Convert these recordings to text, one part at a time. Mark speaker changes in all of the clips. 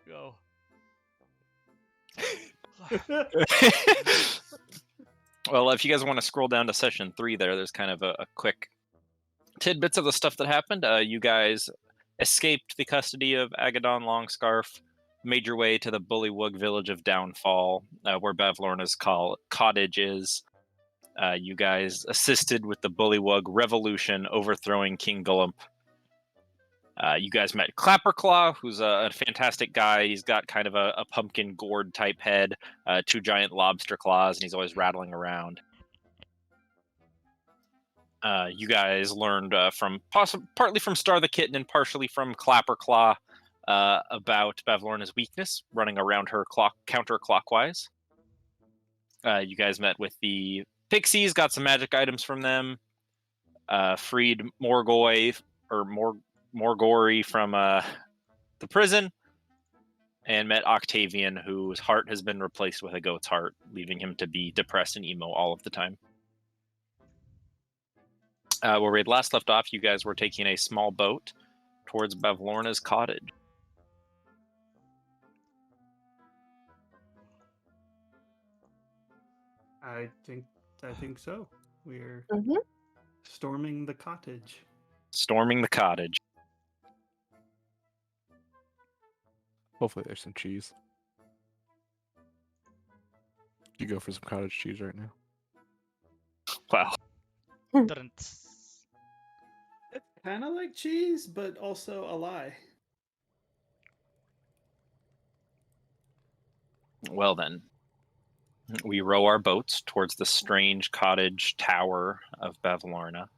Speaker 1: Go.
Speaker 2: Well, if you guys want to scroll down to session 3 there's kind of a quick tidbits of the stuff that happened. You guys escaped the custody of Agadon Longscarf, made your way to the Bullywug village of Downfall, where Bavlorna's cottage is. You guys assisted with the Bullywug revolution, overthrowing King Gullump. You guys met Clapperclaw, who's a fantastic guy. He's got kind of a pumpkin gourd type head, 2 giant lobster claws, and he's always rattling around. You guys learned partly from Star the Kitten and partially from Clapperclaw about Bavlorna's weakness, running around her counterclockwise. You guys met with the Pixies, got some magic items from them, freed Morgory from the prison, and met Octavian, whose heart has been replaced with a goat's heart, leaving him to be depressed and emo all of the time. Where we had last left off, you guys were taking a small boat towards Bavlorna's cottage.
Speaker 3: I think so. We're
Speaker 4: Mm-hmm.
Speaker 3: storming the cottage.
Speaker 2: Storming the cottage.
Speaker 5: Hopefully there's some cheese. You go for some cottage cheese right now.
Speaker 2: Wow.
Speaker 3: It's kind of like cheese, but also a lie.
Speaker 2: Well then, we row our boats towards the strange cottage tower of Bavlorna.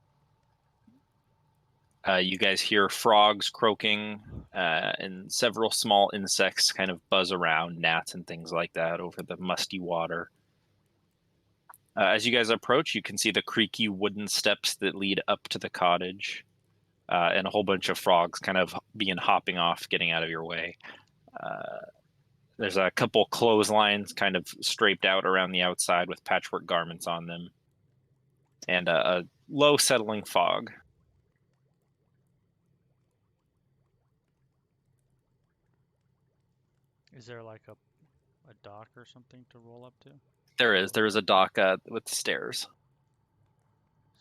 Speaker 2: You guys hear frogs croaking, and several small insects kind of buzz around, gnats and things like that, over the musty water. As you guys approach, you can see the creaky wooden steps that lead up to the cottage, and a whole bunch of frogs kind of hopping off, getting out of your way. There's a couple clotheslines kind of straped out around the outside with patchwork garments on them, and a low settling fog.
Speaker 1: Is there like a dock or something to roll up to?
Speaker 2: There is a dock with stairs.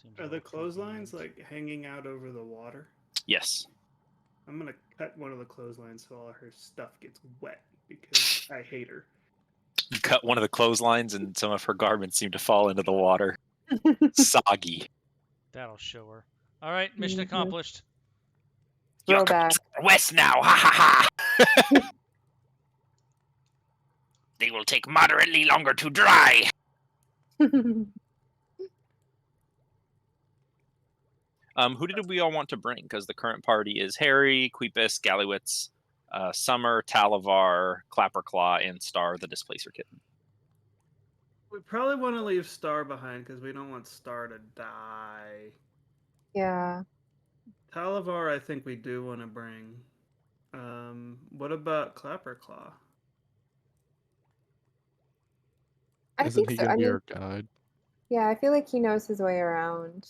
Speaker 1: Seems
Speaker 3: Are
Speaker 1: a
Speaker 3: the
Speaker 1: little
Speaker 3: clotheslines
Speaker 1: convenient.
Speaker 3: like hanging out over the water?
Speaker 2: Yes.
Speaker 3: I'm gonna cut one of the clotheslines so all her stuff gets wet because I hate her.
Speaker 2: You cut one of the clotheslines and some of her garments seem to fall into the water. Soggy.
Speaker 1: That'll show her. All right, mission
Speaker 4: Mhm.
Speaker 1: accomplished.
Speaker 2: You're
Speaker 4: Throwback.
Speaker 2: west now, ha ha ha! They will take moderately longer to dry. Who did we all want to bring? Because the current party is Harry, Queepus, Gallowitz, Summer, Talavar, Clapperclaw, and Star the Displacer Kitten.
Speaker 3: We probably want to leave Star behind because we don't want Star to die.
Speaker 4: Yeah.
Speaker 3: Talavar, I think we do want to bring. What about Clapperclaw?
Speaker 4: I
Speaker 5: Isn't
Speaker 4: think
Speaker 5: he
Speaker 4: so.
Speaker 5: gonna
Speaker 4: I
Speaker 5: be
Speaker 4: mean,
Speaker 5: our guide?
Speaker 4: yeah, I feel like he knows his way around.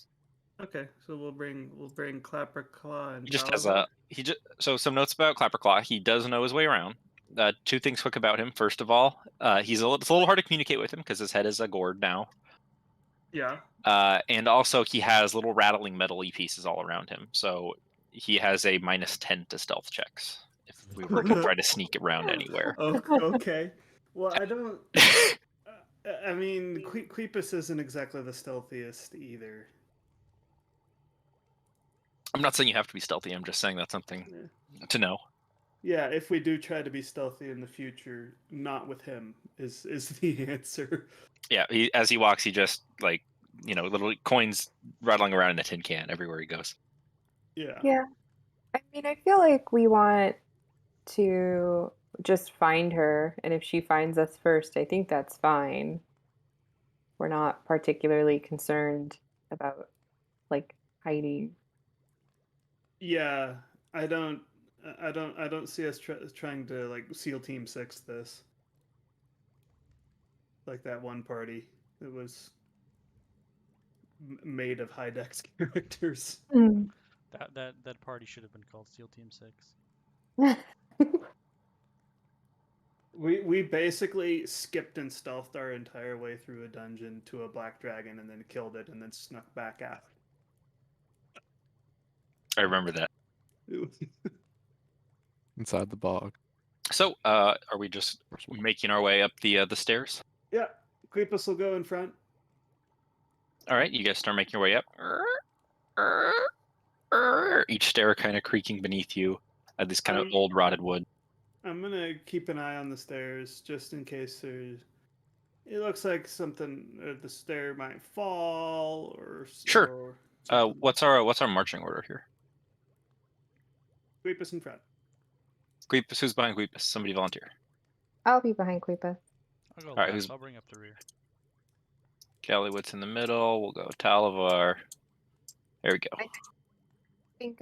Speaker 3: Okay, so we'll bring Clapperclaw and
Speaker 2: He just has
Speaker 3: Talavar.
Speaker 2: so some notes about Clapperclaw. He does know his way around. 2 things quick about him. First of all, it's a little hard to communicate with him because his head is a gourd now.
Speaker 3: Yeah.
Speaker 2: And also he has little rattling metal-y pieces all around him. So he has a -10 to stealth checks if we were to try to sneak around anywhere.
Speaker 3: Okay. Well, I don't. I mean, Queepus isn't exactly the stealthiest either.
Speaker 2: I'm not saying you have to be stealthy. I'm just saying that's something to know.
Speaker 3: Yeah, if we do try to be stealthy in the future, not with him is the answer.
Speaker 2: Yeah, as he walks, he just little coins rattling around in a tin can everywhere he goes.
Speaker 3: Yeah.
Speaker 4: Yeah. I mean, I feel like we want to just find her, and if she finds us first, I think that's fine. We're not particularly concerned about like hiding.
Speaker 3: Yeah, I don't see us trying to like SEAL Team 6 this. Like that one party that was made of high dex characters.
Speaker 1: That party should have been called SEAL Team 6.
Speaker 3: We basically skipped and stealthed our entire way through a dungeon to a black dragon and then killed it and then snuck back out.
Speaker 2: I remember that.
Speaker 5: Inside the bog.
Speaker 2: So, are we just making our way up the stairs?
Speaker 3: Yeah, Creepus will go in front.
Speaker 2: All right, you guys start making your way up. Each stair kind of creaking beneath you. This kind of old rotted wood.
Speaker 3: I'm gonna keep an eye on the stairs just in case there's. It looks like something. The stair might fall or.
Speaker 2: Sure.
Speaker 3: Or something.
Speaker 2: What's our marching order here?
Speaker 3: Creepus in front.
Speaker 2: Queepus, who's behind Queepus? Somebody volunteer.
Speaker 4: I'll be behind Queepus.
Speaker 1: I'll go
Speaker 2: Alright,
Speaker 1: left. I'll bring up the rear.
Speaker 2: Gallywit's in the middle. We'll go Talavar. There we go.
Speaker 4: I think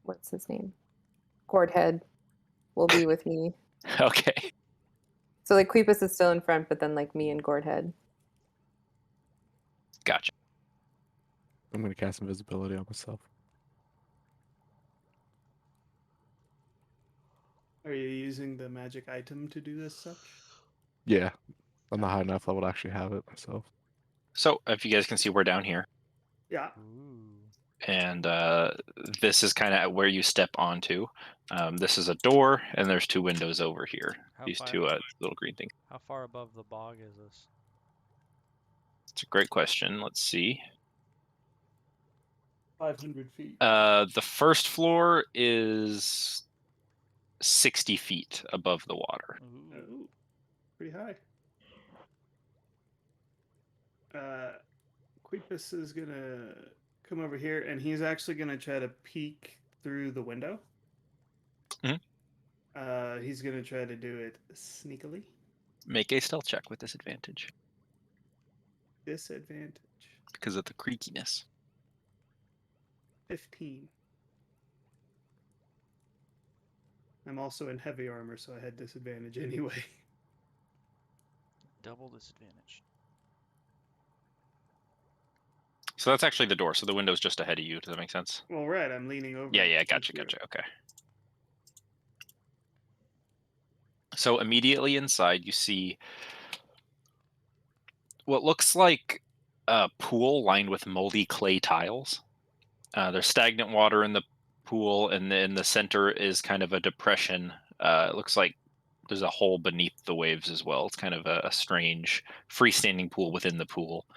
Speaker 4: what's his name? Gordhead will be with me.
Speaker 2: Okay.
Speaker 4: So like Queepus is still in front, but then like me and Gordhead.
Speaker 2: Gotcha.
Speaker 5: I'm gonna cast invisibility on myself.
Speaker 3: Are you using the magic item to do this such?
Speaker 5: Yeah. I'm not high enough level to actually have it myself.
Speaker 2: So, if you guys can see, we're down here.
Speaker 3: Yeah.
Speaker 1: Ooh.
Speaker 2: And this is kind of where you step onto. This is a door, and there's two windows over here.
Speaker 1: How
Speaker 2: These
Speaker 1: far-
Speaker 2: two little green things.
Speaker 1: How far above the bog is this?
Speaker 2: It's a great question. Let's see.
Speaker 3: 500 feet.
Speaker 2: The first floor is 60 feet above the water.
Speaker 1: Ooh.
Speaker 3: Oh, pretty high. Queepus is gonna come over here, and he's actually gonna try to peek through the window. He's gonna try to do it sneakily.
Speaker 2: Make a stealth check with disadvantage
Speaker 3: Disadvantage.
Speaker 2: because of the creakiness.
Speaker 3: 15. I'm also in heavy armor, so I had disadvantage anyway.
Speaker 1: Double disadvantage.
Speaker 2: So that's actually the door. So the window's just ahead of you. Does that make sense?
Speaker 3: Well, right, I'm leaning over.
Speaker 2: Yeah,
Speaker 3: to
Speaker 2: gotcha,
Speaker 3: peek
Speaker 2: gotcha. Okay. So immediately inside, you see what looks like a pool lined with moldy clay tiles. There's stagnant water in the pool, and in the center is kind of a depression. It looks like there's a hole beneath the waves as well. It's kind of a strange freestanding pool within the pool.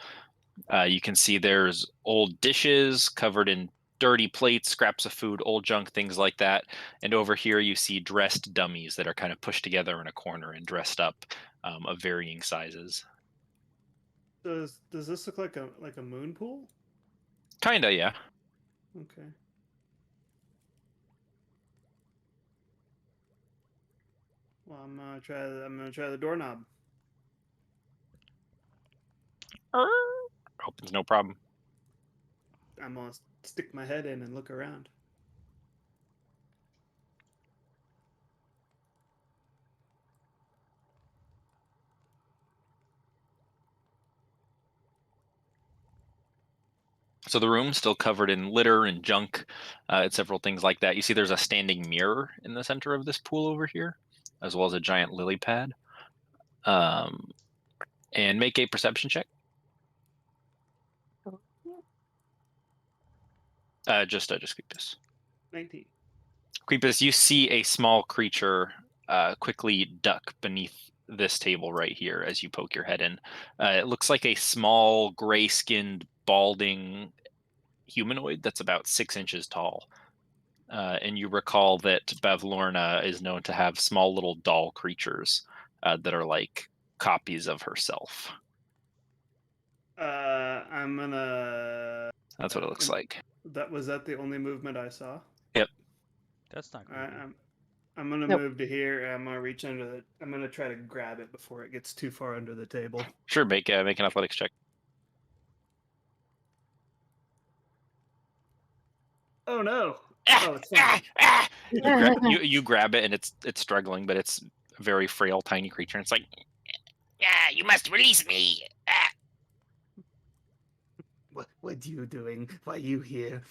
Speaker 2: You can see there's old dishes covered in dirty plates, scraps of food, old junk, things like that. And over here you see dressed dummies that are kind of pushed together in a corner and dressed up of varying sizes.
Speaker 3: Does this look like a moon pool?
Speaker 2: Kinda, yeah.
Speaker 3: Okay. Well, I'm gonna try the doorknob.
Speaker 2: Opens no problem.
Speaker 3: I'm gonna stick my head in and look around.
Speaker 2: So the room's still covered in litter and junk and several things like that. You see there's a standing mirror in the center of this pool over here, as well as a giant lily pad. And make a perception check. Just Queepus.
Speaker 3: 19.
Speaker 2: Queepus, you see a small creature quickly duck beneath this table right here as you poke your head in. It looks like a small, gray-skinned, balding humanoid that's about 6 inches tall. And you recall that Bavlorna is known to have small little doll creatures that are like copies of herself.
Speaker 3: I'm gonna.
Speaker 2: That's what it looks like.
Speaker 3: Was that the only movement I saw?
Speaker 2: Yep.
Speaker 1: That's not
Speaker 3: All right,
Speaker 1: creepy.
Speaker 3: I'm gonna
Speaker 4: Nope.
Speaker 3: move to here. I'm gonna reach under the. I'm gonna try to grab it before it gets too far under the table.
Speaker 2: Sure, make an athletics check.
Speaker 3: Oh no! Oh, it's fine.
Speaker 2: You grab it and it's struggling, but it's a very frail, tiny creature. And it's like,
Speaker 6: Yeah, you must release me.
Speaker 3: What are you doing? Why are you here?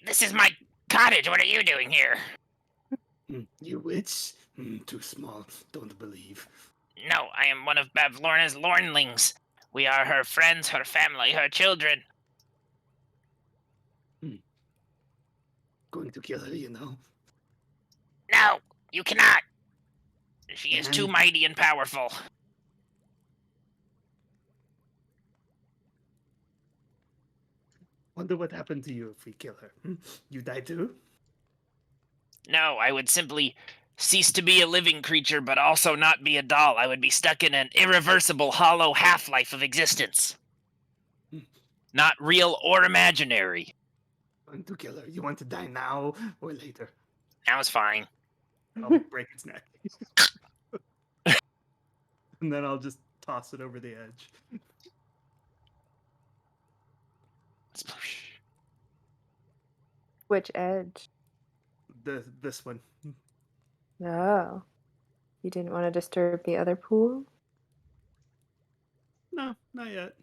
Speaker 6: This is my cottage. What are you doing here?
Speaker 3: You witch? Too small. Don't believe.
Speaker 6: No, I am one of Bavlorna's Lornlings. We are her friends, her family, her children.
Speaker 3: Going to kill her, you know.
Speaker 6: No, you cannot. She is too
Speaker 3: And-
Speaker 6: mighty and powerful.
Speaker 3: Wonder what happened to you if we kill her. You die too?
Speaker 6: No, I would simply cease to be a living creature, but also not be a doll. I would be stuck in an irreversible, hollow half-life of existence. Not real or imaginary.
Speaker 3: Going to kill her. You want to die now or later?
Speaker 6: Now is fine.
Speaker 3: I'll break its neck. And then I'll just toss it over the edge.
Speaker 4: Which edge?
Speaker 3: This one.
Speaker 4: Oh. You didn't want to disturb the other pool?
Speaker 3: No, not yet.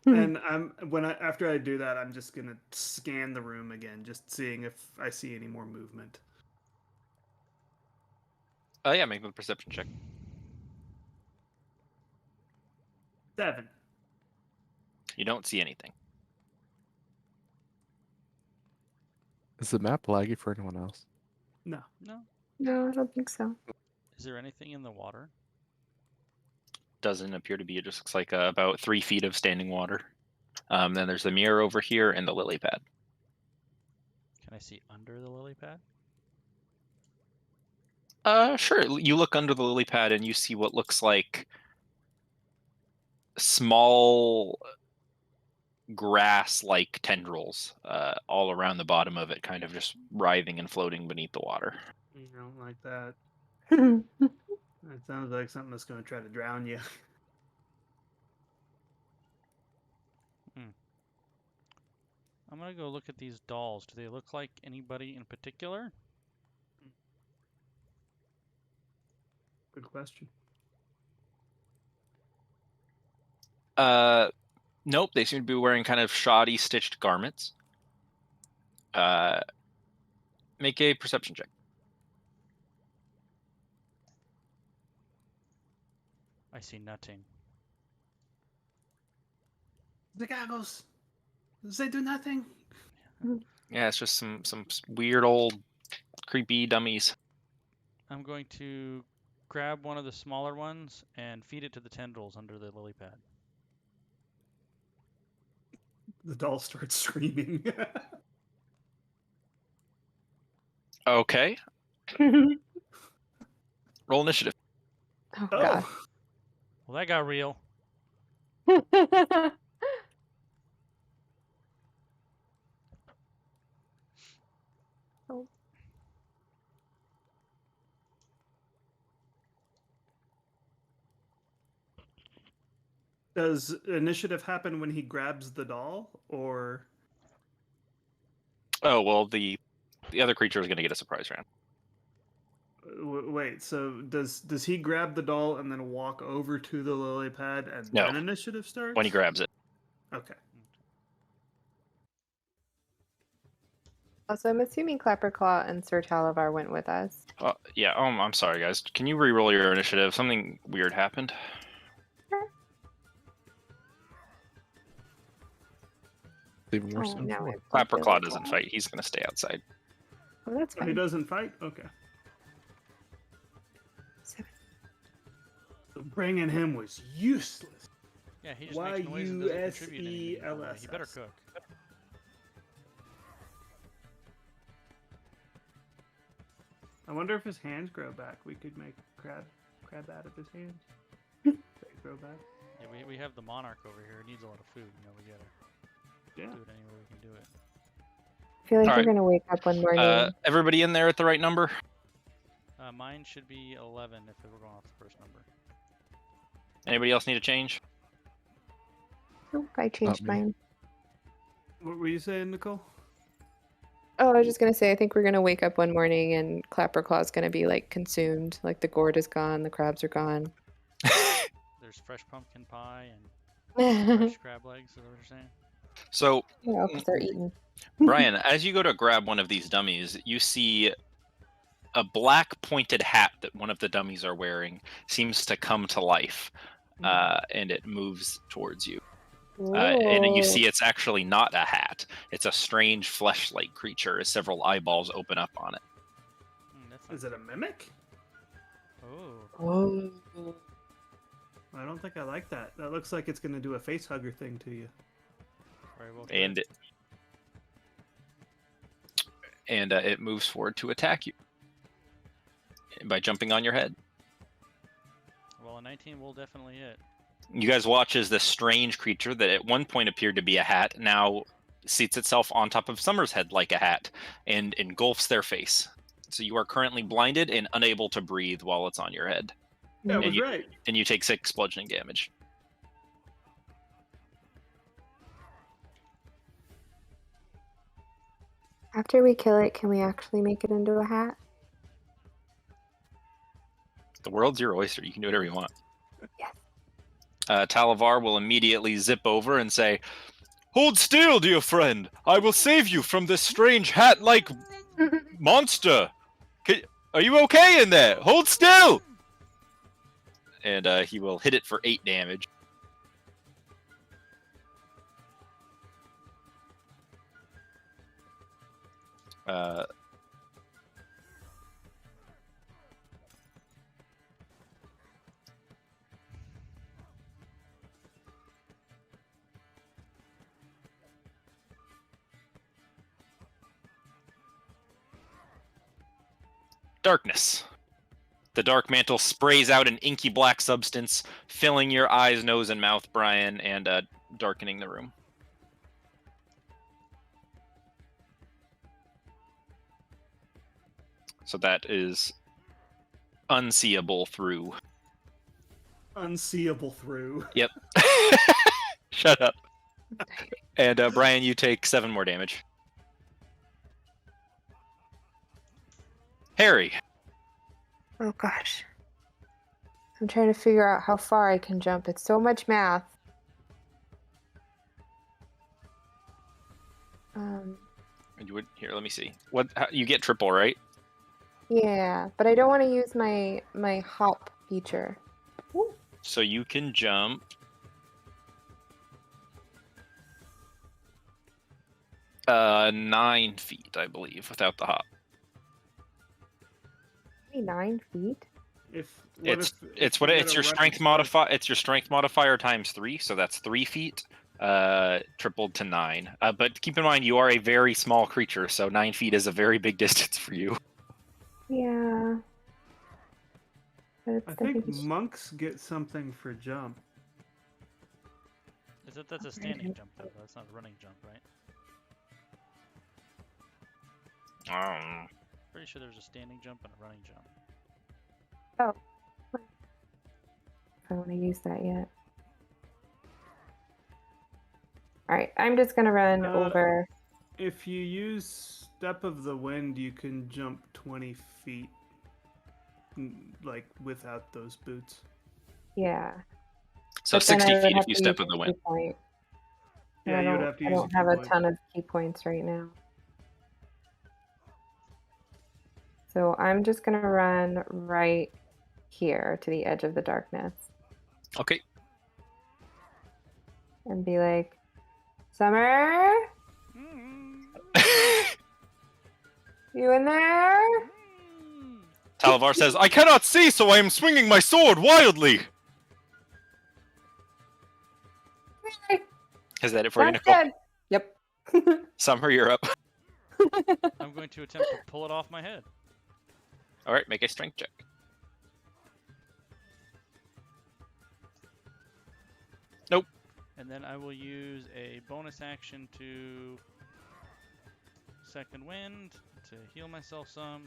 Speaker 4: Hmm.
Speaker 3: And after I do that, I'm just gonna scan the room again, just seeing if I see any more movement.
Speaker 2: Yeah, make a perception check.
Speaker 3: 7.
Speaker 2: You don't see anything.
Speaker 5: Is the map laggy for anyone else?
Speaker 3: No.
Speaker 1: No.
Speaker 4: No, I don't think so.
Speaker 1: Is there anything in the water?
Speaker 2: Doesn't appear to be. It just looks like about 3 feet of standing water. Then there's the mirror over here and the lily pad.
Speaker 1: Can I see under the lily pad?
Speaker 2: Sure. You look under the lily pad and you see what looks like small grass-like tendrils all around the bottom of it, kind of just writhing and floating beneath the water.
Speaker 3: You don't like that. That sounds like something that's gonna try to drown you.
Speaker 1: I'm gonna go look at these dolls. Do they look like anybody in particular?
Speaker 3: Good question.
Speaker 2: Nope. They seem to be wearing kind of shoddy stitched garments. Make a perception check.
Speaker 1: I see nothing.
Speaker 3: The goggles. They do nothing.
Speaker 2: Yeah, it's just some weird old creepy dummies.
Speaker 1: I'm going to grab one of the smaller ones and feed it to the tendrils under the lily pad.
Speaker 3: The doll starts screaming.
Speaker 2: Okay. Roll initiative.
Speaker 4: Oh, God.
Speaker 1: Well, that got real.
Speaker 4: Oh.
Speaker 3: Does initiative happen when he grabs the doll, or
Speaker 2: Oh well, the other creature is going to get a surprise round.
Speaker 3: wait? So does he grab the doll and then walk over to the lily pad and
Speaker 2: No.
Speaker 3: then initiative starts?
Speaker 2: When he grabs it.
Speaker 3: Okay.
Speaker 4: Also, I'm assuming Clapperclaw and Sir Talavar went with us.
Speaker 2: Yeah. I'm sorry, guys. Can you re-roll your initiative? Something weird happened.
Speaker 5: Even more
Speaker 4: Oh,
Speaker 5: so.
Speaker 4: now I
Speaker 2: Clapperclaw doesn't fight. He's going to stay outside.
Speaker 4: Oh, that's
Speaker 3: Oh, he
Speaker 4: fine.
Speaker 3: doesn't fight. Okay.
Speaker 4: 7.
Speaker 3: So bringing him was useless.
Speaker 1: Yeah, he just makes noise and doesn't contribute anything. He better
Speaker 3: YUSELSS.
Speaker 1: cook.
Speaker 3: I wonder if his hands grow back. We could make crab out of his hands. They grow back.
Speaker 1: Yeah, we have the monarch over here. It needs a lot of food. You know, we gotta
Speaker 3: Yeah.
Speaker 1: do it any way we can do it.
Speaker 4: I feel like
Speaker 2: All
Speaker 4: we're
Speaker 2: right.
Speaker 4: going to wake up one morning.
Speaker 2: Everybody in there at the right number?
Speaker 1: Mine should be 11 if we're going off the first number.
Speaker 2: Anybody else need a change?
Speaker 4: Oh, I changed
Speaker 5: me.
Speaker 4: mine.
Speaker 3: What were you saying, Nicole?
Speaker 4: Oh, I was just going to say, I think we're going to wake up one morning and Clapperclaw's going to be, like, consumed. Like, the gourd is gone, the crabs are gone.
Speaker 1: There's fresh pumpkin pie and
Speaker 4: Yeah,
Speaker 1: fresh crab legs. Is that what you're saying?
Speaker 2: So,
Speaker 4: because they're eaten.
Speaker 2: Brian, as you go to grab one of these dummies, you see a black pointed hat that one of the dummies are wearing seems to come to life, and it moves towards you. And then you
Speaker 4: Ooh.
Speaker 2: see it's actually not a hat. It's a strange flesh-like creature as several eyeballs open up on it.
Speaker 1: That's not...
Speaker 3: Is it a mimic?
Speaker 1: Oh.
Speaker 4: Oh.
Speaker 3: I don't think I like that. That looks like it's going to do a face hugger thing to you.
Speaker 1: Very well.
Speaker 2: And it moves forward to attack you by jumping on your head.
Speaker 1: Well, a 19 will definitely hit.
Speaker 2: You guys watch as this strange creature that at one point appeared to be a hat now seats itself on top of Summer's head like a hat and engulfs their face. So you are currently blinded and unable to breathe while it's on your head.
Speaker 3: That
Speaker 2: And
Speaker 3: was
Speaker 2: you-
Speaker 3: right.
Speaker 2: And you take 6 bludgeoning damage.
Speaker 4: After we kill it, can we actually make it into a hat?
Speaker 2: The world's your oyster. You can do whatever you want.
Speaker 4: Yes.
Speaker 2: Talavar will immediately zip over and say, "Hold still, dear friend. I will save you from this strange hat-like monster. Are you okay in there? Hold still!" And he will hit it for 8 damage. Darkness. The dark mantle sprays out an inky black substance, filling your eyes, nose, and mouth, Brian, and darkening the room. So that is unseeable through.
Speaker 3: Unseeable through.
Speaker 2: Yep. Shut up. And Brian, you take 7 more damage. Harry.
Speaker 4: Oh gosh. I'm trying to figure out how far I can jump. It's so much math.
Speaker 2: You would here. Let me see. You get triple, right?
Speaker 4: Yeah, but I don't want to use my hop feature. Ooh.
Speaker 2: So you can jump. 9 feet, I believe, without the hop.
Speaker 4: Only 9 feet?
Speaker 2: It's your strength modifier. It's your strength modifier times 3, so that's 3 feet, tripled to 9. But keep in mind, you are a very small creature, so 9 feet is a very big distance for you.
Speaker 4: Yeah. But
Speaker 3: I think monks get something for jump.
Speaker 1: That's a standing jump though. That's not a running jump, right? Pretty sure there's a standing jump and a running jump.
Speaker 4: Oh. I don't want to use that yet. Alright, I'm just going to run over.
Speaker 3: If you use Step of the Wind, you can jump 20 feet, like, without those boots.
Speaker 4: Yeah.
Speaker 2: So
Speaker 4: But then
Speaker 2: 60
Speaker 4: I would
Speaker 2: feet
Speaker 4: have
Speaker 2: if you
Speaker 4: to
Speaker 2: step
Speaker 4: use
Speaker 2: in the
Speaker 4: a
Speaker 2: wind.
Speaker 4: key point.
Speaker 3: Yeah, you would have to use
Speaker 4: I
Speaker 3: a
Speaker 4: don't
Speaker 3: key
Speaker 4: have a
Speaker 3: point.
Speaker 4: ton of key points right now. So I'm just going to run right here to the edge of the darkness
Speaker 2: Okay.
Speaker 4: and be like, Summer? You in there?
Speaker 2: Talavar says, "I cannot see, so I am swinging my sword wildly."
Speaker 4: Really?
Speaker 2: Is that it for you,
Speaker 4: That's
Speaker 2: Nicole?
Speaker 4: good. Yep.
Speaker 2: Summer, you're up.
Speaker 1: I'm going to attempt to pull it off my head.
Speaker 2: All right, make a strength check. Nope.
Speaker 1: And then I will use a bonus action to second wind to heal myself some.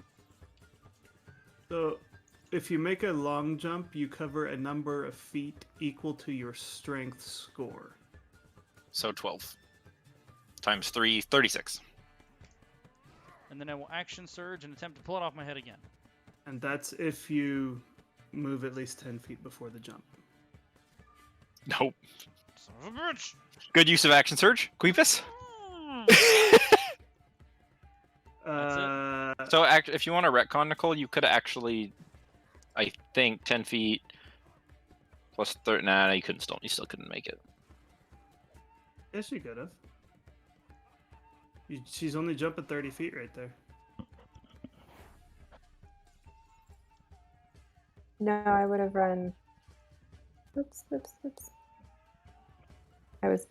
Speaker 3: So, if you make a long jump, you cover a number of feet equal to your strength score.
Speaker 2: So 12 times 3, 36.
Speaker 1: And then I will action surge and attempt to pull it off my head again.
Speaker 3: And that's if you move at least 10 feet before the jump.
Speaker 2: Nope.
Speaker 1: Son of a bitch!
Speaker 2: Good use of action surge, Queepus. So if you want to retcon, Nicole, you could actually, I think, 10 feet plus 30. Nah, you couldn't. You still couldn't make it.
Speaker 3: Yes, you could have. She's only jumping 30 feet right there.
Speaker 4: No, I would have run. Oops. I was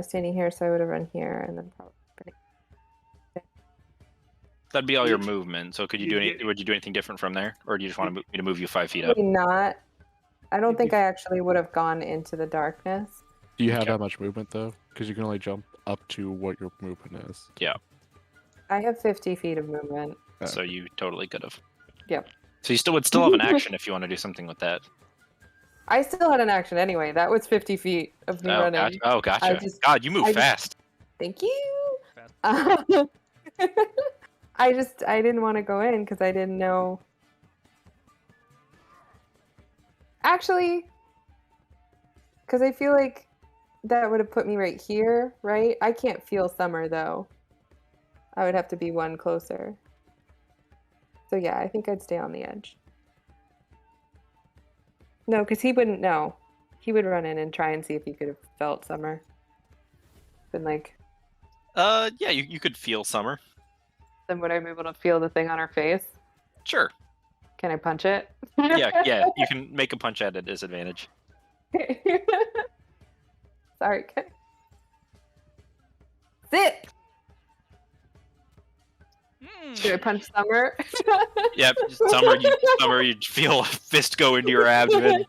Speaker 4: standing here, so I would have run here and then probably.
Speaker 2: That'd be all your movement. So could you do
Speaker 3: You'd
Speaker 2: any?
Speaker 3: get-
Speaker 2: Would you do anything different from there, or do you just want me to move you 5 feet up?
Speaker 4: Probably not. I don't
Speaker 3: You'd
Speaker 4: think
Speaker 3: be-
Speaker 4: I actually would have gone into the darkness.
Speaker 5: Do you have
Speaker 2: Okay.
Speaker 5: that much movement though? Because you can only jump up to what your movement is.
Speaker 4: I have 50 feet of movement.
Speaker 2: So you totally could have.
Speaker 4: Yep.
Speaker 2: So you would still have an action if you want to do something with that.
Speaker 4: I still had an action anyway. That was 50 feet of me running.
Speaker 2: Gotcha. Oh, gotcha.
Speaker 4: just-
Speaker 2: God, you move
Speaker 4: I just-
Speaker 2: fast.
Speaker 4: Thank you.
Speaker 1: Fast.
Speaker 4: I didn't want to go in because I didn't know. Actually, because I feel like that would have put me right here, right? I can't feel Summer though. I would have to be one closer. So yeah, I think I'd stay on the edge. No, because he wouldn't know. He would run in and try and see if he could have felt Summer. Been like,
Speaker 2: Yeah, you could feel Summer.
Speaker 4: then would I be able to feel the thing on her face?
Speaker 2: Sure.
Speaker 4: Can I punch it?
Speaker 2: Yeah. You can make a punch at a disadvantage.
Speaker 4: Sorry. Sit! Should I punch Summer?
Speaker 2: Yep, Summer, you feel a fist go into your abdomen.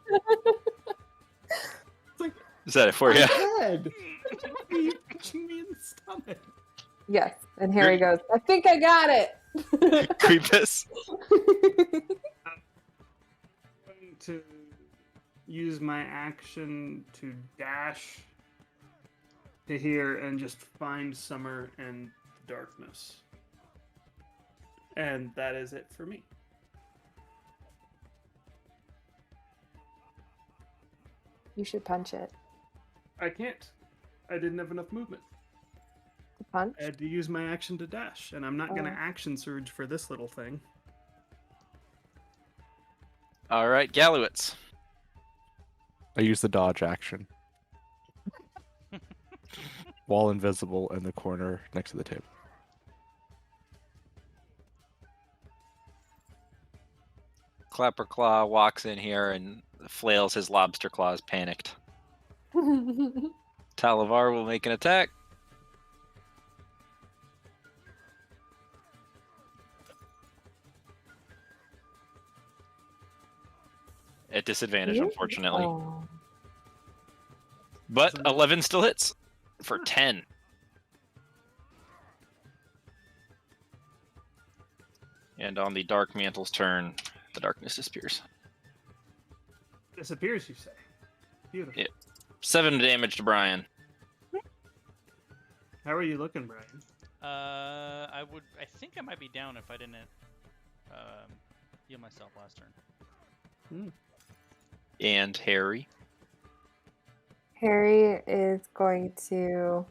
Speaker 3: It's like,
Speaker 2: Is that it for you?
Speaker 3: my head. Why are you punching me in the stomach?
Speaker 4: Yes. And Harry goes, I think I got it.
Speaker 2: Creepus.
Speaker 3: I'm going to use my action to dash to here and just find Summer in the darkness. And that is it for me.
Speaker 4: You should punch it.
Speaker 3: I can't. I didn't have enough movement.
Speaker 4: To punch?
Speaker 3: I had to use my action to dash, and I'm not going to
Speaker 4: Oh.
Speaker 3: action surge for this little thing.
Speaker 2: All right, Gallowitz.
Speaker 5: I use the dodge action. While invisible in the corner next to the table.
Speaker 2: Clapperclaw walks in here and flails his lobster claws, panicked. Talavar will make an attack. At disadvantage, unfortunately.
Speaker 4: Oh.
Speaker 2: But 11 still hits for 10. And on the Dark Mantle's turn, the darkness disappears.
Speaker 3: Disappears, you say? Beautiful.
Speaker 2: Yeah. 7 damage to Brian.
Speaker 3: How are you looking, Brian?
Speaker 1: I think I might be down if I didn't heal myself last turn.
Speaker 2: And Harry.
Speaker 4: Harry is going to.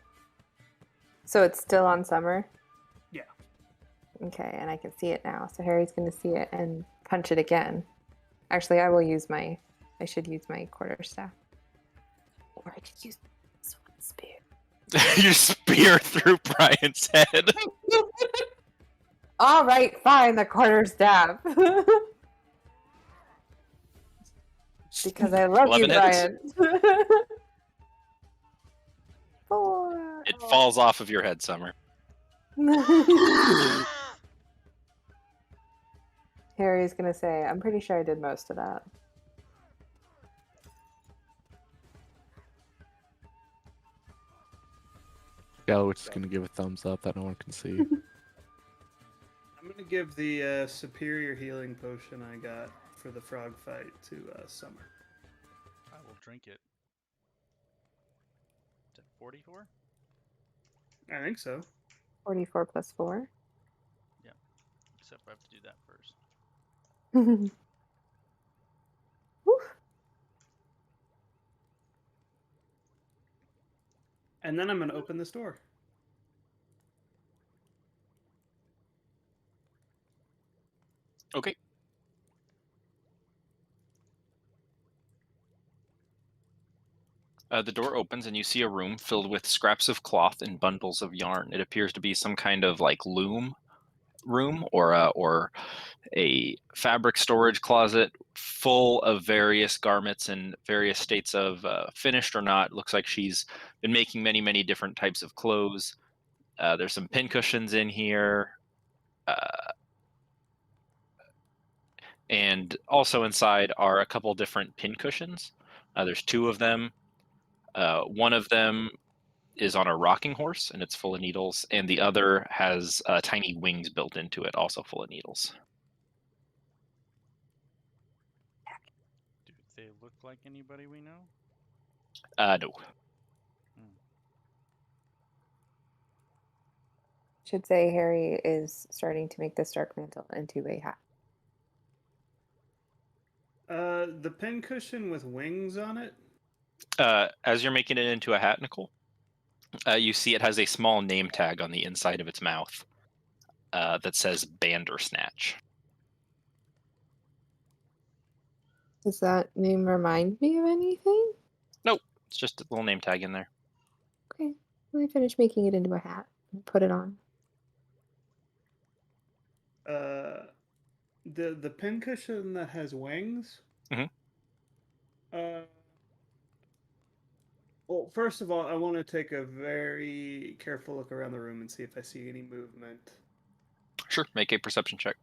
Speaker 4: So it's still on Summer?
Speaker 3: Yeah.
Speaker 4: Okay, and I can see it now. So Harry's going to see it and punch it again. Actually, I should use my quarterstaff. Or I could use this one spear.
Speaker 2: You spear through Brian's head.
Speaker 4: All right, fine, the quarterstaff. Because I love you,
Speaker 2: 11 hits.
Speaker 4: Brian. 4.
Speaker 2: It falls off of your head, Summer.
Speaker 4: Harry's gonna say, I'm pretty sure I did most of that.
Speaker 5: Gallowitz is going to give a thumbs up that no one can see.
Speaker 3: I'm going to give the superior healing potion I got for the frog fight to Summer.
Speaker 1: I will drink it. Is it 44?
Speaker 3: I think so.
Speaker 4: 44 plus 4.
Speaker 1: Except I have to do that first.
Speaker 4: Whew.
Speaker 3: And then I'm going to open this door.
Speaker 2: Okay. The door opens and you see a room filled with scraps of cloth and bundles of yarn. It appears to be some kind of like loom room or a fabric storage closet full of various garments in various states of finished or not. Looks like she's been making many different types of clothes. There's some pincushions in here. And also inside are a couple different pincushions. There's two of them. One of them is on a rocking horse and it's full of needles, and the other has tiny wings built into it, also full of needles.
Speaker 1: Do they look like anybody we know?
Speaker 2: No.
Speaker 4: Should say Harry is starting to make this dark mantle into a hat.
Speaker 3: The pincushion with wings on it.
Speaker 2: As you're making it into a hat, Nicole, you see it has a small name tag on the inside of its mouth that says Bandersnatch.
Speaker 4: Does that name remind me of anything?
Speaker 2: Nope, it's just a little name tag in there.
Speaker 4: Okay, let me finish making it into a hat and put it on.
Speaker 3: The pincushion that has wings.
Speaker 2: Mhm.
Speaker 3: Well, first of all, I want to take a very careful look around the room and see if I see any movement.
Speaker 2: Sure, make a perception check.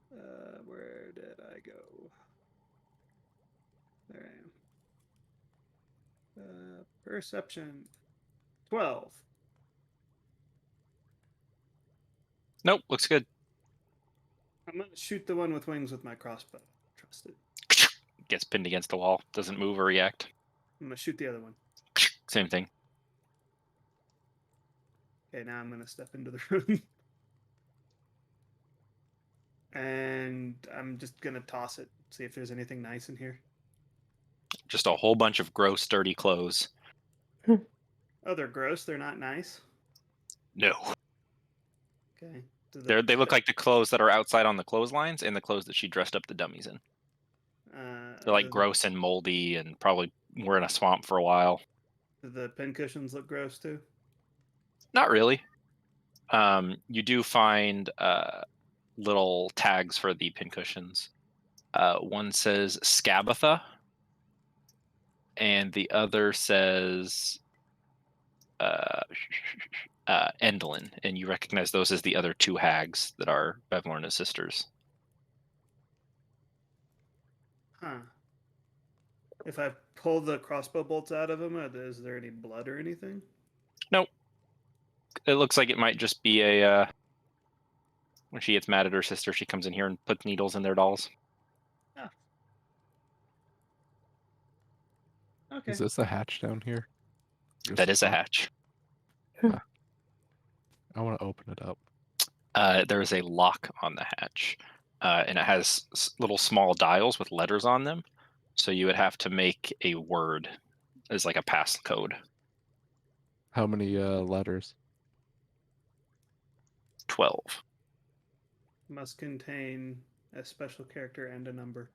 Speaker 3: Where did I go? There I am. Perception. 12.
Speaker 2: Nope, looks good.
Speaker 3: I'm gonna shoot the one with wings with my crossbow. Trust it.
Speaker 2: Gets pinned against the wall, doesn't move or react.
Speaker 3: I'm gonna shoot the other one.
Speaker 2: Same thing.
Speaker 3: Okay, now I'm gonna step into the room. And I'm just gonna toss it, see if there's anything nice in here.
Speaker 2: Just a whole bunch of gross, dirty clothes.
Speaker 3: Oh, they're gross. They're not nice.
Speaker 2: No.
Speaker 3: Okay.
Speaker 2: They look like the clothes that are outside on the clotheslines and the clothes that she dressed up the dummies in. They're like gross and moldy and probably were in a swamp for a while.
Speaker 3: Do the pincushions look gross too?
Speaker 2: Not really. You do find little tags for the pincushions. One says Scabatha, and the other says Endlin, and you recognize those as the other two hags that are Bevlorna's sisters.
Speaker 3: Huh. If I pull the crossbow bolts out of them, is there any blood or anything?
Speaker 2: Nope. It looks like it might just be a when she gets mad at her sister, she comes in here and puts needles in their dolls.
Speaker 3: Oh. Okay.
Speaker 5: Is this a hatch down here?
Speaker 2: That is a hatch.
Speaker 5: I want to open it up.
Speaker 2: There is a lock on the hatch, and it has little small dials with letters on them. So you would have to make a word as like a passcode.
Speaker 5: How many letters?
Speaker 2: 12.
Speaker 3: Must contain a special character and a number.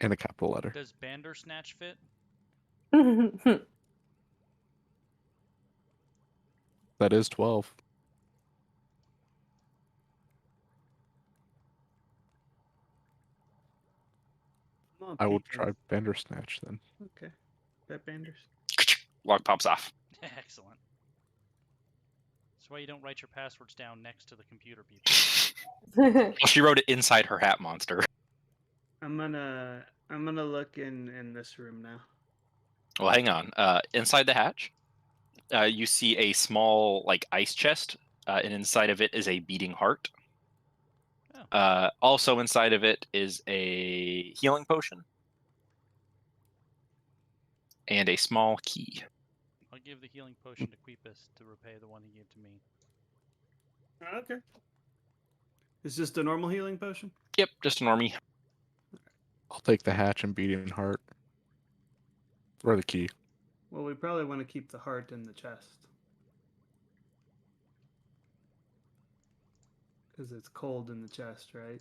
Speaker 5: And a capital letter.
Speaker 1: Does Bandersnatch fit?
Speaker 5: That is 12. I will try Bandersnatch then.
Speaker 3: Okay. Bet Banders.
Speaker 2: Lock pops off.
Speaker 1: Excellent. That's why you don't write your passwords down next to the computer people.
Speaker 2: Well, she wrote it inside her hat monster.
Speaker 3: I'm gonna look in this room now.
Speaker 2: Well, hang on. Inside the hatch, you see a small like ice chest, and inside of it is a beating heart. Also inside of it is a healing potion and a small key.
Speaker 1: I'll give the healing potion to Quepus to repay the one he gave to me.
Speaker 3: Okay. Is this a normal healing potion?
Speaker 2: Yep, just a normie.
Speaker 5: I'll take the hatch and beating heart. Or the key.
Speaker 3: Well, we probably want to keep the heart in the chest. Because it's cold in the chest, right?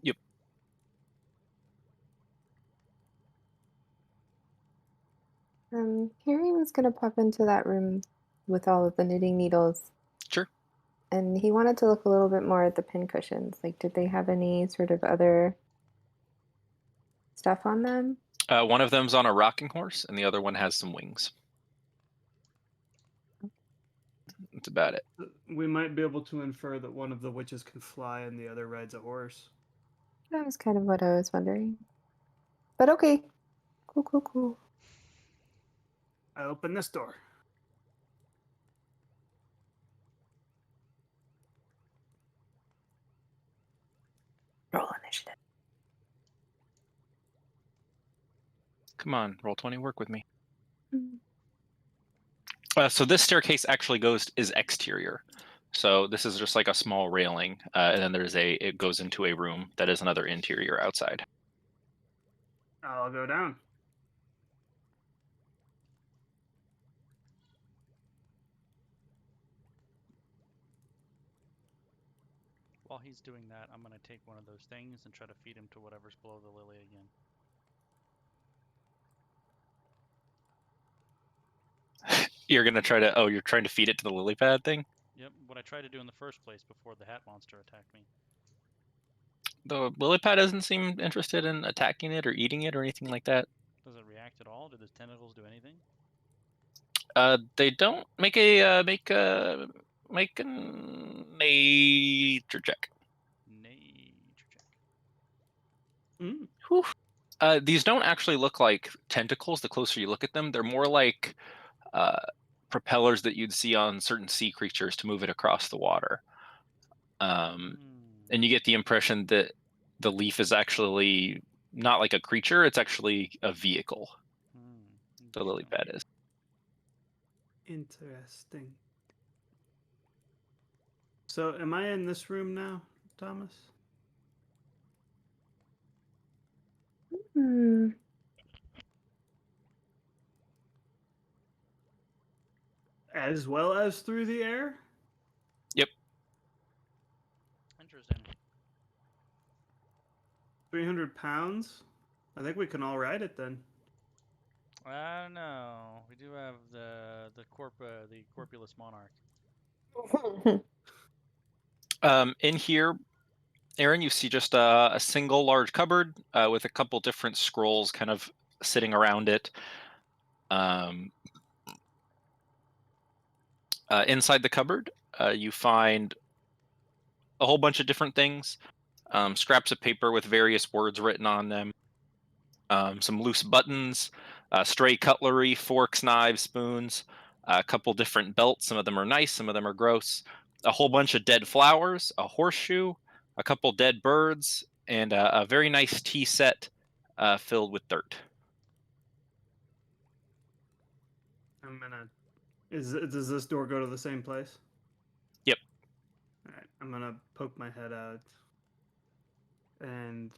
Speaker 2: Yep.
Speaker 4: Harry was gonna pop into that room with all of the knitting needles.
Speaker 2: Sure.
Speaker 4: And he wanted to look a little bit more at the pincushions. Like, did they have any sort of other stuff on them?
Speaker 2: One of them's on a rocking horse, and the other one has some wings. That's about it.
Speaker 3: We might be able to infer that one of the witches can fly and the other rides a horse.
Speaker 4: That was kind of what I was wondering. But okay. Cool, cool, cool.
Speaker 3: I open this door.
Speaker 4: Roll initiative.
Speaker 2: Come on, roll 20, work with me.
Speaker 4: Mm.
Speaker 2: So this staircase actually is exterior. So this is just like a small railing, and then it goes into a room that is another interior outside.
Speaker 3: I'll go down.
Speaker 1: While he's doing that, I'm gonna take one of those things and try to feed him to whatever's below the lily again.
Speaker 2: You're trying to feed it to the lily pad thing?
Speaker 1: Yep, what I tried to do in the first place before the hat monster attacked me.
Speaker 2: The lily pad doesn't seem interested in attacking it or eating it or anything like that.
Speaker 1: Does it react at all? Do the tentacles do anything?
Speaker 2: They don't make a make a nature check.
Speaker 1: Nature check.
Speaker 3: Mm.
Speaker 2: Whew. These don't actually look like tentacles. The closer you look at them, they're more like propellers that you'd see on certain sea creatures to move it across the water. And you get the impression that the leaf is actually not like a creature; it's actually a vehicle. The lily pad is.
Speaker 3: Interesting. So, am I in this room now, Thomas?
Speaker 4: Hmm.
Speaker 3: As well as through the air?
Speaker 2: Yep.
Speaker 1: Interesting.
Speaker 3: 300 pounds? I think we can all ride it then.
Speaker 1: I don't know. We do have the corpulous monarch.
Speaker 2: In here, Aaron, you see just a single large cupboard with a couple different scrolls kind of sitting around it. Inside the cupboard, you find a whole bunch of different things. Scraps of paper with various words written on them. Some loose buttons, stray cutlery, forks, knives, spoons, a couple different belts. Some of them are nice, some of them are gross. A whole bunch of dead flowers, a horseshoe, a couple dead birds, and a very nice tea set filled with dirt.
Speaker 3: I'm gonna. Does this door go to the same place?
Speaker 2: Yep.
Speaker 3: All right. I'm gonna poke my head out. And.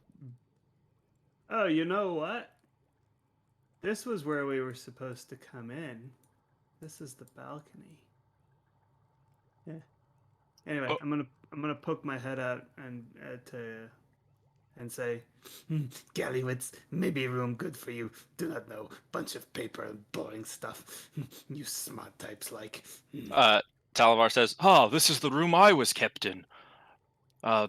Speaker 3: Oh, you know what? This was where we were supposed to come in. This is the balcony. Yeah. Anyway,
Speaker 2: Oh.
Speaker 3: I'm gonna poke my head out and say, Gallywits, maybe a room good for you. Do not know. Bunch of paper and boring stuff. You smart types like.
Speaker 2: Talavar says, "Oh, this is the room I was kept in.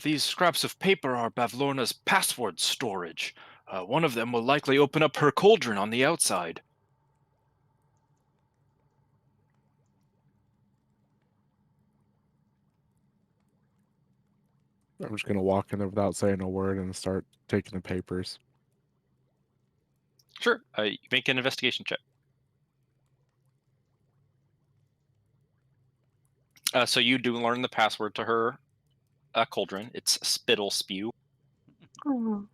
Speaker 2: These scraps of paper are Bavlorna's password storage. One of them will likely open up her cauldron on the outside."
Speaker 5: I'm just gonna walk in there without saying a word and start taking the papers.
Speaker 2: Sure. You make an investigation check. So you do learn the password to her cauldron. It's spittle spew.
Speaker 4: Oh.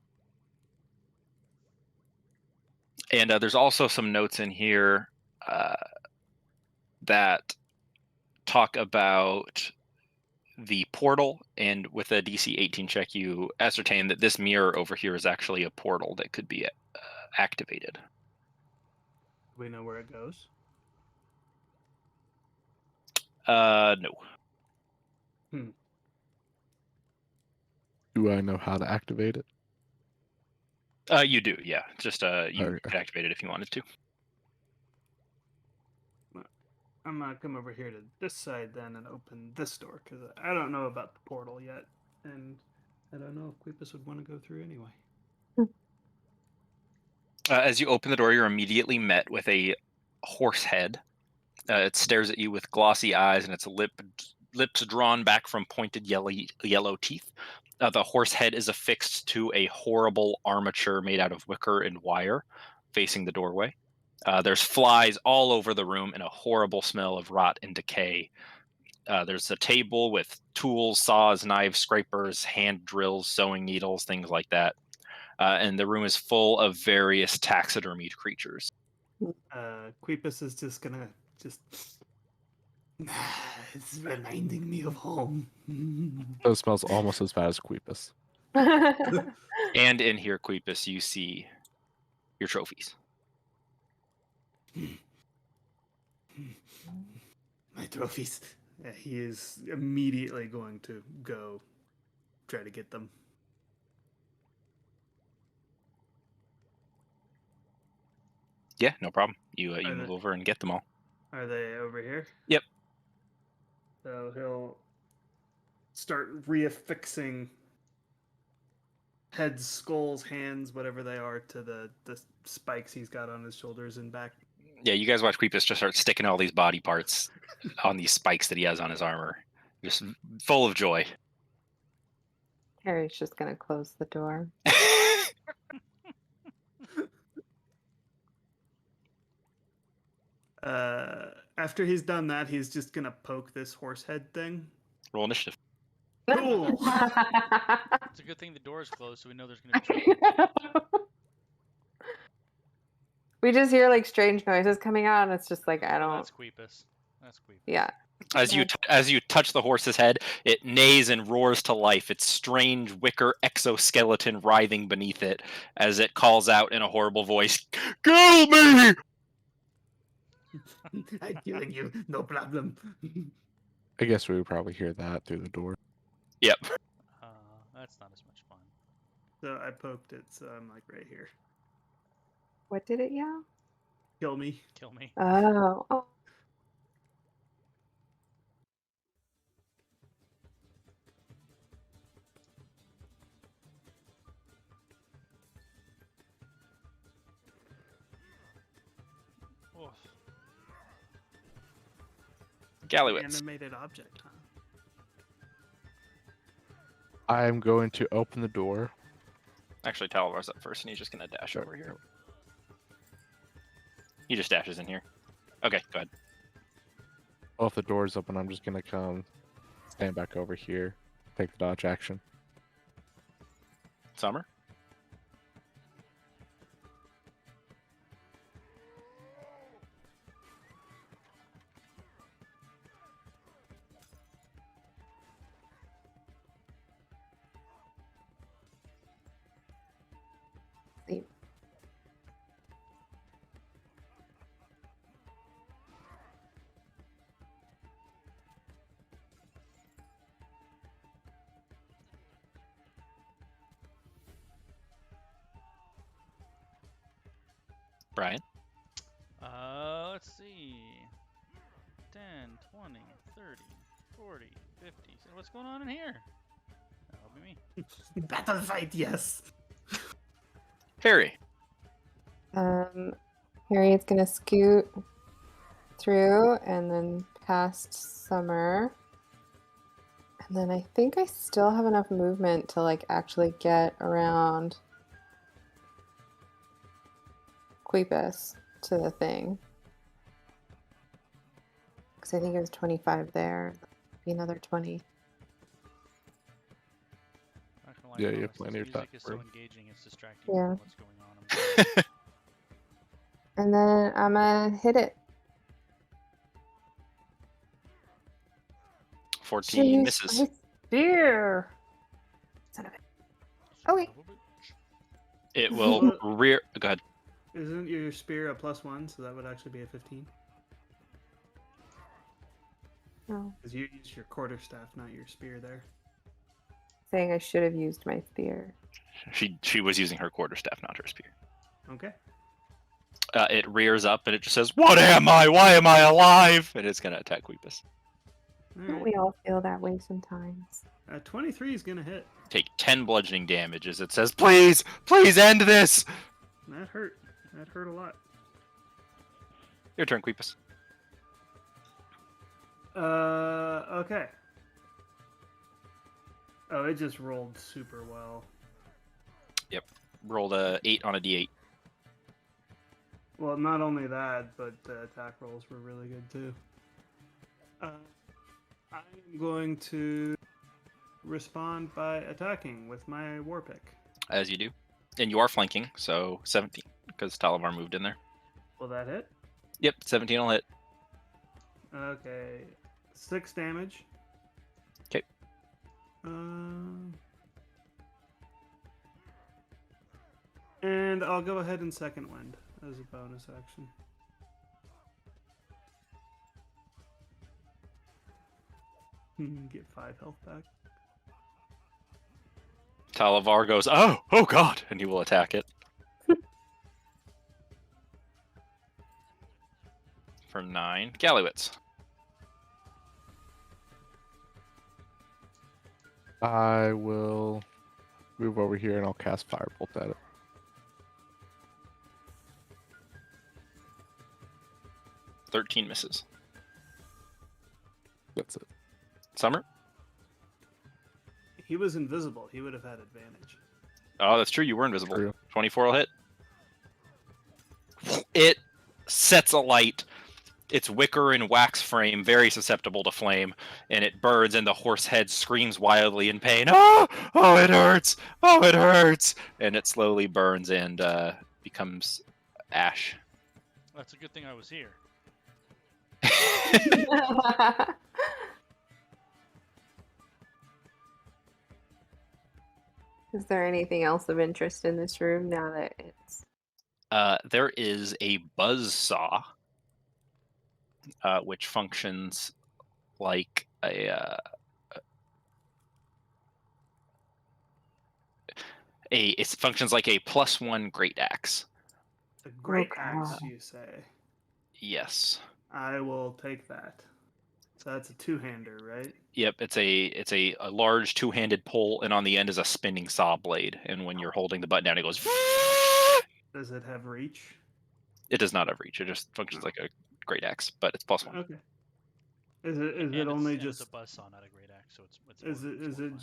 Speaker 2: And there's also some notes in here that talk about the portal, and with a DC 18 check, you ascertain that this mirror over here is actually a portal that could be activated.
Speaker 3: Do we know where it goes?
Speaker 2: No.
Speaker 5: Do I know how to activate it?
Speaker 2: You do, yeah. Just you
Speaker 5: Okay.
Speaker 2: could activate it if you wanted to.
Speaker 3: I'm gonna come over here to this side then and open this door because I don't know about the portal yet, and I don't know if Queepus would want to go through anyway.
Speaker 2: As you open the door, you're immediately met with a horse head. It stares at you with glossy eyes, and its lips drawn back from pointed yellow teeth. The horse head is affixed to a horrible armature made out of wicker and wire, facing the doorway. There's flies all over the room and a horrible smell of rot and decay. There's a table with tools, saws, knives, scrapers, hand drills, sewing needles, things like that. And the room is full of various taxidermied creatures.
Speaker 3: Queepus is just gonna it's reminding me of home.
Speaker 5: So it smells almost as bad as Queepus.
Speaker 2: And in here, Queepus, you see your trophies.
Speaker 3: My trophies. He is immediately going to go try to get them.
Speaker 2: Yeah, no problem. You
Speaker 3: Are
Speaker 2: move
Speaker 3: they-
Speaker 2: over and get them all.
Speaker 3: Are they over here?
Speaker 2: Yep.
Speaker 3: So he'll start reaffixing heads, skulls, hands, whatever they are, to the spikes he's got on his shoulders and back.
Speaker 2: Yeah, you guys watch Queepus just start sticking all these body parts on these spikes that he has on his armor. Just full of joy.
Speaker 4: Harry's just gonna close the door.
Speaker 3: After he's done that, he's just gonna poke this horse head thing.
Speaker 2: Roll initiative.
Speaker 3: Cool.
Speaker 1: It's a good thing the door is closed, so we know there's gonna be trouble.
Speaker 4: We just hear like strange noises coming out, and it's just like I don't.
Speaker 1: That's Queepus. That's Queepus.
Speaker 4: Yeah.
Speaker 2: As you touch the horse's head, it neighs and roars to life, its strange wicker exoskeleton writhing beneath it as it calls out in a horrible voice, "Kill me!"
Speaker 3: I'm killing you, no problem.
Speaker 5: I guess we would probably hear that through the door.
Speaker 2: Yep.
Speaker 1: That's not as much fun.
Speaker 3: So I poked it, so I'm like right here.
Speaker 4: What did it yell?
Speaker 3: Kill me.
Speaker 1: Kill me.
Speaker 4: Oh.
Speaker 1: Oof.
Speaker 2: Gallowitz.
Speaker 3: Animated object, huh?
Speaker 5: I'm going to open the door.
Speaker 2: Actually, Talavar's up first, and he's just going to dash over here. He just dashes in here. Okay, go ahead.
Speaker 5: Well, if the door's open, I'm just going to come stand back over here, take the dodge action.
Speaker 2: Summer?
Speaker 4: Sleep.
Speaker 2: Brian?
Speaker 1: Let's see. 10, 20, 30, 40, 50. So what's going on in here? That'll be me.
Speaker 3: Battle fight, yes.
Speaker 2: Harry?
Speaker 4: Harriet's gonna scoot through and then past Summer. And then I think I still have enough movement to like actually get around Queepus to the thing. Because I think it was 25 there. Be another 20.
Speaker 1: Not gonna lie,
Speaker 5: Yeah, you
Speaker 1: Thomas,
Speaker 5: have plenty
Speaker 1: this
Speaker 5: of time
Speaker 1: music is
Speaker 5: for
Speaker 1: so
Speaker 5: it.
Speaker 1: engaging, it's distracting
Speaker 4: Yeah.
Speaker 1: from what's going on.
Speaker 4: And then I'm gonna hit it.
Speaker 2: 14
Speaker 4: Jeez,
Speaker 2: misses.
Speaker 4: my spear. Son of a. Oh, wait.
Speaker 2: It will rear. Go ahead.
Speaker 3: Isn't your spear a +1, so that would actually be a 15?
Speaker 4: Oh,
Speaker 3: Because you used your quarterstaff, not your spear there.
Speaker 4: saying I should have used my spear.
Speaker 2: She was using her quarterstaff, not her spear.
Speaker 3: Okay.
Speaker 2: It rears up and it just says, "What am I? Why am I alive?" And it's gonna attack Weepus.
Speaker 3: All
Speaker 4: Don't
Speaker 3: right.
Speaker 4: we all feel that way sometimes?
Speaker 3: 23 is gonna hit.
Speaker 2: Take 10 bludgeoning damage as it says, "Please, please end this."
Speaker 3: That hurt. That hurt a lot.
Speaker 2: Your turn, Queepus.
Speaker 3: Okay. Oh, it just rolled super well.
Speaker 2: Rolled a 8 on a d8.
Speaker 3: Well, not only that, but the attack rolls were really good too. I'm going to respond by attacking with my war pick.
Speaker 2: As you do. And you are flanking, so 17, because Talavar moved in there.
Speaker 3: Will that hit?
Speaker 2: Yep, 17 will hit.
Speaker 3: Okay. 6 damage.
Speaker 2: 'Kay.
Speaker 3: And I'll go ahead and second wind as a bonus action. Get 5 health back.
Speaker 2: Talavar goes, oh god, and he will attack it. For 9. Gallowitz.
Speaker 5: I will move over here and I'll cast Firebolt at it.
Speaker 2: "13 misses.
Speaker 5: That's it.
Speaker 2: Summer?
Speaker 3: He was invisible. He would have had advantage.
Speaker 2: Oh, that's true. You were invisible.
Speaker 5: True.
Speaker 2: 24 will hit. It sets alight. Its wicker and wax frame very susceptible to flame, and it burns, and the horse head screams wildly in pain. Oh, it hurts! Oh, it hurts! And it slowly burns and becomes ash.
Speaker 1: That's a good thing I was here.
Speaker 4: Is there anything else of interest in this room now that it's...
Speaker 2: There is a buzzsaw, which functions like it functions like a +1 great axe.
Speaker 3: A great
Speaker 4: Okay.
Speaker 3: axe, you say?
Speaker 2: Yes.
Speaker 3: I will take that. So that's a two-hander, right?
Speaker 2: Yep, it's a large two-handed pole, and on the end is a spinning saw blade. And when you're holding the button down, it goes.
Speaker 3: Does it have reach?
Speaker 2: It does not have reach. It just functions like a great axe, but it's +1.
Speaker 3: Okay. Is it
Speaker 1: And
Speaker 3: only
Speaker 1: it's
Speaker 3: just
Speaker 1: a buzzsaw, not a great axe, so it's
Speaker 3: is
Speaker 1: more-
Speaker 3: it
Speaker 1: it's
Speaker 3: is
Speaker 1: more
Speaker 3: it
Speaker 1: fun.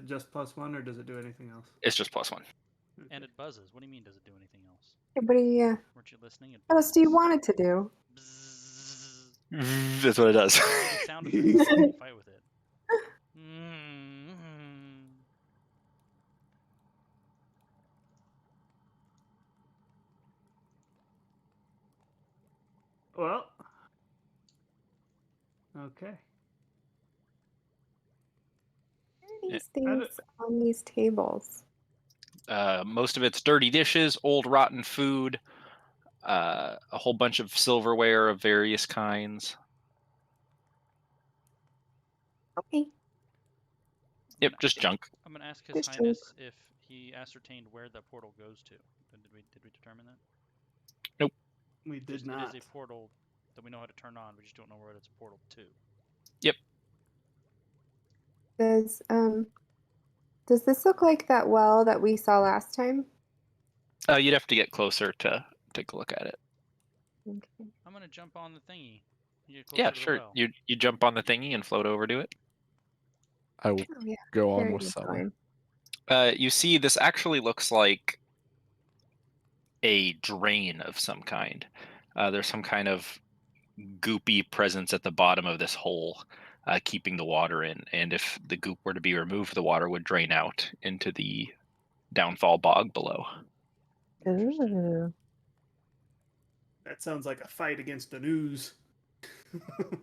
Speaker 3: just +1 or does it do anything else?
Speaker 2: It's just +1.
Speaker 1: And it buzzes. What do you mean? Does it do anything else?
Speaker 4: What do you,
Speaker 1: Weren't you listening? It
Speaker 4: what else do you
Speaker 1: buzzes.
Speaker 4: want it to do?
Speaker 1: Bzzz.
Speaker 2: That's what it does.
Speaker 1: Make a sound effect when you fight with it.
Speaker 3: Well. Okay.
Speaker 4: What are these
Speaker 3: I don't-
Speaker 4: things on these tables?
Speaker 2: Most of it's dirty dishes, old rotten food, a whole bunch of silverware of various kinds.
Speaker 4: Okay.
Speaker 2: Yep, just junk.
Speaker 1: I'm gonna ask His
Speaker 4: Just joke.
Speaker 1: Highness if he ascertained where the portal goes to. Did we determine that?
Speaker 3: We did
Speaker 1: Just-
Speaker 3: not.
Speaker 1: It is a portal that we know how to turn on. We just don't know where it's a portal to.
Speaker 4: Does this look like that well that we saw last time?
Speaker 2: You'd have to get closer to take a look at it.
Speaker 4: Okay.
Speaker 1: I'm gonna jump on the thingy. You get
Speaker 2: Yeah,
Speaker 1: closer to the
Speaker 2: sure.
Speaker 1: well.
Speaker 2: You jump on the thingy and float over to it.
Speaker 5: I will
Speaker 4: Oh, yeah.
Speaker 5: go on
Speaker 4: There
Speaker 5: with
Speaker 4: it is
Speaker 5: Summer.
Speaker 4: going.
Speaker 2: You see, this actually looks like a drain of some kind. There's some kind of goopy presence at the bottom of this hole, keeping the water in. And if the goop were to be removed, the water would drain out into the downfall bog below.
Speaker 1: Interesting.
Speaker 4: Ooh.
Speaker 3: That sounds like a fight against an ooze.
Speaker 1: All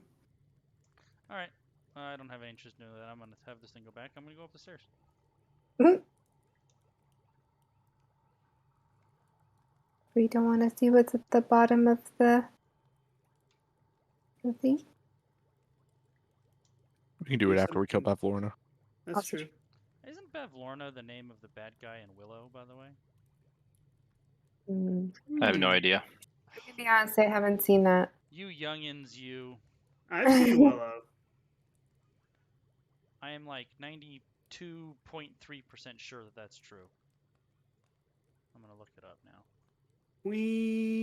Speaker 1: right. I don't have any interest in that. I'm gonna have this thing go back. I'm gonna go up the stairs.
Speaker 4: We don't want to see what's at the bottom of the thing.
Speaker 5: We can do it
Speaker 3: Do
Speaker 5: after we kill
Speaker 3: something.
Speaker 5: Bavlorna.
Speaker 3: That's
Speaker 4: Also
Speaker 3: true.
Speaker 1: Isn't Bavlorna the name of the bad guy in Willow, by the way?
Speaker 2: I have no
Speaker 3: Hmm.
Speaker 2: idea.
Speaker 4: To be honest, I haven't seen that.
Speaker 1: You youngins, you.
Speaker 3: I've seen Willow.
Speaker 1: I am like 92.3% sure that that's true. I'm gonna look it up now.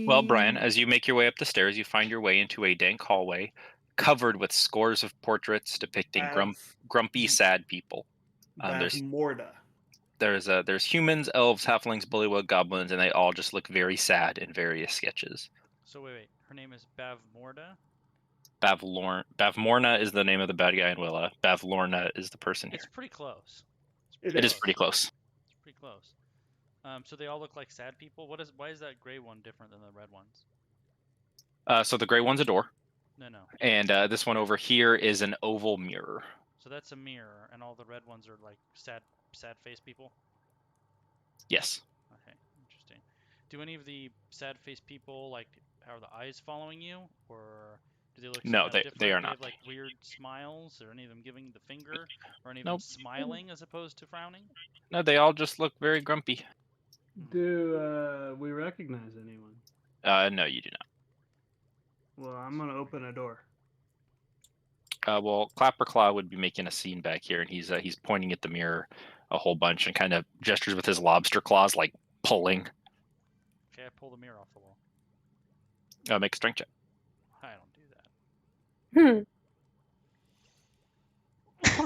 Speaker 2: Well, Brian, as you make your way up the stairs, you find your way into a dank hallway covered with scores of portraits depicting grumpy, sad people.
Speaker 3: Bavmorda.
Speaker 2: There's humans, elves, halflings, bullywug, goblins, and they all just look very sad in various sketches.
Speaker 1: So wait. Her name is Bavmorda?
Speaker 2: Bavmorna is the name of the bad guy in Willow. Bavlorna is the person here.
Speaker 1: It's pretty close.
Speaker 2: It is pretty close.
Speaker 1: It's pretty close. So they all look like sad people. Why is that gray one different than the red ones?
Speaker 2: So the gray one's a door,
Speaker 1: No.
Speaker 2: and this one over here is an oval mirror.
Speaker 1: So that's a mirror, and all the red ones are like sad face people.
Speaker 2: Yes.
Speaker 1: Okay, interesting. Do any of the sad face people like are the eyes following you, or do they look?
Speaker 2: No,
Speaker 1: somehow
Speaker 2: they
Speaker 1: different?
Speaker 2: are
Speaker 1: Do they
Speaker 2: not.
Speaker 1: have like weird smiles, or any of them giving the finger, or any of
Speaker 2: Nope.
Speaker 1: them smiling as opposed to frowning?
Speaker 2: No, they all just look very grumpy.
Speaker 3: Do we recognize anyone?
Speaker 2: No, you do not.
Speaker 3: Well, I'm gonna open a door.
Speaker 2: Well, Clapperclaw would be making a scene back here, and he's pointing at the mirror a whole bunch and kind of gestures with his lobster claws, like pulling.
Speaker 1: Okay, I pull the mirror off the wall.
Speaker 2: Make a strength check.
Speaker 1: I don't do
Speaker 4: Hmm.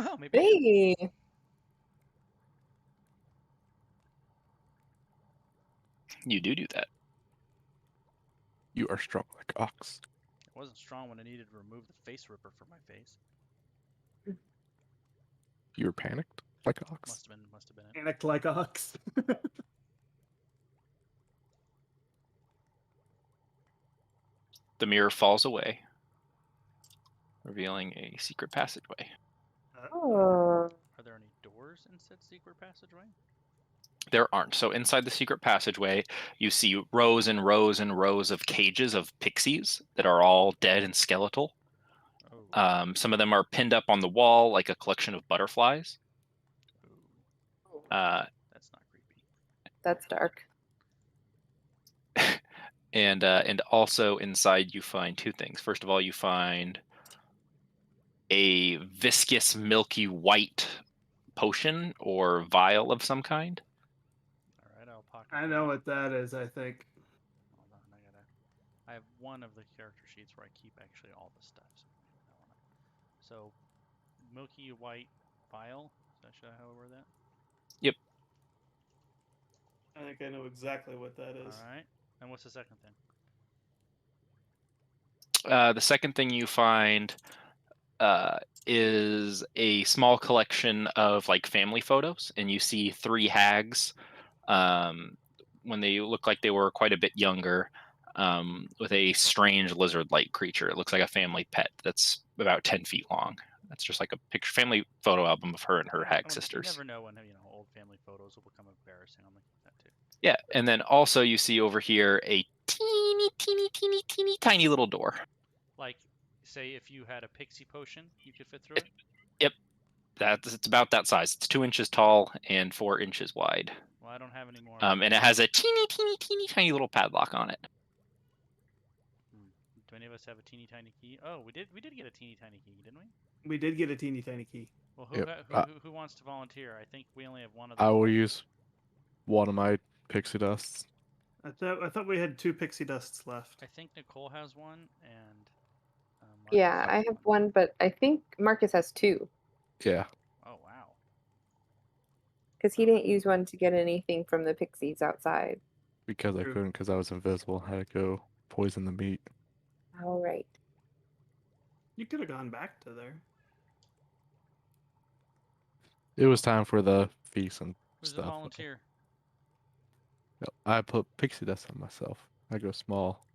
Speaker 1: that. Maybe. I do.
Speaker 4: Hey.
Speaker 2: You do that.
Speaker 5: You are strong like ox.
Speaker 1: It wasn't strong when I needed to remove the face ripper from my face.
Speaker 5: You were panicked like ox.
Speaker 1: Must have been it.
Speaker 3: Panicked like ox.
Speaker 2: The mirror falls away, revealing a secret passageway.
Speaker 4: Oh.
Speaker 1: Are there any doors in said secret passageway?
Speaker 2: There aren't. So inside the secret passageway, you see rows and rows and rows of cages of pixies that are all dead and skeletal.
Speaker 1: Oh.
Speaker 2: Some of them are pinned up on the wall like a collection of butterflies.
Speaker 1: Ooh.
Speaker 2: Uh,
Speaker 1: That's not creepy.
Speaker 4: That's dark.
Speaker 2: and also inside you find two things. First of all, you find a viscous, milky white potion or vial of some kind.
Speaker 1: All right, I'll pocket.
Speaker 3: I know what that is. I think.
Speaker 1: Hold on, I have one of the character sheets where I keep actually all the stuff. So milky white vial. Is that should I how I word that?
Speaker 2: Yep.
Speaker 3: I think I know exactly what that is.
Speaker 1: All right. And what's the second thing?
Speaker 2: The second thing you find is a small collection of like family photos, and you see three hags when they look like they were quite a bit younger, with a strange lizard-like creature. It looks like a family pet that's about 10 feet long. That's just like a picture, family photo album of her and her hag sisters.
Speaker 1: You never know when old family photos will become embarrassing. I'm looking at that too.
Speaker 2: Yeah, and then also you see over here a teeny tiny little door.
Speaker 1: Like, say if you had a pixie potion, you could fit through it.
Speaker 2: Yep, it's about that size. It's 2 inches tall and 4 inches wide.
Speaker 1: Well, I don't have any more.
Speaker 2: And it has a teeny tiny little padlock on it.
Speaker 1: Do any of us have a teeny tiny key? Oh, we did get a teeny tiny key, didn't we?
Speaker 3: We did get a teeny tiny key.
Speaker 1: Well,
Speaker 5: Yep.
Speaker 1: who wants to volunteer? I think we only have one of
Speaker 5: I
Speaker 1: them.
Speaker 5: will use one of my pixie dusts.
Speaker 3: I thought we had 2 pixie dusts left.
Speaker 1: I think Nicole has one, and Marcus
Speaker 4: Yeah,
Speaker 1: has
Speaker 4: I have one, but I think Marcus has 2
Speaker 5: Yeah.
Speaker 1: Oh wow.
Speaker 4: because he didn't use one to get anything from the pixies outside.
Speaker 5: Because I
Speaker 3: True.
Speaker 5: couldn't, because I was invisible. I had to go poison the meat.
Speaker 4: All right.
Speaker 3: You could have gone back to there.
Speaker 5: It was time for the feast and
Speaker 1: Who's
Speaker 5: stuff.
Speaker 1: a volunteer?
Speaker 5: No, I put pixie dust on myself. I go small.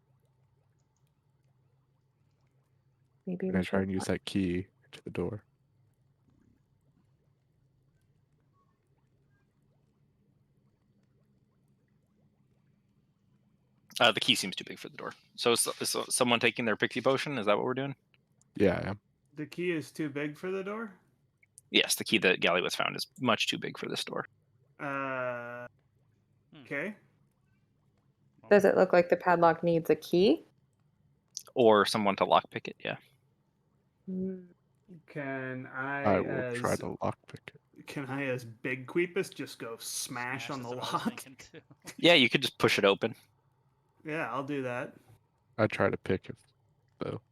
Speaker 4: Maybe
Speaker 5: And
Speaker 4: we
Speaker 5: I try
Speaker 4: should.
Speaker 5: and use that key to the door.
Speaker 2: The key seems too big for the door. So is someone taking their pixie potion? Is that what we're doing?
Speaker 5: Yeah, I am.
Speaker 3: The key is too big for the door?
Speaker 2: Yes, the key that Gallywitz found is much too big for this door.
Speaker 3: Okay.
Speaker 4: Does it look like the padlock needs a key?
Speaker 2: Or someone to lockpick it, yeah.
Speaker 4: Mm.
Speaker 3: Can I,
Speaker 5: I will try
Speaker 3: as
Speaker 5: to lockpick it.
Speaker 3: can I as Big Queepus just go smash on the
Speaker 1: that's what I was
Speaker 3: lock?
Speaker 1: thinking too.
Speaker 2: Yeah, you could just push it open.
Speaker 3: Yeah, I'll do that.
Speaker 5: I try to pick it, though.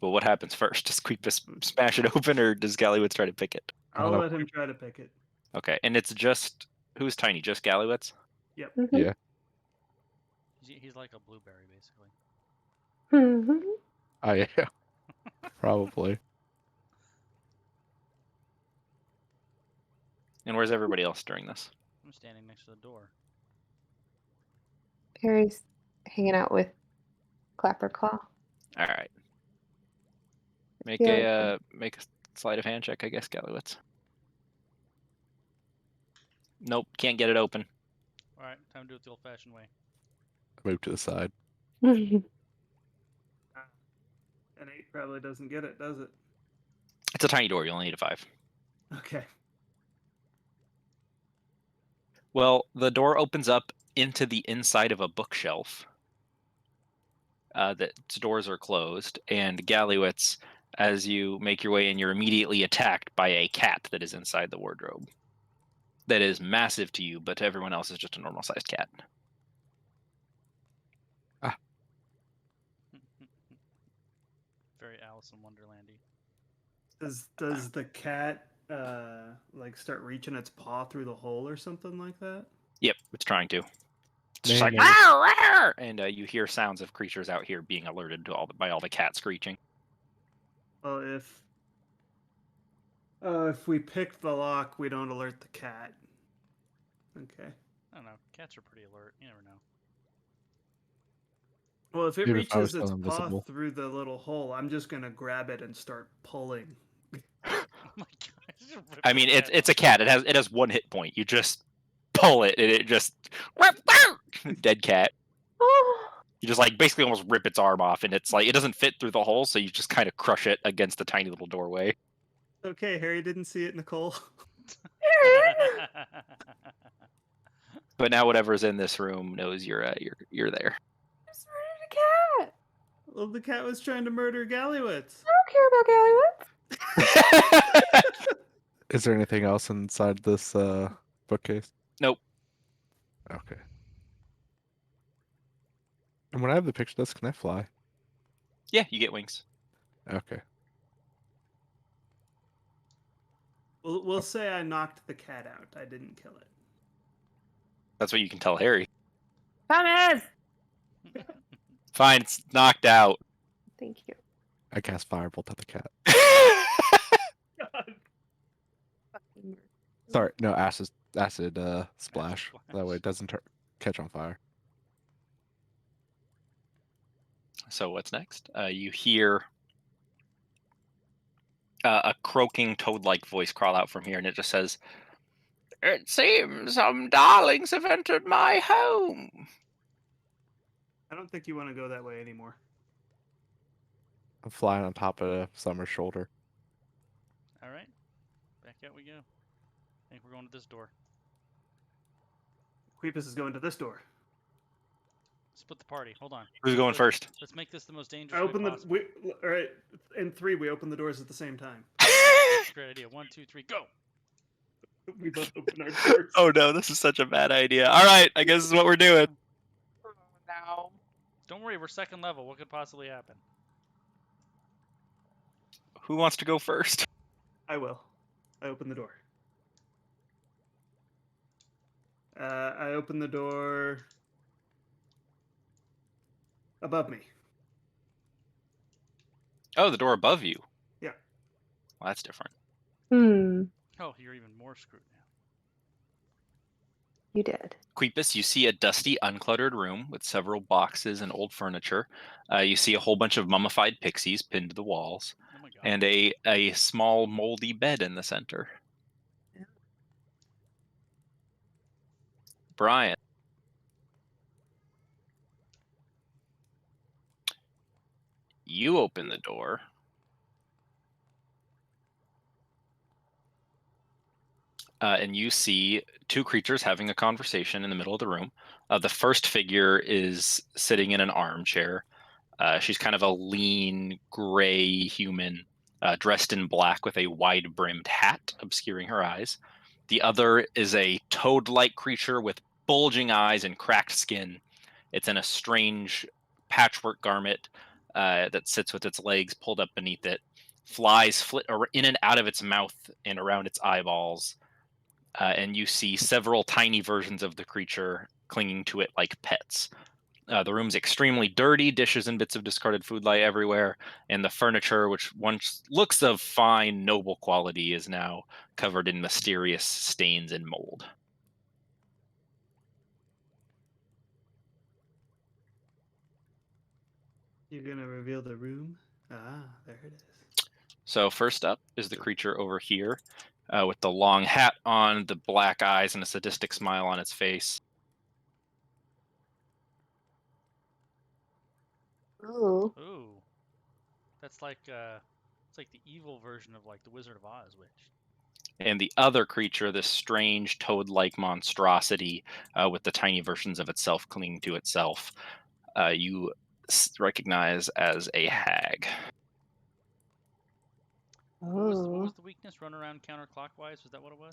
Speaker 2: Well, what happens first? Does Queepus smash it open, or does Gallywitz try to pick it?
Speaker 3: I'll
Speaker 5: know.
Speaker 3: let him try to pick it.
Speaker 2: Okay, and it's just... Who's tiny? Just Gallywitz?
Speaker 4: Mhm.
Speaker 5: Yeah.
Speaker 1: He's like a blueberry, basically.
Speaker 4: Mhm.
Speaker 5: I am. Probably.
Speaker 2: And where's everybody else during this?
Speaker 1: I'm standing next to the door.
Speaker 4: Harry's hanging out with Clapperclaw.
Speaker 2: All right. Make
Speaker 4: Yeah.
Speaker 2: a sleight of hand check, I guess, Gallywitz. Nope, can't get it open.
Speaker 1: All right, time to do it the old-fashioned way.
Speaker 5: Move to the side.
Speaker 3: An 8 probably doesn't get it, does it?
Speaker 2: It's a tiny door. You only need a 5.
Speaker 3: Okay.
Speaker 2: Well, the door opens up into the inside of a bookshelf. Its doors are closed, and Gallywitz, as you make your way in, you're immediately attacked by a cat that is inside the wardrobe. That is massive to you, but to everyone else is just a normal-sized cat.
Speaker 1: Very Alice in Wonderlandy.
Speaker 3: Does the cat like start reaching its paw through the hole or something like that?
Speaker 2: Yep, it's trying to. It's just like,
Speaker 5: Man,
Speaker 2: "Rawr, rawr!" And you hear sounds of creatures out here being alerted to by all the cat screeching.
Speaker 3: Well, if we pick the lock, we don't alert the cat. Okay.
Speaker 1: I don't know. Cats are pretty alert. You never know.
Speaker 3: Well, if it
Speaker 5: Even if I was
Speaker 3: reaches its
Speaker 5: still
Speaker 3: paw
Speaker 5: invisible.
Speaker 3: through the little hole, I'm just gonna grab it and start pulling.
Speaker 1: Oh my god! just rip
Speaker 2: I
Speaker 1: the
Speaker 2: mean,
Speaker 1: cat
Speaker 2: it's a
Speaker 1: off.
Speaker 2: cat. It has 1 hit point. You just pull it, and it just dead cat.
Speaker 4: Oh.
Speaker 2: You just like basically almost rip its arm off, and it's like it doesn't fit through the hole, so you just kind of crush it against the tiny little doorway.
Speaker 3: Okay, Harry didn't see it, Nicole.
Speaker 2: But now whatever's in this room knows you're there.
Speaker 4: Just murdered a cat.
Speaker 3: Well, the cat was trying to murder Gallywitz.
Speaker 4: I don't care about Gallywitz.
Speaker 5: Is there anything else inside this bookcase?
Speaker 2: Nope.
Speaker 5: Okay. And when I have the picture disc, can I fly?
Speaker 2: Yeah, you get wings.
Speaker 5: Okay.
Speaker 3: We'll say I knocked the cat out. I didn't kill it.
Speaker 2: That's what you can tell Harry.
Speaker 4: Thomas!
Speaker 2: Fine, it's knocked out.
Speaker 4: Thank you.
Speaker 5: I cast Firebolt at the cat. Sorry, no, acid splash. That way it doesn't catch on fire.
Speaker 2: So what's next? You hear a croaking toad-like voice crawl out from here, and it just says, "It seems some darlings have entered my home."
Speaker 3: I don't think you want to go that way anymore.
Speaker 5: I'm flying on top of Summer's shoulder.
Speaker 1: All right, back out we go. I think we're going to this door.
Speaker 3: Queepus is going to this door.
Speaker 1: Split the party. Hold on.
Speaker 2: Who's going first?
Speaker 1: Let's make this the most dangerous.
Speaker 3: I open
Speaker 1: way
Speaker 3: the.
Speaker 1: possible.
Speaker 3: All right, in 3, we open the doors at the same time.
Speaker 1: That's a great idea. 1, 2, 3, go.
Speaker 3: We both open our doors.
Speaker 2: Oh no, this is such a bad idea. All right, I guess this is what we're doing.
Speaker 4: No.
Speaker 1: Don't worry, we're second level. What could possibly happen?
Speaker 2: Who wants to go first?
Speaker 3: I will. I open the door. I open the door above me.
Speaker 2: Oh, the door above you.
Speaker 3: Yeah.
Speaker 2: Well, that's different.
Speaker 1: Oh, you're even more screwed now.
Speaker 4: You did.
Speaker 2: Queepus, you see a dusty, uncluttered room with several boxes and old furniture. You see a whole bunch of mummified pixies pinned to the walls,
Speaker 1: Oh my god.
Speaker 2: and a small moldy bed in the center. Brian. You open the door. And you see two creatures having a conversation in the middle of the room. The first figure is sitting in an armchair. She's kind of a lean, gray human, dressed in black with a wide-brimmed hat obscuring her eyes. The other is a toad-like creature with bulging eyes and cracked skin. It's in a strange patchwork garment that sits with its legs pulled up beneath it. Flies flit in and out of its mouth and around its eyeballs. And you see several tiny versions of the creature clinging to it like pets. The room's extremely dirty, dishes and bits of discarded food lie everywhere, and the furniture, which once looks of fine, noble quality, is now covered in mysterious stains and mold.
Speaker 3: You're gonna reveal the room? Ah, there it is.
Speaker 2: So first up is the creature over here, with the long hat on, the black eyes, and a sadistic smile on its face.
Speaker 4: Ooh.
Speaker 1: Ooh. That's like it's like the evil version of like the Wizard of Oz witch.
Speaker 2: And the other creature, this strange toad-like monstrosity with the tiny versions of itself clinging to itself, you recognize as a hag.
Speaker 1: What was
Speaker 4: Oh.
Speaker 1: the weakness? Run around counterclockwise? Was that what it was?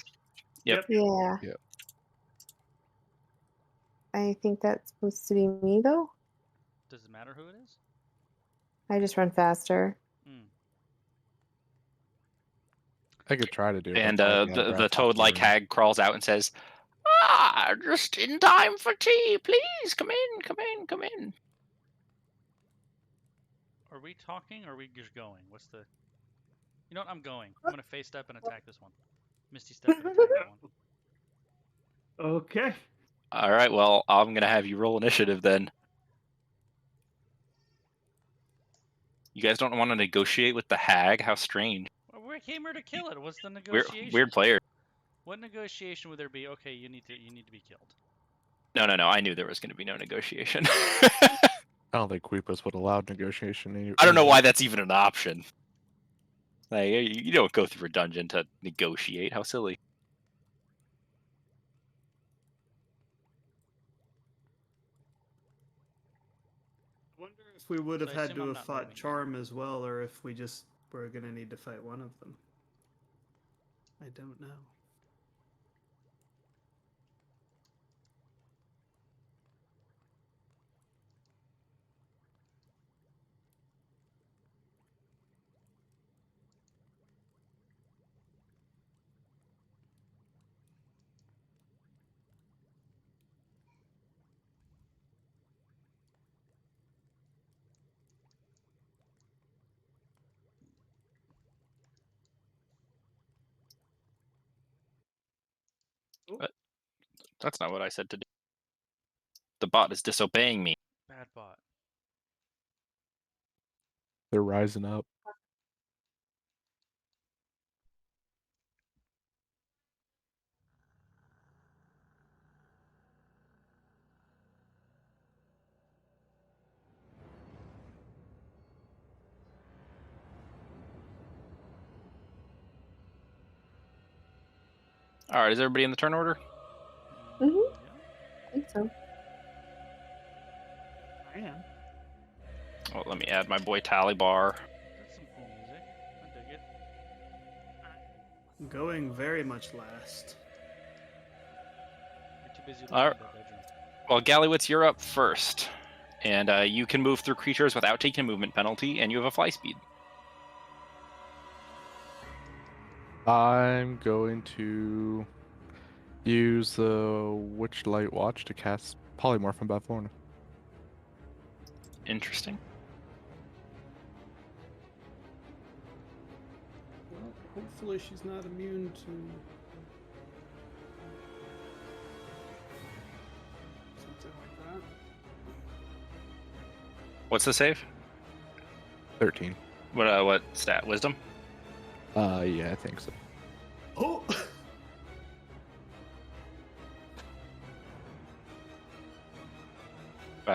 Speaker 2: Yep.
Speaker 4: Yeah.
Speaker 5: Yep.
Speaker 4: I think that's supposed to be me, though.
Speaker 1: Does it matter who it is?
Speaker 4: I just run faster.
Speaker 5: I could try to do it.
Speaker 2: And
Speaker 5: but I'll be out of
Speaker 2: the
Speaker 5: breath
Speaker 2: toad-like
Speaker 5: before-
Speaker 2: hag crawls out and says, "Ah, just in time for tea. Please come in, come in, come in."
Speaker 1: Are we talking or are we just going? What's the... You know what? I'm going. I'm going to face step and attack this one. Misty step and attack that one.
Speaker 3: Okay.
Speaker 2: All right, well, I'm going to have you roll initiative then. You guys don't want to negotiate with the hag? How strange.
Speaker 1: Well, we came here to kill it. What's the negotiation?
Speaker 2: Weird player.
Speaker 1: What negotiation would there be? Okay, you need to be killed.
Speaker 2: No. I knew there was going to be no negotiation.
Speaker 5: I don't think Queepus would allow negotiation.
Speaker 2: I don't know
Speaker 5: anyway.
Speaker 2: why that's even an option. Like, you don't go through a dungeon to negotiate. How silly.
Speaker 3: I wonder if we would have
Speaker 1: I
Speaker 3: had
Speaker 1: assume
Speaker 3: to
Speaker 1: I'm
Speaker 3: have
Speaker 1: not
Speaker 3: fought
Speaker 1: moving
Speaker 3: Charm as well, or if we just were gonna need to fight one of them. I don't know.
Speaker 2: That's not what I said to do. The bot is disobeying me.
Speaker 1: Bad bot.
Speaker 5: They're rising up.
Speaker 2: All right, is everybody in the turn order?
Speaker 4: Mhm.
Speaker 1: Yeah.
Speaker 4: I think so.
Speaker 3: I am.
Speaker 2: Oh, let me add my boy Tally Bar.
Speaker 1: That's some cool music. I dig it.
Speaker 3: I'm going very much last.
Speaker 1: You're too busy looking
Speaker 2: All
Speaker 1: at
Speaker 2: right.
Speaker 1: that bedroom.
Speaker 2: Well, Gallowitz, you're up first. And you can move through creatures without taking a movement penalty, and you have a fly speed.
Speaker 5: I'm going to use the Witchlight Watch to cast Polymorph on Beth-Lorna.
Speaker 2: Interesting.
Speaker 3: Well, hopefully she's not immune to something like that.
Speaker 2: What's the save?
Speaker 5: 13.
Speaker 2: What stat? Wisdom?
Speaker 5: Yeah, I think so.
Speaker 3: Oh!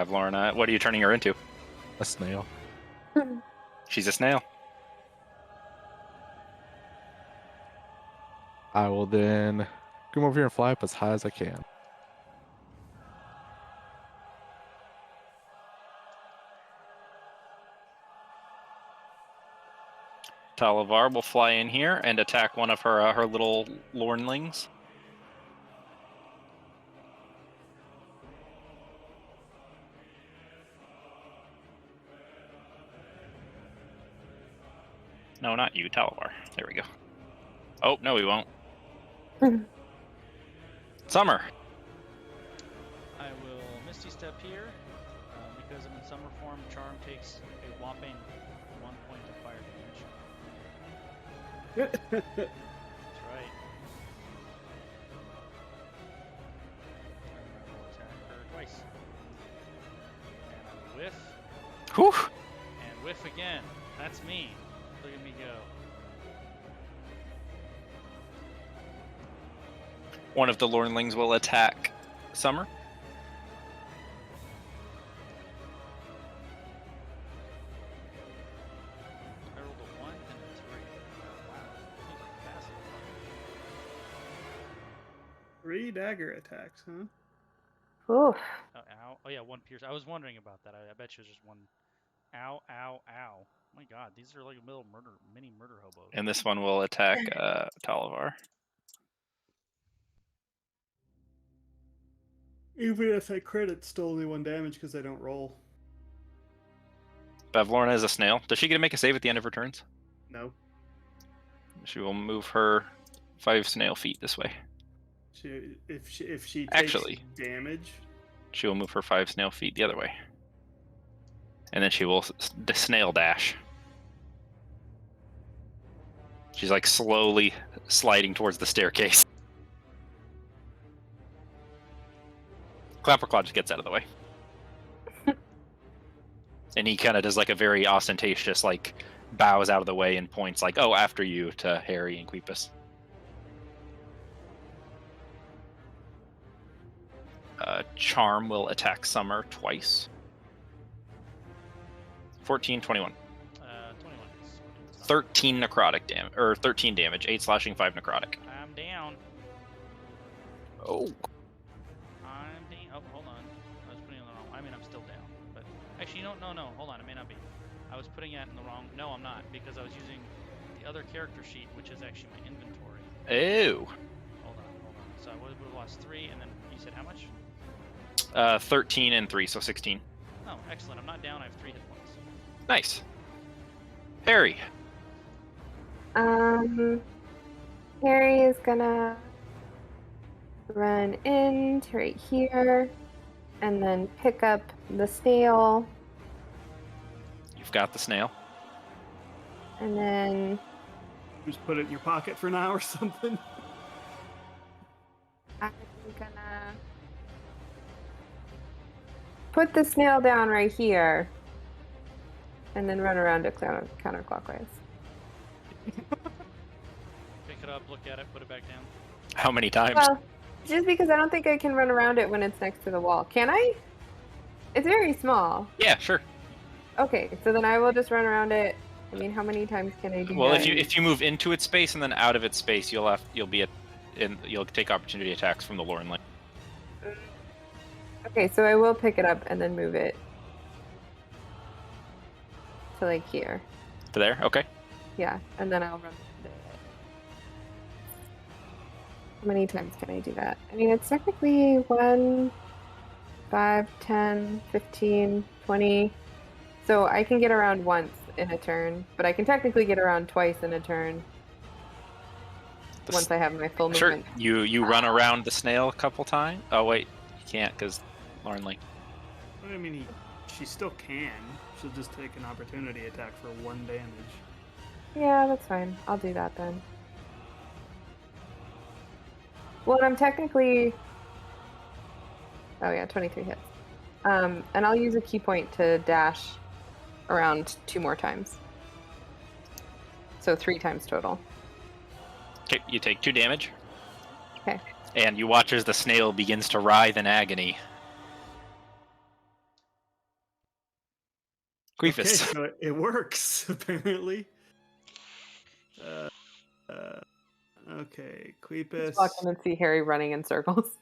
Speaker 2: Lorna. What are you turning her into?
Speaker 5: A snail.
Speaker 2: She's a snail.
Speaker 5: I will then come over here and fly up as high as I can.
Speaker 2: Talavar will fly in here and attack one of her little lornlings. No, not you, Talavar. There we go. Oh, no, he won't. Summer.
Speaker 1: I will Misty Step here. Because I'm in Summer form, Charm takes a whopping 1 point of fire damage. That's right. And I will attack her twice. And I will whiff.
Speaker 2: Whew.
Speaker 1: And whiff again. That's me. Look at me go.
Speaker 2: One of the lornlings will attack Summer.
Speaker 1: I rolled a 1 and a 3. Wow. These are fast.
Speaker 3: 3 dagger attacks, huh?
Speaker 4: Oof.
Speaker 1: Oh, ow. Oh, yeah, 1 pierce. I was wondering about that. I bet you it was just 1. Ow, ow, ow. My god, these are like little mini murder hobos.
Speaker 2: And this one will attack Talavar.
Speaker 3: Even if I crit, it's still only 1 damage because I don't roll.
Speaker 2: Bevlorna is a snail. Does she get to make a save at the end of her turns?
Speaker 3: No.
Speaker 2: She will move her 5 snail feet this way.
Speaker 3: If she takes
Speaker 2: Actually,
Speaker 3: damage,
Speaker 2: she will move her 5 snail feet the other way. And then she will snail dash. She's like slowly sliding towards the staircase. Clapperclaw just gets out of the way. And he kind of does like a very ostentatious, like, bows out of the way and points like, oh, after you, to Harry and Queepus. Charm will attack Summer twice. 14, 21.
Speaker 1: 21.
Speaker 2: 13 necrotic damage, or 13 damage. 8 slashing, 5 necrotic.
Speaker 1: I'm down.
Speaker 2: Oh.
Speaker 1: I'm down. Oh, hold on. I was putting it in the wrong. I mean, I'm still down. But actually, no. Hold on. It may not be. I was putting it in the wrong. No, I'm not, because I was using the other character sheet, which is actually my inventory.
Speaker 2: Ew.
Speaker 1: Hold on. So I would have lost 3, and then you said how much?
Speaker 2: 13 and 3, so 16.
Speaker 1: Oh, excellent. I'm not down. I have 3 hit points.
Speaker 2: Nice. Harry.
Speaker 4: Harry is gonna run in to right here and then pick up the snail
Speaker 2: You've got the snail.
Speaker 4: and then
Speaker 3: just put it in your pocket for now or something.
Speaker 4: I'm gonna put the snail down right here and then run around it counterclockwise.
Speaker 1: Pick it up, look at it, put it back down.
Speaker 2: How many times?
Speaker 4: Well, just because I don't think I can run around it when it's next to the wall. Can I? It's very small.
Speaker 2: Yeah, sure.
Speaker 4: Okay, so then I will just run around it. I mean, how many times can I do
Speaker 2: Well,
Speaker 4: that?
Speaker 2: if you move into its space and then out of its space, you'll take opportunity attacks from the Lornling.
Speaker 4: Okay, so I will pick it up and then move it to like here.
Speaker 2: To there? Okay.
Speaker 4: Yeah, and then I'll run. How many times can I do that? I mean, it's technically 1, 5, 10, 15, 20. So I can get around once in a turn, but I can technically get around twice in a turn once I have my full
Speaker 2: Sure.
Speaker 4: movement.
Speaker 2: You run around the snail a couple times. Oh wait, you can't because Lornling.
Speaker 3: I mean, she still can. She'll just take an opportunity attack for 1 damage.
Speaker 4: Yeah, that's fine. I'll do that then. Well, I'm technically... Oh yeah, 23 hits. And I'll use a key point to dash around 2 more times. So 3 times total.
Speaker 2: Okay, you take 2 damage.
Speaker 4: Okay.
Speaker 2: And you watch as the snail begins to writhe in agony. Queefus.
Speaker 3: Okay, so it works apparently. Okay, Queepus
Speaker 4: Just walk in and see Harry running in circles.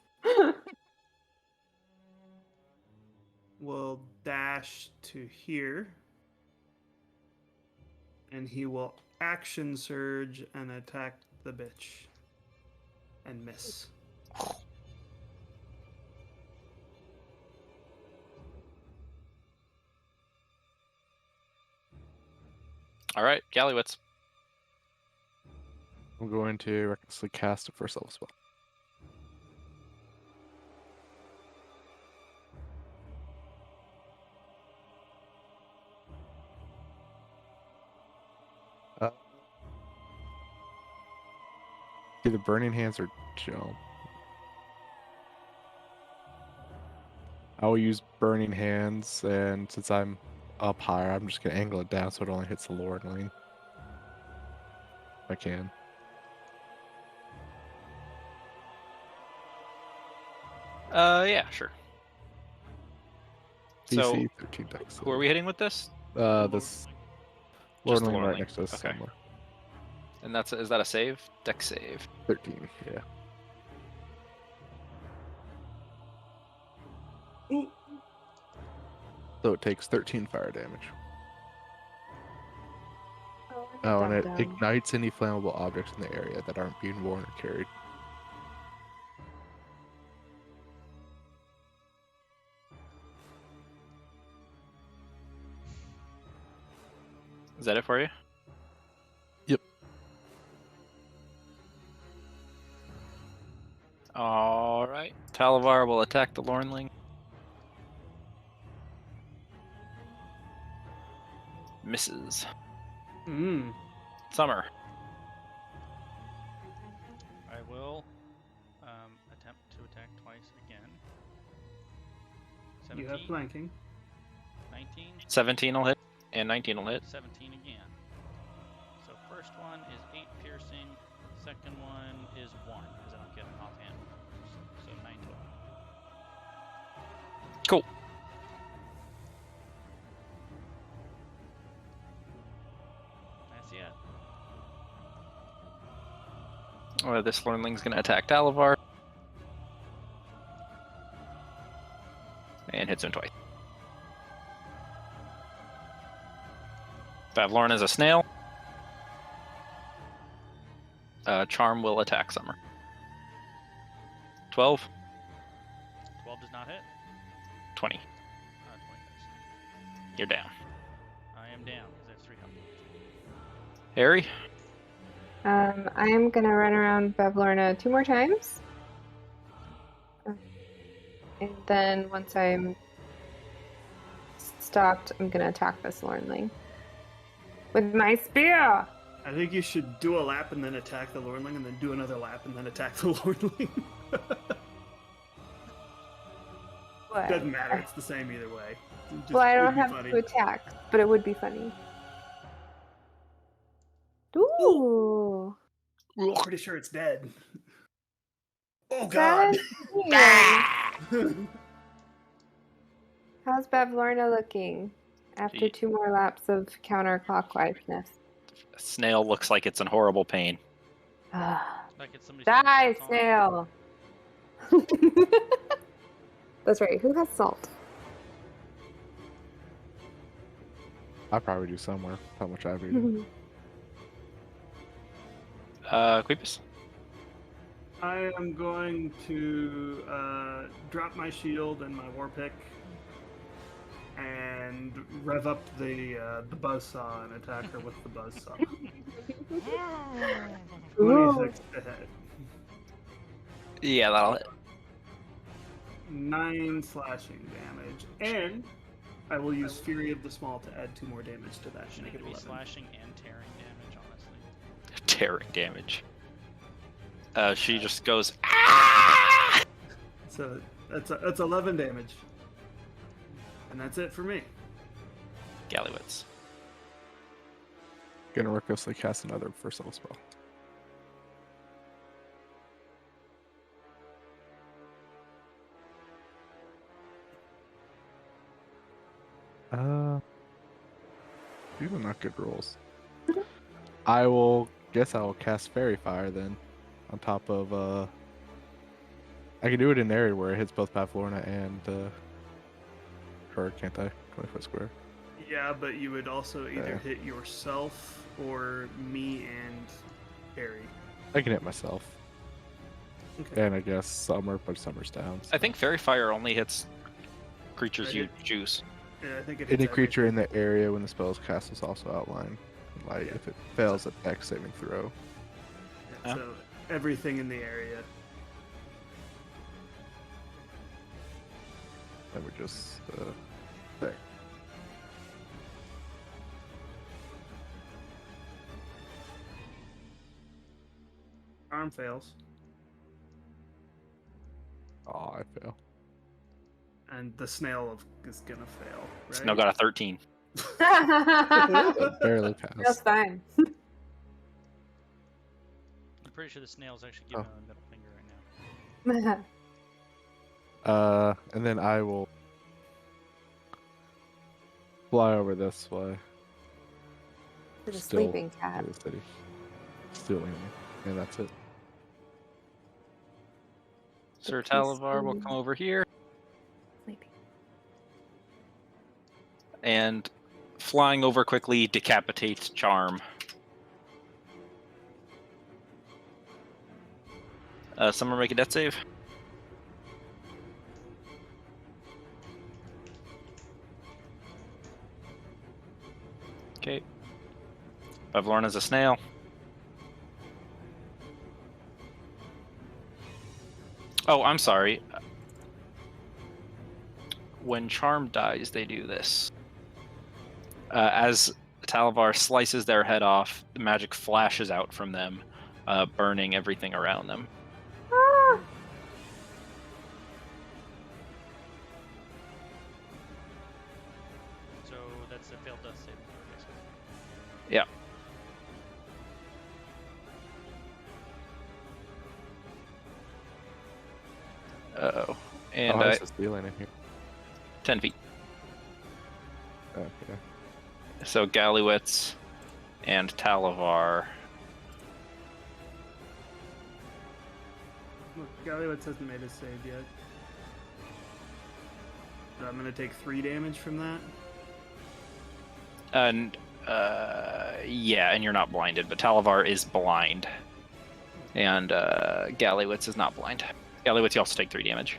Speaker 3: will dash to here, and he will action surge and attack the bitch, and miss.
Speaker 2: All right, Gallywitz.
Speaker 5: I'm going to recklessly cast a first level spell. Either Burning Hands or Jump. I will use Burning Hands, and since I'm up higher, I'm just going to angle it down so it only hits the lower lane. If I can.
Speaker 2: Yeah, sure. So,
Speaker 5: DC 13 dex.
Speaker 2: who are we hitting with this?
Speaker 5: This
Speaker 2: Just
Speaker 5: Lord
Speaker 2: the
Speaker 5: Lane
Speaker 2: Lord
Speaker 5: right
Speaker 2: Lane.
Speaker 5: next to us
Speaker 2: Okay.
Speaker 5: somewhere.
Speaker 2: And is that a save? Dex save.
Speaker 5: 13, yeah. So it takes 13 fire damage. Oh, and it ignites any flammable objects in the area that aren't being worn or carried.
Speaker 2: Is that it for you?
Speaker 5: Yep.
Speaker 2: All right. Talavar will attack the Lornling. Misses. Summer.
Speaker 1: I will attempt to attack twice again.
Speaker 3: You have
Speaker 1: 17,
Speaker 3: flanking.
Speaker 1: 19,
Speaker 2: 17 will hit, and 19 will hit.
Speaker 1: 17 again. So first one is 8 piercing, second one is 1, because I don't get an offhand. So 9 total.
Speaker 2: Cool.
Speaker 1: That's it.
Speaker 2: This Lornling's going to attack Talavar. And hits him twice. Bavlorn is a snail. Charm will attack Summer. 12,
Speaker 1: 12 does not hit.
Speaker 2: 20.
Speaker 1: 20 hits.
Speaker 2: You're down.
Speaker 1: I am down, because I have 3 health.
Speaker 2: Harry?
Speaker 4: I am gonna run around Bavlorna 2 more times. And then once I'm stopped, I'm gonna attack this Lornling. With my spear!
Speaker 3: I think you should do a lap and then attack the Lornling, and then do another lap and then attack the Lornling.
Speaker 4: What?
Speaker 3: Doesn't matter. It's the same either way.
Speaker 4: Well, I don't
Speaker 3: It'd be
Speaker 4: have
Speaker 3: funny.
Speaker 4: to attack, but it would be funny. Ooh!
Speaker 3: Pretty sure it's dead. Oh
Speaker 4: That
Speaker 3: God!
Speaker 4: is weird. How's Bavlorna looking after
Speaker 2: She-
Speaker 4: 2 more laps of counterclockwise-ness?
Speaker 2: Snail looks like it's in horrible pain.
Speaker 1: Like it's somebody's
Speaker 4: Die,
Speaker 1: putting salt on.
Speaker 4: snail! That's right. Who has salt?
Speaker 5: I'll probably do somewhere. How much I've eaten.
Speaker 2: Queepus?
Speaker 3: I am going to drop my shield and my war pick and rev up the buzzsaw and attack her with the buzzsaw. 26 to hit.
Speaker 2: Yeah, that'll hit.
Speaker 3: 9 slashing damage, and I will use Fury of the Small to add 2 more damage to that.
Speaker 1: Should
Speaker 3: Make
Speaker 1: it
Speaker 3: it
Speaker 1: be
Speaker 3: 11.
Speaker 1: slashing and tearing damage, honestly?
Speaker 2: Tearing damage. She just goes, ah!
Speaker 3: So that's 11 damage, and that's it for me.
Speaker 2: Gallywitz.
Speaker 5: Gonna recklessly cast another first level spell. These are not good rolls. I will cast Fairy Fire then, on top of I can do it in an area where it hits both Pavlorna and her, can't I? 20-foot square.
Speaker 3: Yeah, but you would also either
Speaker 5: Yeah.
Speaker 3: hit yourself or me and Barry.
Speaker 5: I can hit myself.
Speaker 3: Okay.
Speaker 5: And I guess Summer, but Summer's down.
Speaker 2: I think Fairy Fire only hits creatures
Speaker 3: Right.
Speaker 2: you choose.
Speaker 3: Yeah, I think it hits
Speaker 5: Any creature in
Speaker 3: everything.
Speaker 5: the area when the spell is cast is also outlined. Like,
Speaker 3: Yeah.
Speaker 5: if it fails a dex saving throw.
Speaker 3: Yeah,
Speaker 2: Yeah.
Speaker 3: So everything in the area.
Speaker 5: Then we're just there.
Speaker 3: Arm fails,
Speaker 5: Oh, I fail.
Speaker 3: and the snail is gonna fail. Right?
Speaker 2: Snow got a 13.
Speaker 5: That barely
Speaker 4: That's
Speaker 5: passed.
Speaker 4: fine.
Speaker 1: I'm pretty sure the snail's actually giving a middle finger right now.
Speaker 5: And then I will fly over this way.
Speaker 4: To the
Speaker 5: Still
Speaker 4: sleeping cat.
Speaker 5: to the city. Still aiming. And that's it.
Speaker 2: Sir
Speaker 4: peace
Speaker 2: Talavar will
Speaker 4: be-
Speaker 2: come over here
Speaker 4: Sleeping.
Speaker 2: and, flying over quickly, decapitates Charm. Someone make a death save. Okay. Pavlorna's a snail. Oh, I'm sorry. When Charm dies, they do this. As Talavar slices their head off, the magic flashes out from them, burning everything around them.
Speaker 4: Ah!
Speaker 1: So that's a failed death save. Basically.
Speaker 2: Yeah. Uh-oh. And
Speaker 5: how is the ceiling in here?
Speaker 2: 10 feet.
Speaker 5: Okay.
Speaker 2: So Gallywitz and Talavar.
Speaker 3: Look, Gallywitz hasn't made a save yet. So I'm gonna take 3 damage from that.
Speaker 2: And yeah, and you're not blinded, but Talavar is blind. And Gallywitz is not blind. Gallywitz, you also take 3 damage.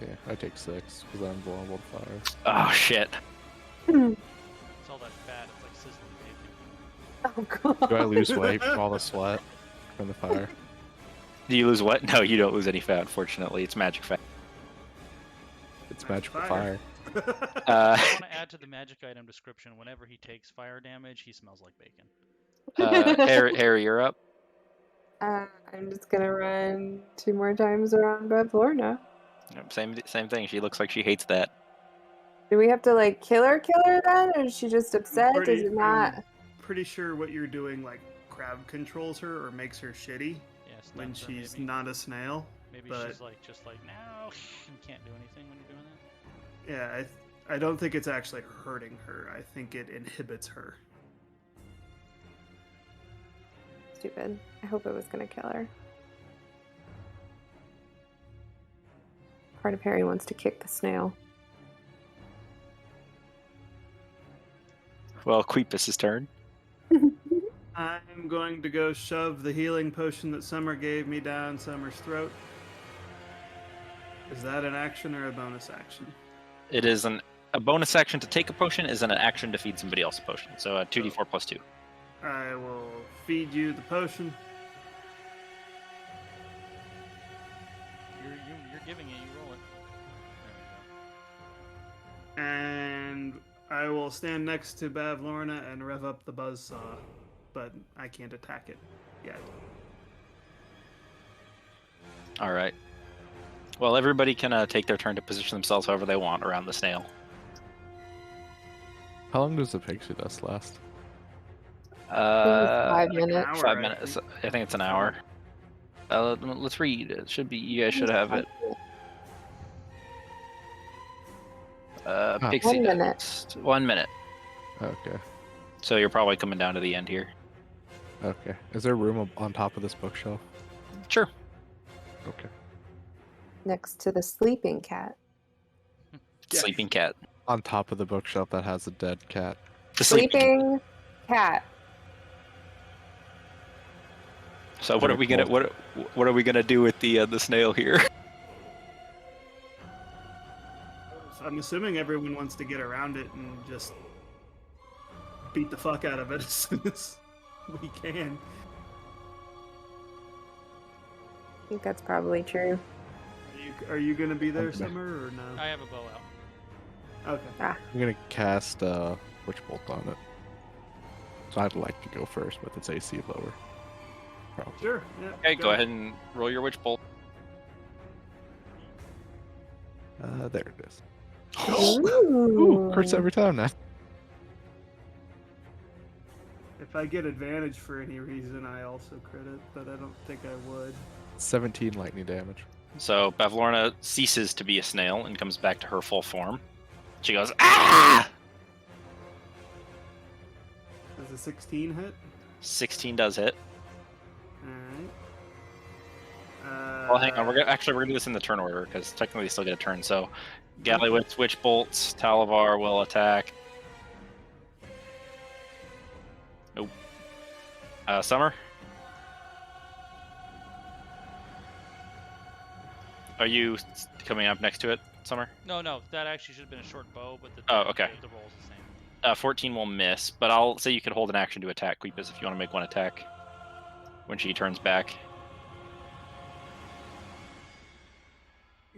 Speaker 5: Yeah, I take 6 because I'm vulnerable to fire.
Speaker 2: Oh shit.
Speaker 1: It's all that fat. It's like sizzling bacon.
Speaker 4: Oh god.
Speaker 5: Do I lose weight from all the sweat from the fire?
Speaker 2: Do you lose what? No, you don't lose any fat, unfortunately. It's magic fat.
Speaker 5: It's
Speaker 3: Magic
Speaker 5: magical
Speaker 3: fire.
Speaker 5: fire.
Speaker 1: I want to add to the magic item description. Whenever he takes fire damage, he smells like bacon.
Speaker 2: Harry, you're up.
Speaker 4: I'm just gonna run 2 more times around Bevlorna.
Speaker 2: Yep, same thing. She looks like she hates that.
Speaker 4: Do we have to like kill her then, or is she just upset? Does it not?
Speaker 3: I'm pretty sure what you're doing like crowd controls her or makes her shitty
Speaker 1: Yeah,
Speaker 3: when
Speaker 1: stuns her,
Speaker 3: she's
Speaker 1: maybe.
Speaker 3: not a snail.
Speaker 1: Maybe
Speaker 3: but-
Speaker 1: she's like just like no, you can't do anything when you're doing that.
Speaker 3: Yeah, I don't think it's actually hurting her. I think it inhibits her.
Speaker 4: Stupid. I hope it was gonna kill her. Part of Harry wants to kick the snail.
Speaker 2: Well, Queepus' turn.
Speaker 3: I'm going to go shove the healing potion that Summer gave me down Summer's throat. Is that an action or a bonus action?
Speaker 2: It is a bonus action to take a potion, is an action to feed somebody else a potion. So 2d4 plus 2.
Speaker 3: I will feed you the potion.
Speaker 1: You're giving it. You roll it. There
Speaker 3: And I will stand next to Bavlorna and rev up the buzzsaw, but I can't attack it yet.
Speaker 2: All right. Well, everybody can take their turn to position themselves however they want around the snail.
Speaker 5: How long does the pixie dust last?
Speaker 4: 5
Speaker 3: Like an
Speaker 4: minutes.
Speaker 3: hour,
Speaker 2: 5
Speaker 3: I
Speaker 2: minutes.
Speaker 3: think.
Speaker 2: I think it's an hour. Let's read. It should be. You guys should have it. Pixie
Speaker 4: 1 minute.
Speaker 2: dust. 1 minute.
Speaker 5: Okay.
Speaker 2: So you're probably coming down to the end here.
Speaker 5: Okay. Is there room on top of this bookshelf?
Speaker 2: Sure.
Speaker 5: Okay.
Speaker 4: Next to the sleeping cat.
Speaker 3: Yeah.
Speaker 2: Sleeping cat.
Speaker 5: On top of the bookshelf that has a dead cat.
Speaker 2: The sleeping.
Speaker 4: Sleeping cat.
Speaker 2: So what are we gonna what are we gonna do with the snail here?
Speaker 3: I'm assuming everyone wants to get around it and just beat the fuck out of it as soon as we can.
Speaker 4: I think that's probably true.
Speaker 3: Are you gonna be there,
Speaker 5: Okay.
Speaker 3: Summer, or no?
Speaker 1: I have a bow out.
Speaker 3: Okay.
Speaker 5: I'm gonna cast Witch Bolt on it. So I'd like to go first with its AC lower. Probably.
Speaker 3: Sure. Yeah.
Speaker 2: Okay, go ahead and roll your witch bolt.
Speaker 5: There it is.
Speaker 4: Ooh.
Speaker 5: Ooh, hurts every time now.
Speaker 3: If I get advantage for any reason, I also crit it, but I don't think I would.
Speaker 5: 17 lightning damage.
Speaker 2: So Bavlorna ceases to be a snail and comes back to her full form. She goes, ah!
Speaker 3: Does a 16 hit?
Speaker 2: 16 does hit.
Speaker 3: Alright.
Speaker 2: Well, hang on. We're gonna do this in the turn order because technically they still get a turn. So, Gallywitz, Witch Bolts, Talavar will attack. Nope. Summer. Are you coming up next to it, Summer?
Speaker 1: No, that actually should have been a short bow, but the
Speaker 2: Okay.
Speaker 1: the roll's the same.
Speaker 2: 14 will miss, but I'll say you could hold an action to attack Queepus if you want to make one attack when she turns back.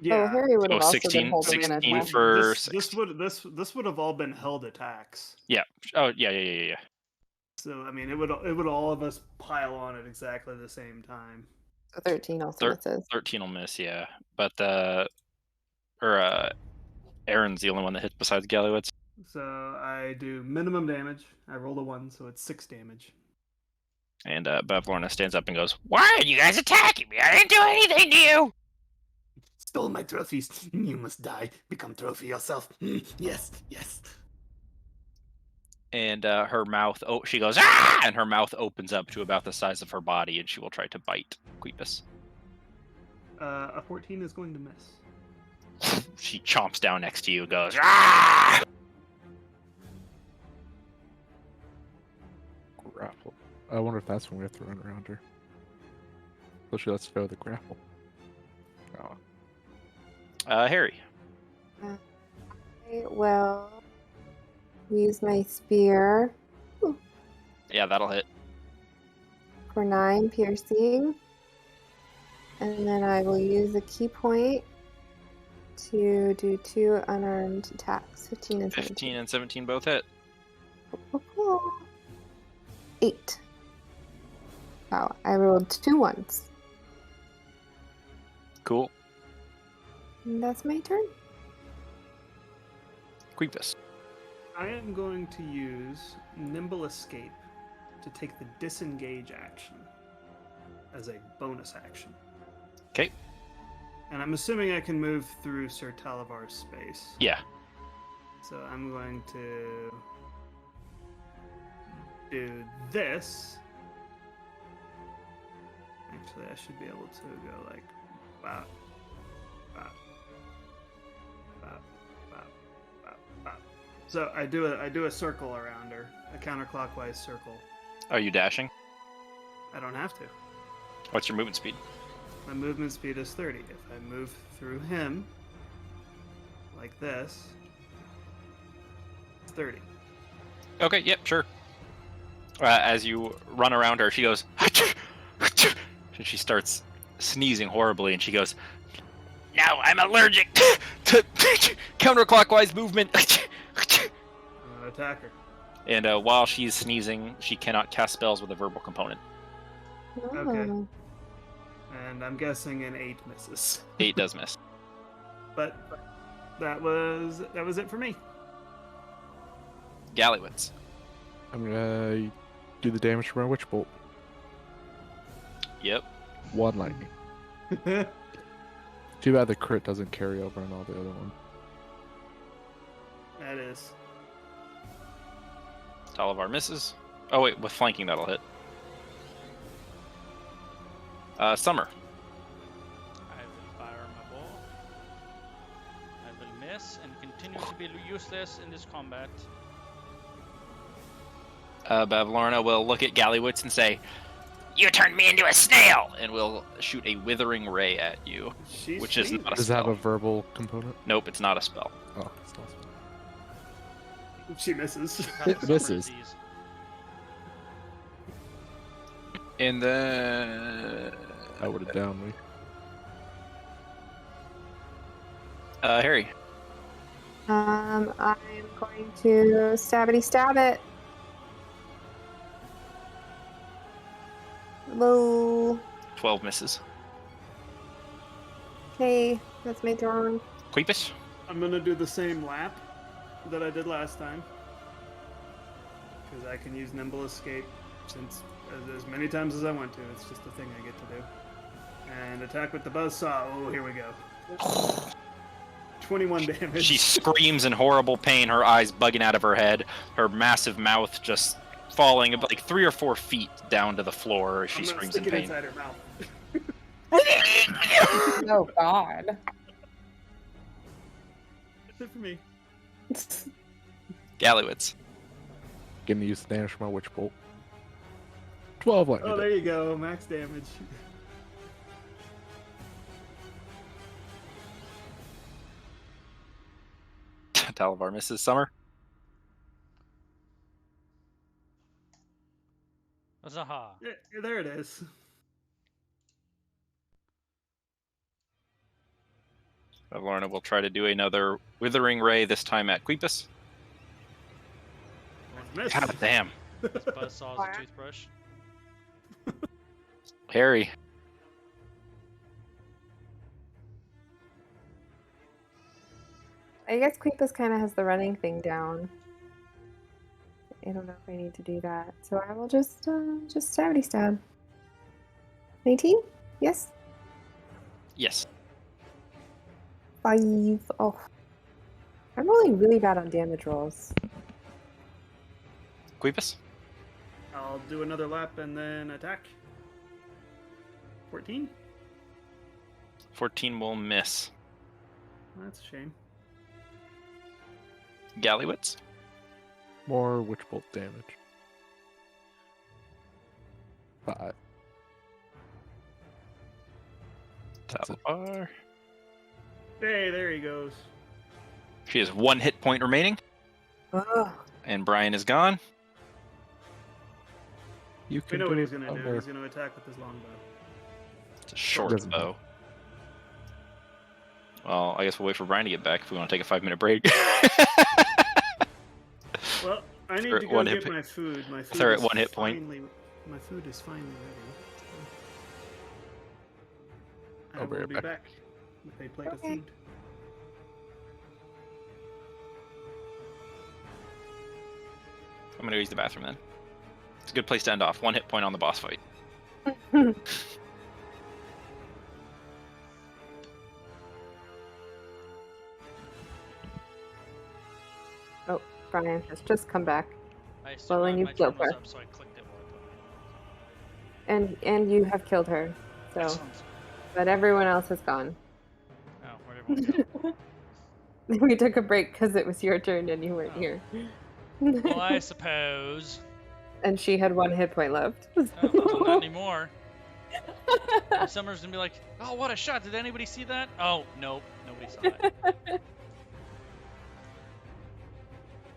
Speaker 3: Yeah.
Speaker 4: Oh, Harry would have
Speaker 2: Oh,
Speaker 4: also
Speaker 2: 16
Speaker 4: been holding an
Speaker 2: 16
Speaker 4: attack.
Speaker 2: for
Speaker 3: this would have all been held attacks.
Speaker 2: Yeah. Oh, yeah.
Speaker 3: So I mean, it would all of us pile on at exactly the same time.
Speaker 4: So 13 also misses.
Speaker 2: 13 will miss, yeah. But Aaron's the only one that hits besides Gallywitz.
Speaker 3: So I do minimum damage. I roll a 1, so it's 6 damage.
Speaker 2: And Bavlorna stands up and goes,
Speaker 6: Why are you guys attacking me? I didn't do anything to you.
Speaker 3: Stole my trophies. You must die. Become trophy yourself. Yes.
Speaker 2: and her mouth, she goes, ah! And her mouth opens up to about the size of her body, and she will try to bite Queepus.
Speaker 3: A 14 is going to miss.
Speaker 2: She chomps down next to you, goes, ah!
Speaker 5: Grapple. I wonder if that's when we have to run around her. So she lets go of the grapple. Oh.
Speaker 2: Harry.
Speaker 4: I will use my spear
Speaker 2: Yeah, that'll hit.
Speaker 4: for 9 piercing. And then I will use a key point to do 2 unarmed attacks. 15 and 17.
Speaker 2: 15 and 17 both hit.
Speaker 4: 8. Wow, I rolled 2 ones.
Speaker 2: Cool.
Speaker 4: And that's my turn.
Speaker 2: Queepus.
Speaker 3: I am going to use Nimble Escape to take the disengage action as a bonus action.
Speaker 2: Okay.
Speaker 3: And I'm assuming I can move through Sir Talavar's space.
Speaker 2: Yeah.
Speaker 3: So I'm going to do this. Actually, I should be able to go like bop, bop, bop, bop, bop, bop. So I do a circle around her, a counterclockwise circle.
Speaker 2: Are you dashing?
Speaker 3: I don't have to.
Speaker 2: What's your movement speed?
Speaker 3: My movement speed is 30. If I move through him like this, it's 30.
Speaker 2: Okay, yep, sure. As you run around her, she goes, "Achoo! Achoo!" And she starts sneezing horribly, and she goes,
Speaker 6: No, I'm allergic.
Speaker 2: to counterclockwise movement.
Speaker 3: I'm gonna attack her.
Speaker 2: And while she's sneezing, she cannot cast spells with a verbal component.
Speaker 3: Okay.
Speaker 4: Oh.
Speaker 3: And I'm guessing an 8 misses.
Speaker 2: 8 does miss.
Speaker 3: But that was it for me.
Speaker 2: Gallywitz.
Speaker 5: I'm gonna do the damage from my Witch Bolt.
Speaker 2: Yep.
Speaker 5: 1 lightning. Too bad the crit doesn't carry over on all the other ones.
Speaker 3: That is.
Speaker 2: Talavar misses. Oh wait, with flanking that'll hit. Summer.
Speaker 1: I will fire my bow. I will miss and continue to be useless in this combat.
Speaker 2: Bavlorna will look at Gallywitz and say,
Speaker 6: You turned me into a snail!
Speaker 2: and will shoot a withering ray at you,
Speaker 3: She's
Speaker 2: which is
Speaker 3: sweet.
Speaker 2: not a
Speaker 5: Does it have
Speaker 2: spell.
Speaker 5: a verbal component?
Speaker 2: Nope, it's not a spell.
Speaker 5: Oh, it's not a spell.
Speaker 3: She misses.
Speaker 1: Have
Speaker 5: It
Speaker 1: summer
Speaker 5: misses.
Speaker 1: disease.
Speaker 2: And then
Speaker 5: That would have downed me.
Speaker 2: Harry.
Speaker 4: I'm going to stabbity stab it. Whoa.
Speaker 2: 12 misses.
Speaker 4: Okay, that's my turn.
Speaker 2: Queepus.
Speaker 3: I'm gonna do the same lap that I did last time. Because I can use Nimble Escape since as many times as I want to. It's just a thing I get to do. And attack with the buzzsaw. Oh, here we go. 21 damage.
Speaker 2: She screams in horrible pain, her eyes bugging out of her head, her massive mouth just falling about like 3 or 4 feet down to the floor as she
Speaker 3: I'm gonna
Speaker 2: screams in
Speaker 3: stick it
Speaker 2: pain.
Speaker 3: inside her mouth.
Speaker 4: Oh, God.
Speaker 3: That's it for me.
Speaker 2: Gallywitz.
Speaker 5: Gonna use the damage from my Witch Bolt. 12 lightning.
Speaker 3: Oh, there you go. Max damage.
Speaker 2: Talavar misses. Summer.
Speaker 1: Zaha.
Speaker 3: Yeah, there it is.
Speaker 2: Lorna will try to do another withering ray, this time at Queepus.
Speaker 3: Miss.
Speaker 2: God damn.
Speaker 1: This buzzsaw is a toothbrush.
Speaker 2: Harry.
Speaker 4: I guess Queepus kind of has the running thing down. I don't know if I need to do that. So I will just stabbity stab. 19? Yes?
Speaker 2: Yes.
Speaker 4: 5. Oh. I'm rolling really bad on damage rolls.
Speaker 2: Queepus.
Speaker 3: I'll do another lap and then attack. 14?
Speaker 2: 14 will miss.
Speaker 3: That's a shame.
Speaker 2: Gallywitz.
Speaker 5: More Witch Bolt damage. 5. That's it.
Speaker 2: Talavar.
Speaker 3: Hey, there he goes.
Speaker 2: She has 1 hit point remaining,
Speaker 4: Ugh.
Speaker 2: and Brian is gone.
Speaker 5: You
Speaker 3: We
Speaker 5: can
Speaker 3: know
Speaker 5: do
Speaker 3: what
Speaker 5: it,
Speaker 3: he's gonna do.
Speaker 5: Summer.
Speaker 3: He's gonna attack with his longbow.
Speaker 2: It's a short
Speaker 5: Doesn't
Speaker 2: bow. Well, I guess we'll wait for Brian to get back if we want to take a 5-minute break.
Speaker 3: Well, I need
Speaker 2: Or
Speaker 3: to go
Speaker 2: one
Speaker 3: get
Speaker 2: hit
Speaker 3: my food. My food
Speaker 2: Sorry,
Speaker 3: is
Speaker 2: 1 hit point.
Speaker 3: My food is finally ready. I
Speaker 5: I'll be
Speaker 3: will
Speaker 5: right
Speaker 3: be
Speaker 5: back.
Speaker 3: back with a plate of
Speaker 4: Okay.
Speaker 3: food.
Speaker 2: I'm going to use the bathroom then. It's a good place to end off. 1 hit point on the boss fight.
Speaker 4: Oh, Brian has just come back.
Speaker 1: I assumed
Speaker 4: Well, when
Speaker 1: my
Speaker 4: you
Speaker 1: turn
Speaker 4: killed
Speaker 1: was
Speaker 4: her.
Speaker 1: up, so I clicked it while I put it
Speaker 4: And you have killed her. So,
Speaker 1: Excellent.
Speaker 4: but everyone else has gone.
Speaker 1: Oh, where'd everyone go?
Speaker 4: We took a break because it was your turn and you weren't
Speaker 1: Oh.
Speaker 4: here.
Speaker 1: Well, I suppose.
Speaker 4: And she had 1 hit point left.
Speaker 1: Oh, well, not anymore. And Summer's gonna be like, "Oh, what a shot! Did anybody see that?" Oh, nope, nobody saw it.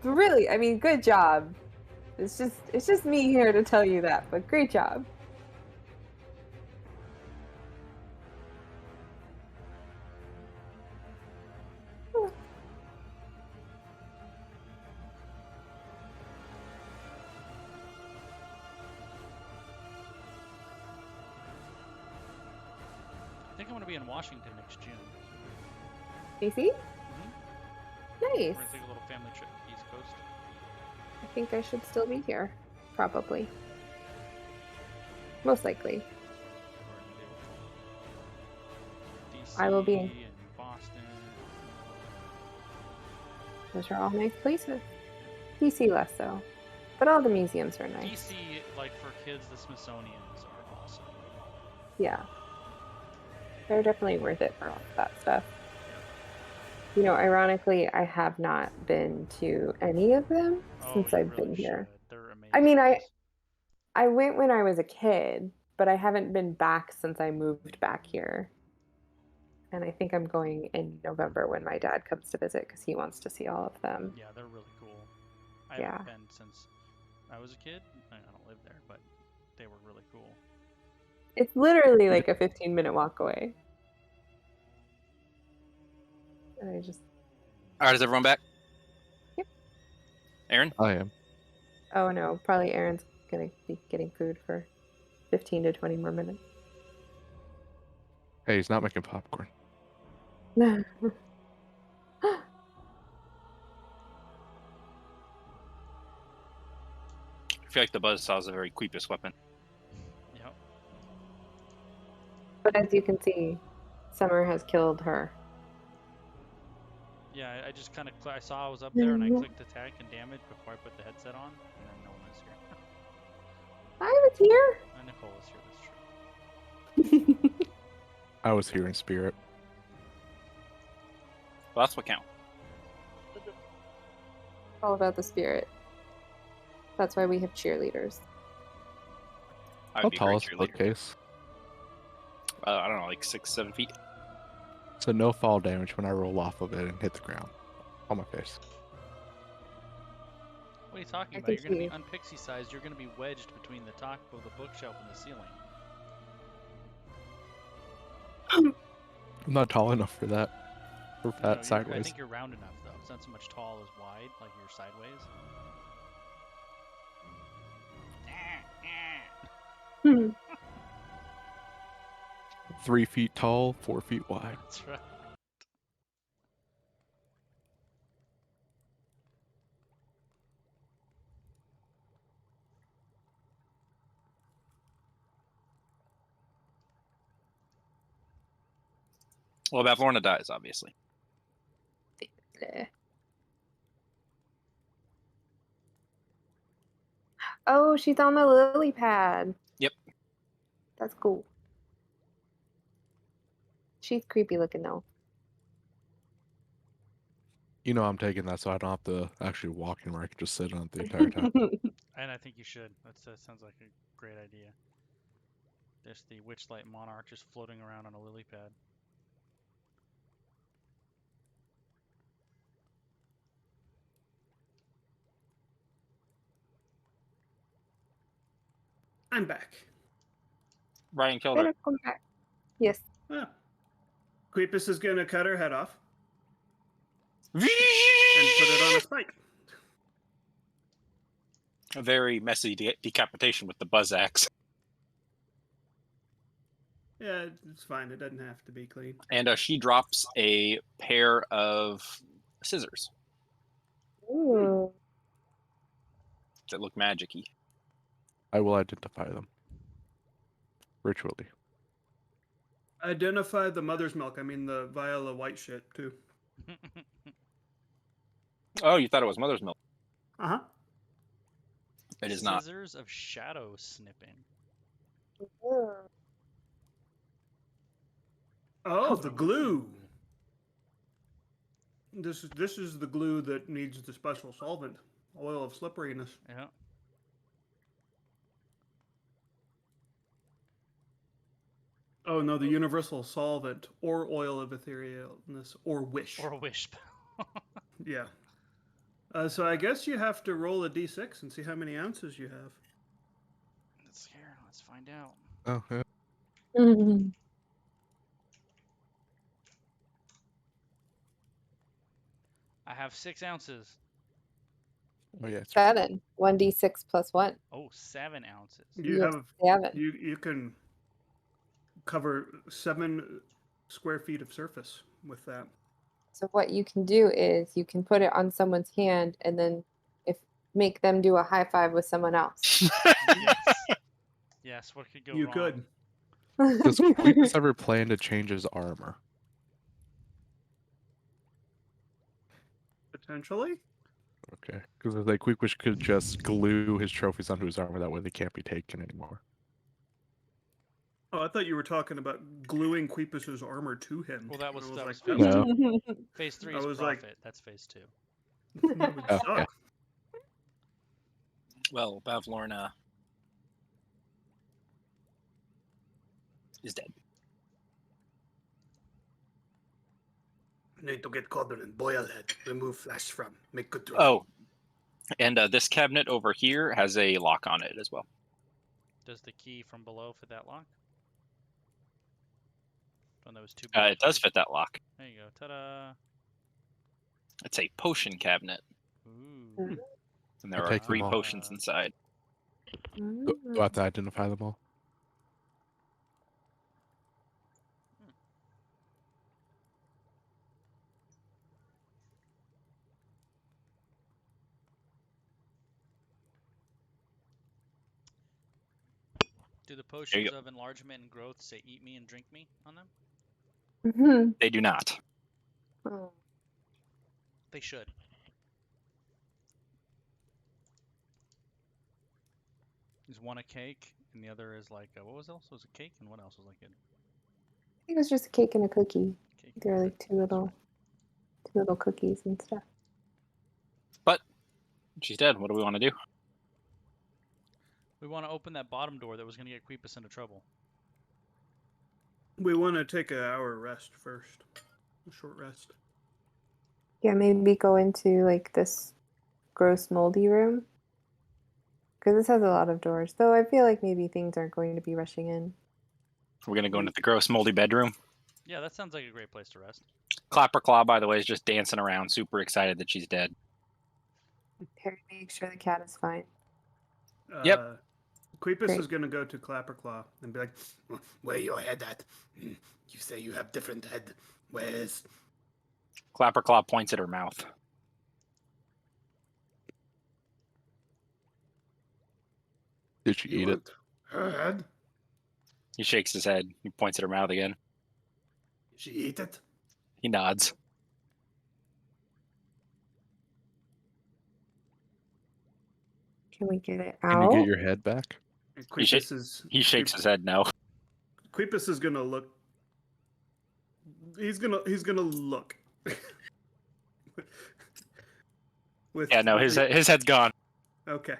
Speaker 4: Really, I mean, good job. It's just me here to tell you that, but great job.
Speaker 1: I think I'm gonna be in Washington next June.
Speaker 4: AC?
Speaker 1: We're
Speaker 4: Nice.
Speaker 1: gonna take a little family trip to the East Coast.
Speaker 4: I think I should still be here. Probably. Most likely.
Speaker 1: We're gonna do
Speaker 4: I will be in-
Speaker 1: DC and Boston.
Speaker 4: Those are all nice places. DC less so. But all the museums are nice.
Speaker 1: DC, like for kids, the Smithsonian's are awesome.
Speaker 4: Yeah. They're definitely worth it for all of that stuff. You know, ironically, I have not been to any of them since
Speaker 1: you
Speaker 4: I've
Speaker 1: really
Speaker 4: been here.
Speaker 1: should. They're amazing.
Speaker 4: I mean, I went when I was a kid, but I haven't been back since I moved back here. And I think I'm going in November when my dad comes to visit because he wants to see all of them.
Speaker 1: Yeah, they're really cool. I
Speaker 4: Yeah.
Speaker 1: haven't been since I was a kid. I don't live there, but they were really cool.
Speaker 4: It's literally like a 15-minute walk away. And I just...
Speaker 2: All right, is everyone back?
Speaker 4: Yep.
Speaker 2: Aaron?
Speaker 5: I am.
Speaker 4: Oh no, probably Aaron's gonna be getting food for 15 to 20 more minutes.
Speaker 5: Hey, he's not making popcorn.
Speaker 2: I feel like the buzzsaw is a very creepiest weapon.
Speaker 1: Yep.
Speaker 4: But as you can see, Summer has killed her.
Speaker 1: Yeah, I just kind of I saw I was up there and I clicked attack and damage before I put the headset on, and then no one was here.
Speaker 4: I was here.
Speaker 1: And Nicole was here. That's true.
Speaker 5: I was here in spirit.
Speaker 2: Well, that's what counts.
Speaker 4: All about the spirit. That's why we have cheerleaders.
Speaker 2: I'd
Speaker 5: How
Speaker 2: be a
Speaker 5: tall
Speaker 2: great
Speaker 5: is the
Speaker 2: cheerleader.
Speaker 5: bookcase?
Speaker 2: I don't know, like 6-7 feet.
Speaker 5: So no fall damage when I roll off of it and hit the ground. On my face.
Speaker 1: What are you talking
Speaker 4: I
Speaker 1: about?
Speaker 4: can
Speaker 1: You're going to
Speaker 4: see.
Speaker 1: be unpixie sized. You're going to be wedged between the top of the bookshelf and the ceiling.
Speaker 5: I'm not tall enough for that. For
Speaker 1: No,
Speaker 5: that
Speaker 1: I
Speaker 5: sideways.
Speaker 1: think you're round enough, though. It's not so much tall as wide, like you're sideways.
Speaker 5: 3 feet tall, 4 feet wide.
Speaker 1: That's right.
Speaker 2: Well, Bavlorna dies, obviously.
Speaker 4: Oh, she's on the lily pad.
Speaker 2: Yep.
Speaker 4: That's cool. She's creepy looking though.
Speaker 5: You know I'm taking that so I don't have to actually walk anywhere. I can just sit on it the entire time.
Speaker 1: And I think you should. That sounds like a great idea. There's the Witchlight Monarch just floating around on a lily pad.
Speaker 3: I'm back.
Speaker 2: Brian killed her.
Speaker 4: Come back. Yes.
Speaker 3: Ah. Queepus is going to cut her head off
Speaker 2: A
Speaker 3: and put it on a spike.
Speaker 2: very messy decapitation with the buzz axe.
Speaker 3: Yeah, it's fine. It doesn't have to be clean.
Speaker 2: And she drops a pair of scissors
Speaker 4: Ooh.
Speaker 2: that look magic-y.
Speaker 5: I will identify them. Ritually.
Speaker 3: Identify the mother's milk. I mean the Viola white shit, too.
Speaker 2: Oh, you thought it was mother's milk.
Speaker 3: Uh-huh.
Speaker 2: It is not.
Speaker 1: Scissors of shadow snipping.
Speaker 3: Oh, the glue. This is the glue that needs the special solvent. Oil of slipperiness.
Speaker 1: Yeah.
Speaker 3: Oh, no, the universal solvent or oil of etherealness or wish.
Speaker 1: Or a wish.
Speaker 3: Yeah. So I guess you have to roll a d6 and see how many ounces you have.
Speaker 1: Let's hear. Let's find out.
Speaker 5: Oh, yeah.
Speaker 1: I have 6 ounces.
Speaker 5: Oh, yeah. It's
Speaker 4: 7. 1d6 plus 1.
Speaker 1: Oh, 7 ounces.
Speaker 3: You
Speaker 4: Yes,
Speaker 3: have
Speaker 4: 7.
Speaker 3: you can cover 7 square feet of surface with that.
Speaker 4: So what you can do is you can put it on someone's hand and then make them do a high five with someone else.
Speaker 1: Yes. Yes, what could go
Speaker 3: You
Speaker 1: wrong?
Speaker 3: could.
Speaker 5: Does Queepus ever plan to change his armor?
Speaker 3: Potentially.
Speaker 5: Okay, because like Queequish could just glue his trophies onto his armor. That way they can't be taken anymore.
Speaker 3: Oh, I thought you were talking about gluing Queepus's armor to him.
Speaker 1: Well, that was
Speaker 3: I
Speaker 1: that was
Speaker 3: like,
Speaker 1: phase
Speaker 5: No.
Speaker 1: two. Phase 3
Speaker 3: I
Speaker 1: is
Speaker 3: was like-
Speaker 1: profit. That's phase 2.
Speaker 3: that would
Speaker 5: Okay.
Speaker 3: suck.
Speaker 2: Well, Bavlorna is dead.
Speaker 3: Need to get Cauldron and boil head. Remove flash from. Make good trophy.
Speaker 2: Oh, and this cabinet over here has a lock on it as well.
Speaker 1: Does the key from below fit that lock? One that was too big.
Speaker 2: It does fit that lock.
Speaker 1: There you go. Ta-da!
Speaker 2: It's a potion cabinet,
Speaker 1: Ooh.
Speaker 2: and there
Speaker 5: I'll
Speaker 2: are
Speaker 5: take them
Speaker 2: 3
Speaker 5: all.
Speaker 2: potions inside.
Speaker 5: We'll have to identify them all.
Speaker 1: Do the
Speaker 2: you
Speaker 1: potions
Speaker 2: go.
Speaker 1: of enlargement and growth say "eat me and drink me" on them?
Speaker 4: Mhm.
Speaker 2: They do not.
Speaker 4: Oh.
Speaker 1: They should. Is one a cake, and the other is like what was else? Was a cake, and what else was like it?
Speaker 4: I think it was just a cake and a cookie.
Speaker 1: Cake.
Speaker 4: They're like
Speaker 1: That's
Speaker 4: two little cookies and stuff.
Speaker 2: But she's dead. What do we want to do?
Speaker 1: We want to open that bottom door that was going to get Queepus into trouble.
Speaker 3: We want to take an hour rest first. A short rest.
Speaker 4: Yeah, maybe go into like this gross moldy room. Because this has a lot of doors. Though I feel like maybe things aren't going to be rushing in.
Speaker 2: We're going to go into the gross, moldy bedroom.
Speaker 1: Yeah, that sounds like a great place to rest.
Speaker 2: Clapperclaw, by the way, is just dancing around, super excited that she's dead.
Speaker 4: Harry, make sure the cat is fine.
Speaker 2: Yep.
Speaker 3: Queepus
Speaker 4: Great.
Speaker 3: is going to go to Clapperclaw and be like, where your head at? You say you have different head. Where's...
Speaker 2: Clapperclaw points at her mouth.
Speaker 5: Did she eat it?
Speaker 3: Her head?
Speaker 2: He shakes his head. He points at her mouth again.
Speaker 3: She eat it?
Speaker 2: He nods.
Speaker 4: Can we get it
Speaker 5: Can
Speaker 4: out?
Speaker 5: you get your head back?
Speaker 3: And
Speaker 2: He sh-
Speaker 3: Queepus is...
Speaker 2: He shakes his head no.
Speaker 3: Queepus is going to look... He's gonna look. With
Speaker 2: Yeah, no, his head's gone.
Speaker 3: Okay.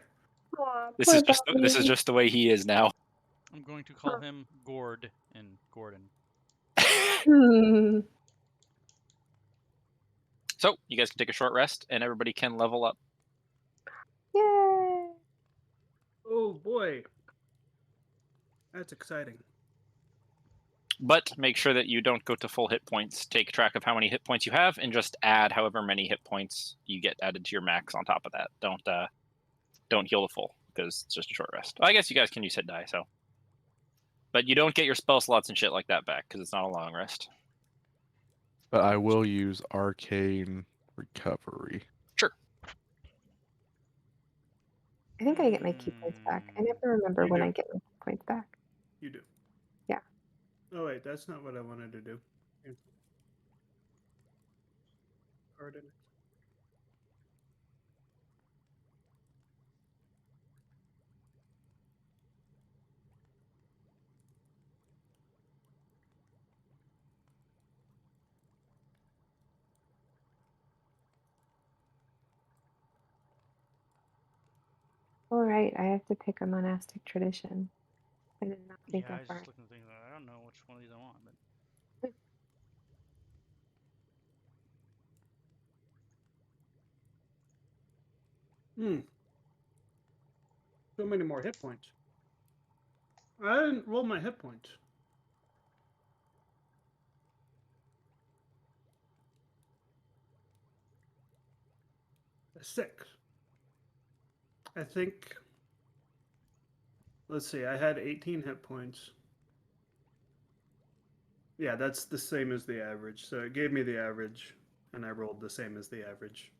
Speaker 4: Aw,
Speaker 2: This
Speaker 4: poor
Speaker 2: is
Speaker 4: Bobby.
Speaker 2: just the way he is now.
Speaker 1: I'm going to call him Gord and Gordon.
Speaker 4: Hmm.
Speaker 2: So you guys can take a short rest, and everybody can level up.
Speaker 4: Yay!
Speaker 3: Oh boy. That's exciting.
Speaker 2: But make sure that you don't go to full hit points. Take track of how many hit points you have, and just add however many hit points you get added to your max on top of that. Don't heal the full, because it's just a short rest. I guess you guys can use hit die, so. But you don't get your spell slots and shit like that back, because it's not a long rest.
Speaker 5: But I will use Arcane Recovery.
Speaker 2: Sure.
Speaker 4: I think I get my key points back. I never remember
Speaker 3: You
Speaker 4: when
Speaker 3: do.
Speaker 4: I get my key points back.
Speaker 3: You do.
Speaker 4: Yeah.
Speaker 3: Oh wait, that's not what I wanted to do. Here. Pardon.
Speaker 4: All right, I have to pick a monastic tradition. I did not think
Speaker 1: Yeah, I
Speaker 4: that
Speaker 1: was
Speaker 4: far.
Speaker 1: just looking at things. I don't know which one of these I want, but
Speaker 3: So many more hit points. I didn't roll my hit points. A 6. I think. Let's see. I had 18 hit points. Yeah, that's the same as the average. So it gave me the average, and I rolled the same as the average.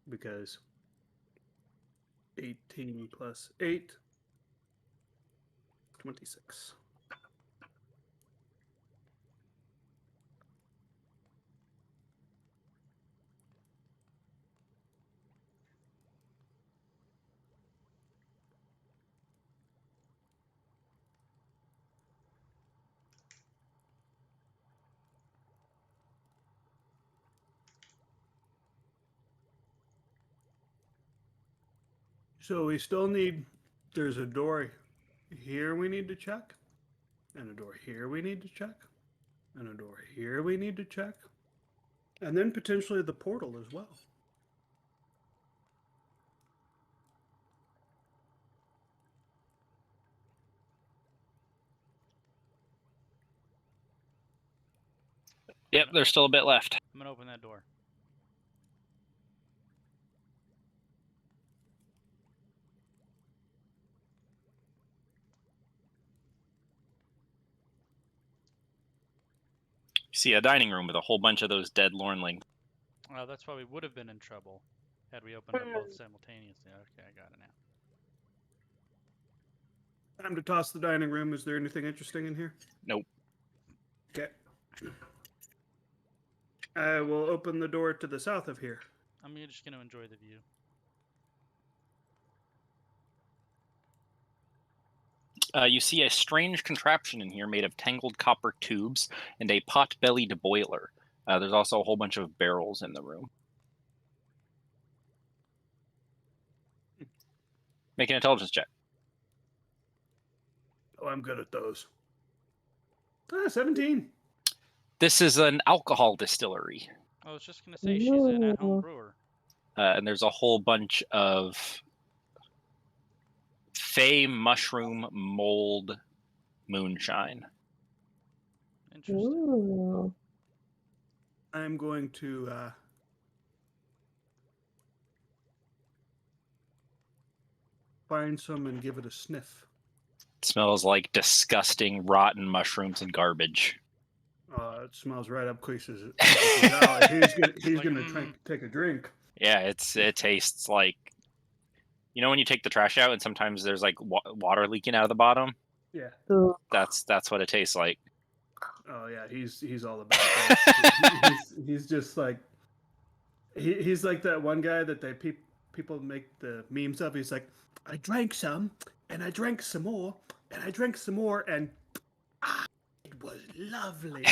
Speaker 3: Because 18 plus 8, 26. So we still need. There's a door here we need to check, and a door here we need to check, and a door here we need to check, and then potentially the portal as well.
Speaker 2: Yep, there's still a bit left.
Speaker 1: I'm gonna open that door.
Speaker 2: You see a dining room with a whole bunch of those dead Lornlings.
Speaker 1: Oh, that's why we would have been in trouble had we opened up both simultaneously. Okay, I got it now.
Speaker 3: Time to toss the dining room. Is there anything interesting in here?
Speaker 2: Nope.
Speaker 3: Okay. I will open the door to the south of here.
Speaker 1: I'm just gonna enjoy the view.
Speaker 2: You see a strange contraption in here made of tangled copper tubes and a pot-bellied boiler. There's also a whole bunch of barrels in the room. Make an intelligence check.
Speaker 3: Oh, I'm good at those. 17.
Speaker 2: This is an alcohol distillery.
Speaker 1: I was just gonna say she's an at-home
Speaker 4: Ooh.
Speaker 1: brewer.
Speaker 2: And there's a whole bunch of fey mushroom mold moonshine.
Speaker 1: Interesting.
Speaker 4: Ooh.
Speaker 3: I'm going to find some and give it a sniff.
Speaker 2: It smells like disgusting rotten mushrooms and garbage.
Speaker 3: It smells right up Queese's alley. He's
Speaker 1: Like,
Speaker 3: gonna take a drink.
Speaker 2: Yeah, it tastes like, you know, when you take the trash out and sometimes there's like water leaking out of the bottom.
Speaker 3: Yeah.
Speaker 4: Ooh.
Speaker 2: That's what it tastes like.
Speaker 3: Oh yeah, he's all about that. he's just like he's like that one guy that people make the memes of. He's like, I drank some, and I drank some more, and I drank some more, and it was lovely.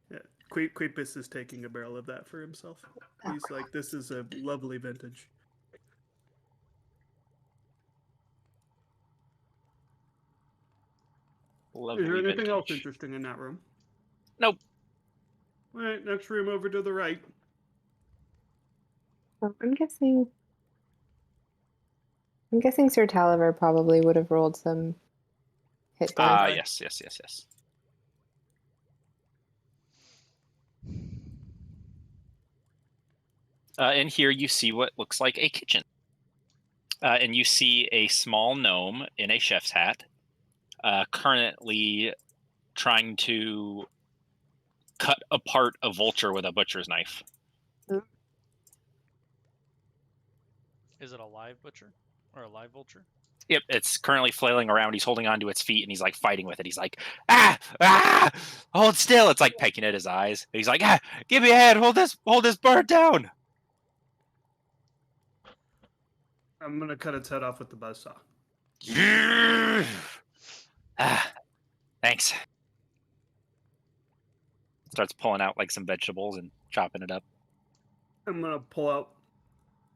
Speaker 3: Yeah, Queepus is taking a barrel of that for himself. He's like, this is a lovely vintage.
Speaker 2: Lovely
Speaker 3: Is there anything else
Speaker 2: vintage.
Speaker 3: interesting in that room?
Speaker 2: Nope.
Speaker 3: All right, next room over to the right.
Speaker 4: I'm guessing Sir Taliver probably would have rolled some hit dice.
Speaker 2: Yes. In here, you see what looks like a kitchen. And you see a small gnome in a chef's hat, currently trying to cut apart a vulture with a butcher's knife.
Speaker 1: Is it a live butcher or a live vulture?
Speaker 2: Yep, it's currently flailing around. He's holding onto its feet and he's like fighting with it. He's like, ah, hold still. It's like pecking at his eyes. He's like, give me a hand. Hold this bird down.
Speaker 3: I'm gonna cut its head off with the buzzsaw.
Speaker 2: Thanks. Starts pulling out like some vegetables and chopping it up.
Speaker 3: I'm gonna pull out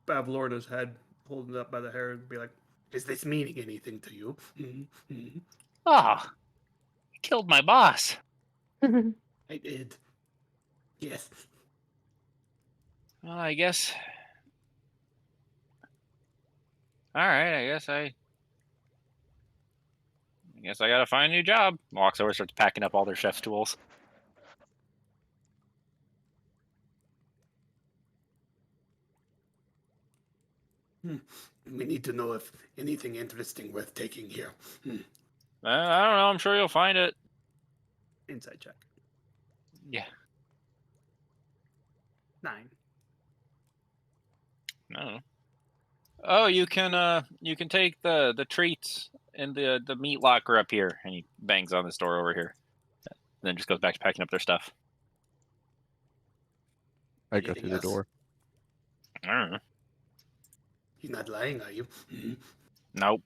Speaker 3: Bavlorna's head, hold it up by the hair, and be like, "Is this meaning anything to you?"
Speaker 2: Oh, you killed my boss.
Speaker 3: I did. Yes.
Speaker 2: Well, I guess. All right, I guess I gotta find a new job. Walks over, starts packing up all their chef's tools.
Speaker 3: We need to know if anything interesting worth taking here.
Speaker 2: I don't know. I'm sure you'll find it.
Speaker 3: Inside check.
Speaker 2: Yeah.
Speaker 3: 9.
Speaker 2: No. Oh, you can take the treats in the meat locker up here, and he bangs on this door over here. And then just goes back to packing up their stuff.
Speaker 5: I go
Speaker 3: Anything
Speaker 5: through the
Speaker 3: else?
Speaker 5: door.
Speaker 2: I don't know.
Speaker 3: You're not lying, are you?
Speaker 2: Nope.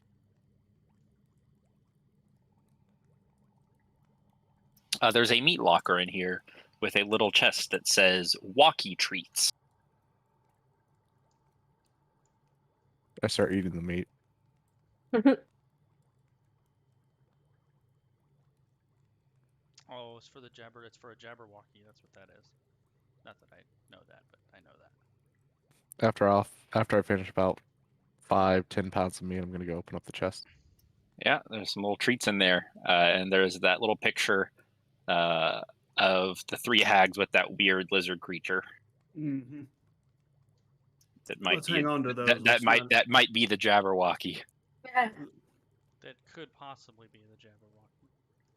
Speaker 2: There's a meat locker in here with a little chest that says walkie treats.
Speaker 5: I start eating the meat.
Speaker 1: Oh, it's for the jabber. It's for a jabberwocky. That's what that is. Not that I know that, but I know that.
Speaker 5: After I finish about 5-10 pounds of meat, I'm gonna go open up the chest.
Speaker 2: Yeah, there's some little treats in there, and there's that little picture of the three hags with that weird lizard creature.
Speaker 3: Mm-hmm.
Speaker 2: That might
Speaker 3: Let's
Speaker 2: be
Speaker 3: hang on to those.
Speaker 2: that might be the Jabberwocky.
Speaker 1: That could possibly be the jabberwocky.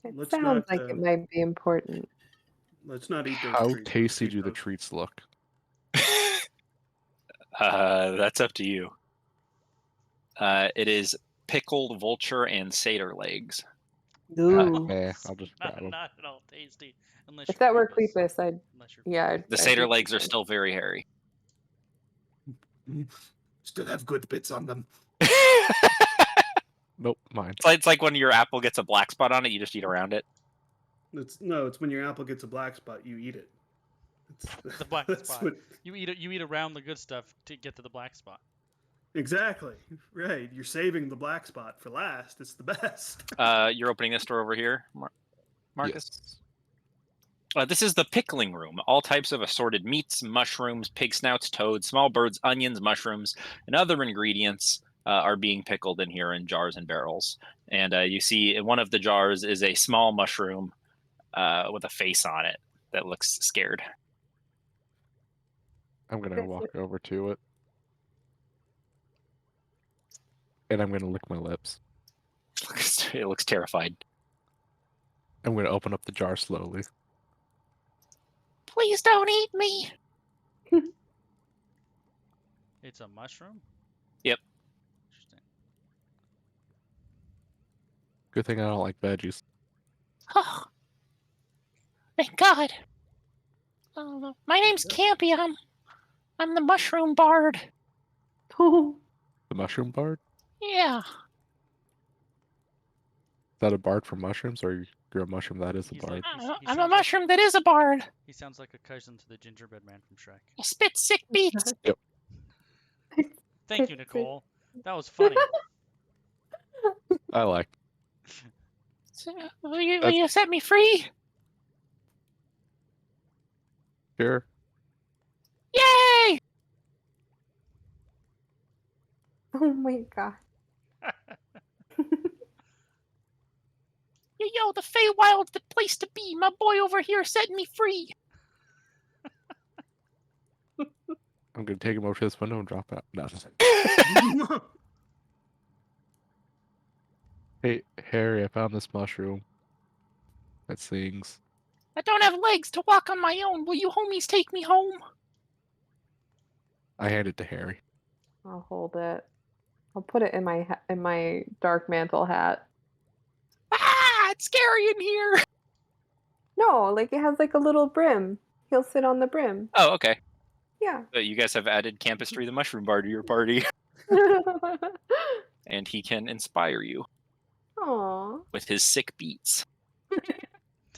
Speaker 4: It
Speaker 3: Let's
Speaker 4: sounds
Speaker 3: not,
Speaker 4: like it might be important.
Speaker 3: Let's not eat those
Speaker 5: How
Speaker 3: treats. Let's
Speaker 5: tasty
Speaker 3: keep
Speaker 5: do the
Speaker 3: those.
Speaker 5: treats look?
Speaker 2: That's up to you. It is pickled vulture and satyr legs.
Speaker 4: Ooh.
Speaker 5: I'll just grab them.
Speaker 1: Not at all tasty, unless
Speaker 4: If
Speaker 1: you're
Speaker 4: that were
Speaker 1: Cletus.
Speaker 4: Cletus, I'd
Speaker 1: Unless you're
Speaker 4: yeah.
Speaker 1: Cletus.
Speaker 2: The
Speaker 4: I'd
Speaker 2: satyr
Speaker 4: be
Speaker 2: legs are
Speaker 4: fine.
Speaker 2: still very hairy.
Speaker 3: Still have good bits on them.
Speaker 5: Nope, mine.
Speaker 2: It's like when your apple gets a black spot on it, you just eat around it.
Speaker 3: It's when your apple gets a black spot, you eat it.
Speaker 1: The black
Speaker 3: that's
Speaker 1: spot. You eat around the good stuff to get to the black spot.
Speaker 3: Exactly. Right. You're saving the black spot for last. It's the best.
Speaker 2: You're opening this door over here, Marcus.
Speaker 5: Yes.
Speaker 2: This is the Pickling Room. All types of assorted meats, mushrooms, pig snouts, toads, small birds, onions, mushrooms, and other ingredients are being pickled in here in jars and barrels. And you see in one of the jars is a small mushroom with a face on it that looks scared.
Speaker 5: I'm gonna walk over to it. And I'm gonna lick my lips.
Speaker 2: It looks terrified.
Speaker 5: I'm gonna open up the jar slowly.
Speaker 6: Please don't eat me.
Speaker 1: It's a mushroom?
Speaker 2: Yep.
Speaker 1: Interesting.
Speaker 5: Good thing I don't like veggies.
Speaker 6: Oh, thank God. My name's Campy. I'm the mushroom bard.
Speaker 4: Oh,
Speaker 5: The mushroom bard?
Speaker 6: Yeah.
Speaker 5: Is that a bard for mushrooms, or you're a mushroom that is a
Speaker 1: He's
Speaker 5: bard?
Speaker 1: like- he
Speaker 6: I'm
Speaker 1: sounds
Speaker 6: a
Speaker 1: like-
Speaker 6: mushroom that is a bard.
Speaker 1: He sounds like a cousin to the gingerbread man from Shrek.
Speaker 6: I spit sick beats.
Speaker 1: Thank you, Nicole. That was funny.
Speaker 5: I like.
Speaker 6: Will you set me free?
Speaker 5: Sure.
Speaker 6: Yay!
Speaker 4: oh my god.
Speaker 6: Yo, the Feywild's the place to be. My boy over here setting me free.
Speaker 5: I'm gonna take him over to this window and drop out. No. Hey, Harry, I found this mushroom that sings.
Speaker 6: I don't have legs to walk on my own. Will you homies take me home?
Speaker 5: I hand it to Harry.
Speaker 4: I'll hold it. I'll put it in my dark mantle hat.
Speaker 6: Ah, it's scary in here.
Speaker 4: No, like it has like a little brim. He'll sit on the brim.
Speaker 2: Oh, okay.
Speaker 4: Yeah.
Speaker 2: You guys have added Campestry the Mushroom Bard to your party, and he can inspire you
Speaker 4: Aw.
Speaker 2: with his sick beats.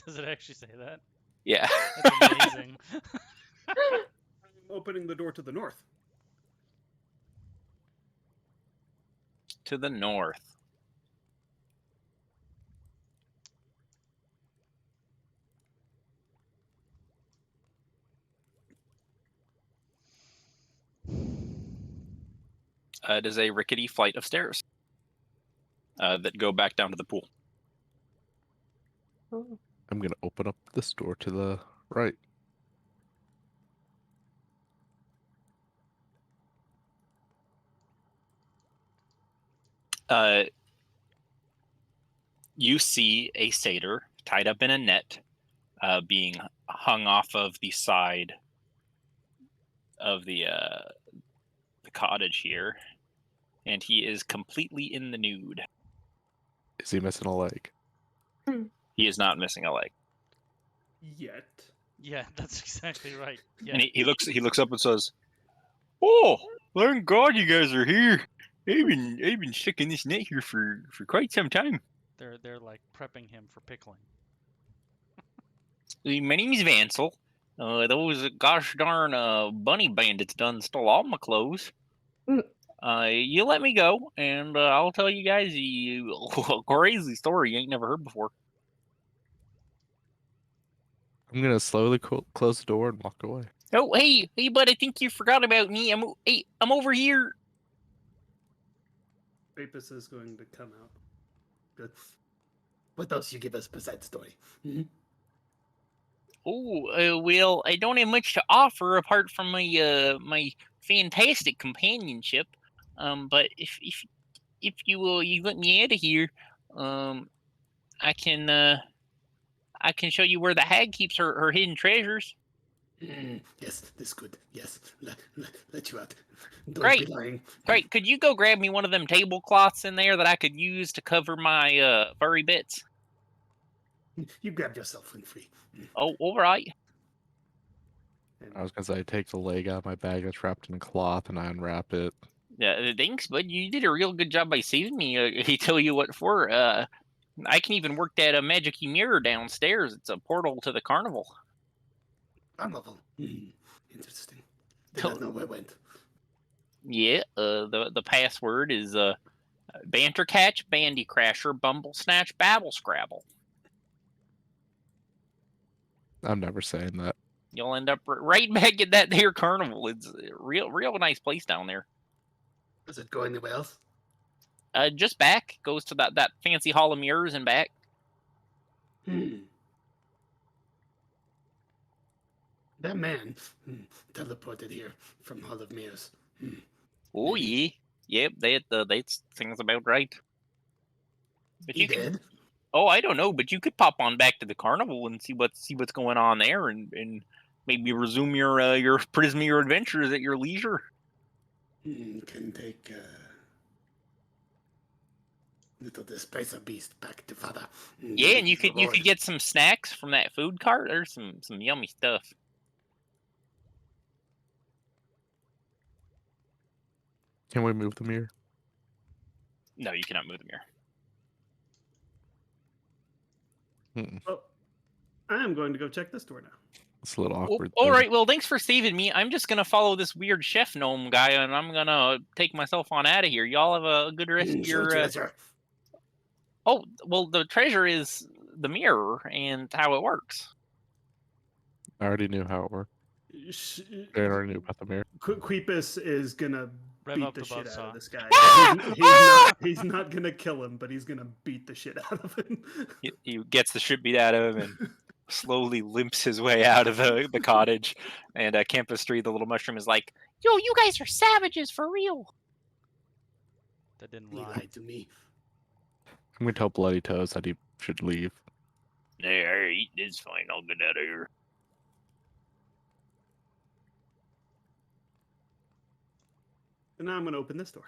Speaker 1: Does it actually say that?
Speaker 2: Yeah.
Speaker 1: That's amazing.
Speaker 3: Opening the door to the north.
Speaker 2: To the north. It is a rickety flight of stairs that go back down to the pool.
Speaker 4: Oh.
Speaker 5: I'm gonna open up this door to the right.
Speaker 2: You see a satyr tied up in a net being hung off of the side of the cottage here, and he is completely in the nude.
Speaker 5: Is he missing a leg?
Speaker 2: He is not missing a leg.
Speaker 3: Yet.
Speaker 1: Yeah, that's exactly right. Yeah.
Speaker 2: And he looks up and says, "Oh, thank God you guys are here. I've been stuck in this net here for quite some time.
Speaker 1: They're like prepping him for pickling.
Speaker 2: My name's Vansel. Those gosh darn bunny bandits done stole all my clothes. You let me go, and I'll tell you guys a crazy story you ain't never heard before.
Speaker 5: I'm gonna slowly close the door and walk away.
Speaker 2: Oh, hey, bud, I think you forgot about me. I'm over here.
Speaker 3: Apis is going to come out. Good. What else you give us besides story? Hmm?
Speaker 2: Oh, well, I don't have much to offer apart from my fantastic companionship. But if you let me out of here, I can show you where the hag keeps her hidden treasures.
Speaker 3: Yes, this good. Yes, let you out. Don't
Speaker 2: Great.
Speaker 3: be lying.
Speaker 2: Great. Could you go grab me one of them tablecloths in there that I could use to cover my furry bits?
Speaker 3: You grabbed yourself when free.
Speaker 2: Oh, all right.
Speaker 5: I was gonna say, I take the leg out of my bag that's wrapped in a cloth and I unwrap it.
Speaker 2: Yeah, thanks, bud. You did a real good job by saving me. He tell you what for. I can even work that magic-y mirror downstairs. It's a portal to the carnival.
Speaker 3: Carnival. Interesting. Did not know where it went.
Speaker 2: Yeah. The password is Banter Catch, Bandy Crasher, Bumble Snatch, Babble Scrabble.
Speaker 5: I'm never saying that.
Speaker 2: You'll end up right back at that there carnival. It's a real nice place down there.
Speaker 3: Does it go anywhere else?
Speaker 2: Just back goes to that fancy hall of mirrors and back.
Speaker 3: That man teleported here from Hall of Mirrors.
Speaker 2: Oh yeah, yep. That's things about right. But
Speaker 3: He did?
Speaker 2: Oh, I don't know, but you could pop on back to the carnival and see what's going on there, and maybe resume your Prismier adventures at your leisure.
Speaker 3: Can take little displacer beast back to father.
Speaker 2: Yeah, and you could get some snacks from that food cart. There's some yummy stuff.
Speaker 5: Can we move the mirror?
Speaker 2: No, you cannot move the mirror.
Speaker 3: Well, I am going to go check this door now.
Speaker 5: It's a little awkward.
Speaker 2: All right, well, thanks for saving me. I'm just gonna follow this weird chef gnome guy, and I'm gonna take myself on out of here. Y'all have a good rest of your.
Speaker 3: Treasure.
Speaker 2: Oh, well, the treasure is the mirror and how it works.
Speaker 5: I already knew how it worked. I already knew about the mirror.
Speaker 3: Queepus is gonna
Speaker 1: Rev
Speaker 3: beat
Speaker 1: up
Speaker 3: the
Speaker 1: the
Speaker 3: shit out
Speaker 1: buzzsaw.
Speaker 3: of this guy.
Speaker 2: Ah!
Speaker 3: He's not gonna kill him, but he's gonna beat the shit out of him.
Speaker 2: He gets the shit beat out of him and slowly limps his way out of the cottage. And Campus 3, the little mushroom, is like, "Yo, you guys are savages for real."
Speaker 1: That didn't
Speaker 3: He
Speaker 1: rhyme.
Speaker 3: lied to me.
Speaker 5: I'm gonna tell Bloody Toes that he should leave.
Speaker 2: Hey, it's fine. I'll get out of here.
Speaker 3: And now I'm gonna open this door.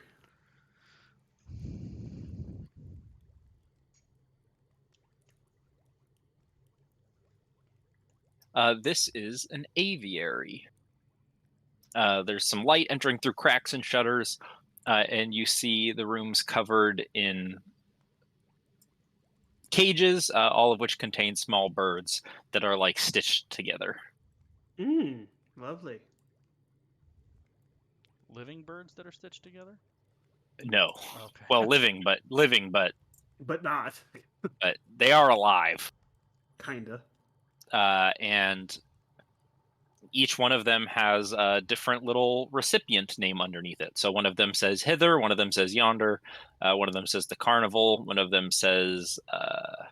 Speaker 2: This is an aviary. There's some light entering through cracks and shutters, and you see the rooms covered in cages, all of which contain small birds that are like stitched together.
Speaker 3: Lovely.
Speaker 1: Living birds that are stitched together?
Speaker 2: No,
Speaker 1: Okay.
Speaker 2: well, living, but
Speaker 3: But not.
Speaker 2: but they are alive.
Speaker 3: Kinda.
Speaker 2: And each one of them has a different little recipient name underneath it. So one of them says hither, one of them says yonder, one of them says the carnival, one of them says I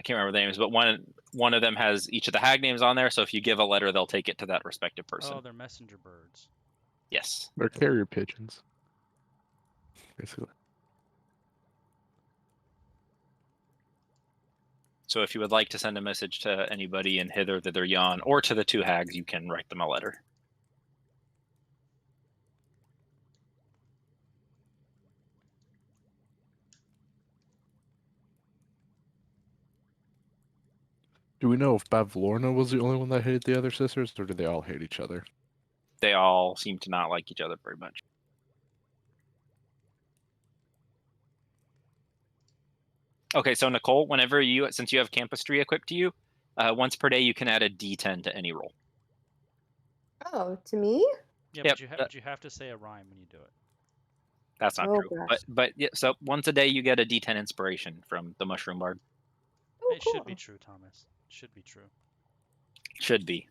Speaker 2: can't remember the names, but one of them has each of the hag names on there. So if you give a letter, they'll take it to that respective person.
Speaker 1: Oh, they're messenger birds.
Speaker 2: Yes.
Speaker 5: They're carrier pigeons, basically.
Speaker 2: So if you would like to send a message to anybody in hither, thither, yon, or to the two hags, you can write them a letter.
Speaker 5: Do we know if Bavlorna was the only one that hated the other sisters, or did they all hate each other?
Speaker 2: They all seem to not like each other very much. Okay, so Nicole, since you have Campustry equipped to you, once per day you can add a D10 to any roll.
Speaker 4: Oh, to me?
Speaker 1: Yeah,
Speaker 2: Yep,
Speaker 1: but you have to say a rhyme when you do it.
Speaker 2: That's not
Speaker 4: Oh,
Speaker 2: true.
Speaker 4: gosh.
Speaker 2: But yeah, so once a day you get a D10 inspiration from the Mushroom Bard.
Speaker 4: Oh,
Speaker 1: It should be
Speaker 4: cool.
Speaker 1: true, Thomas. It should be true.
Speaker 2: Should be.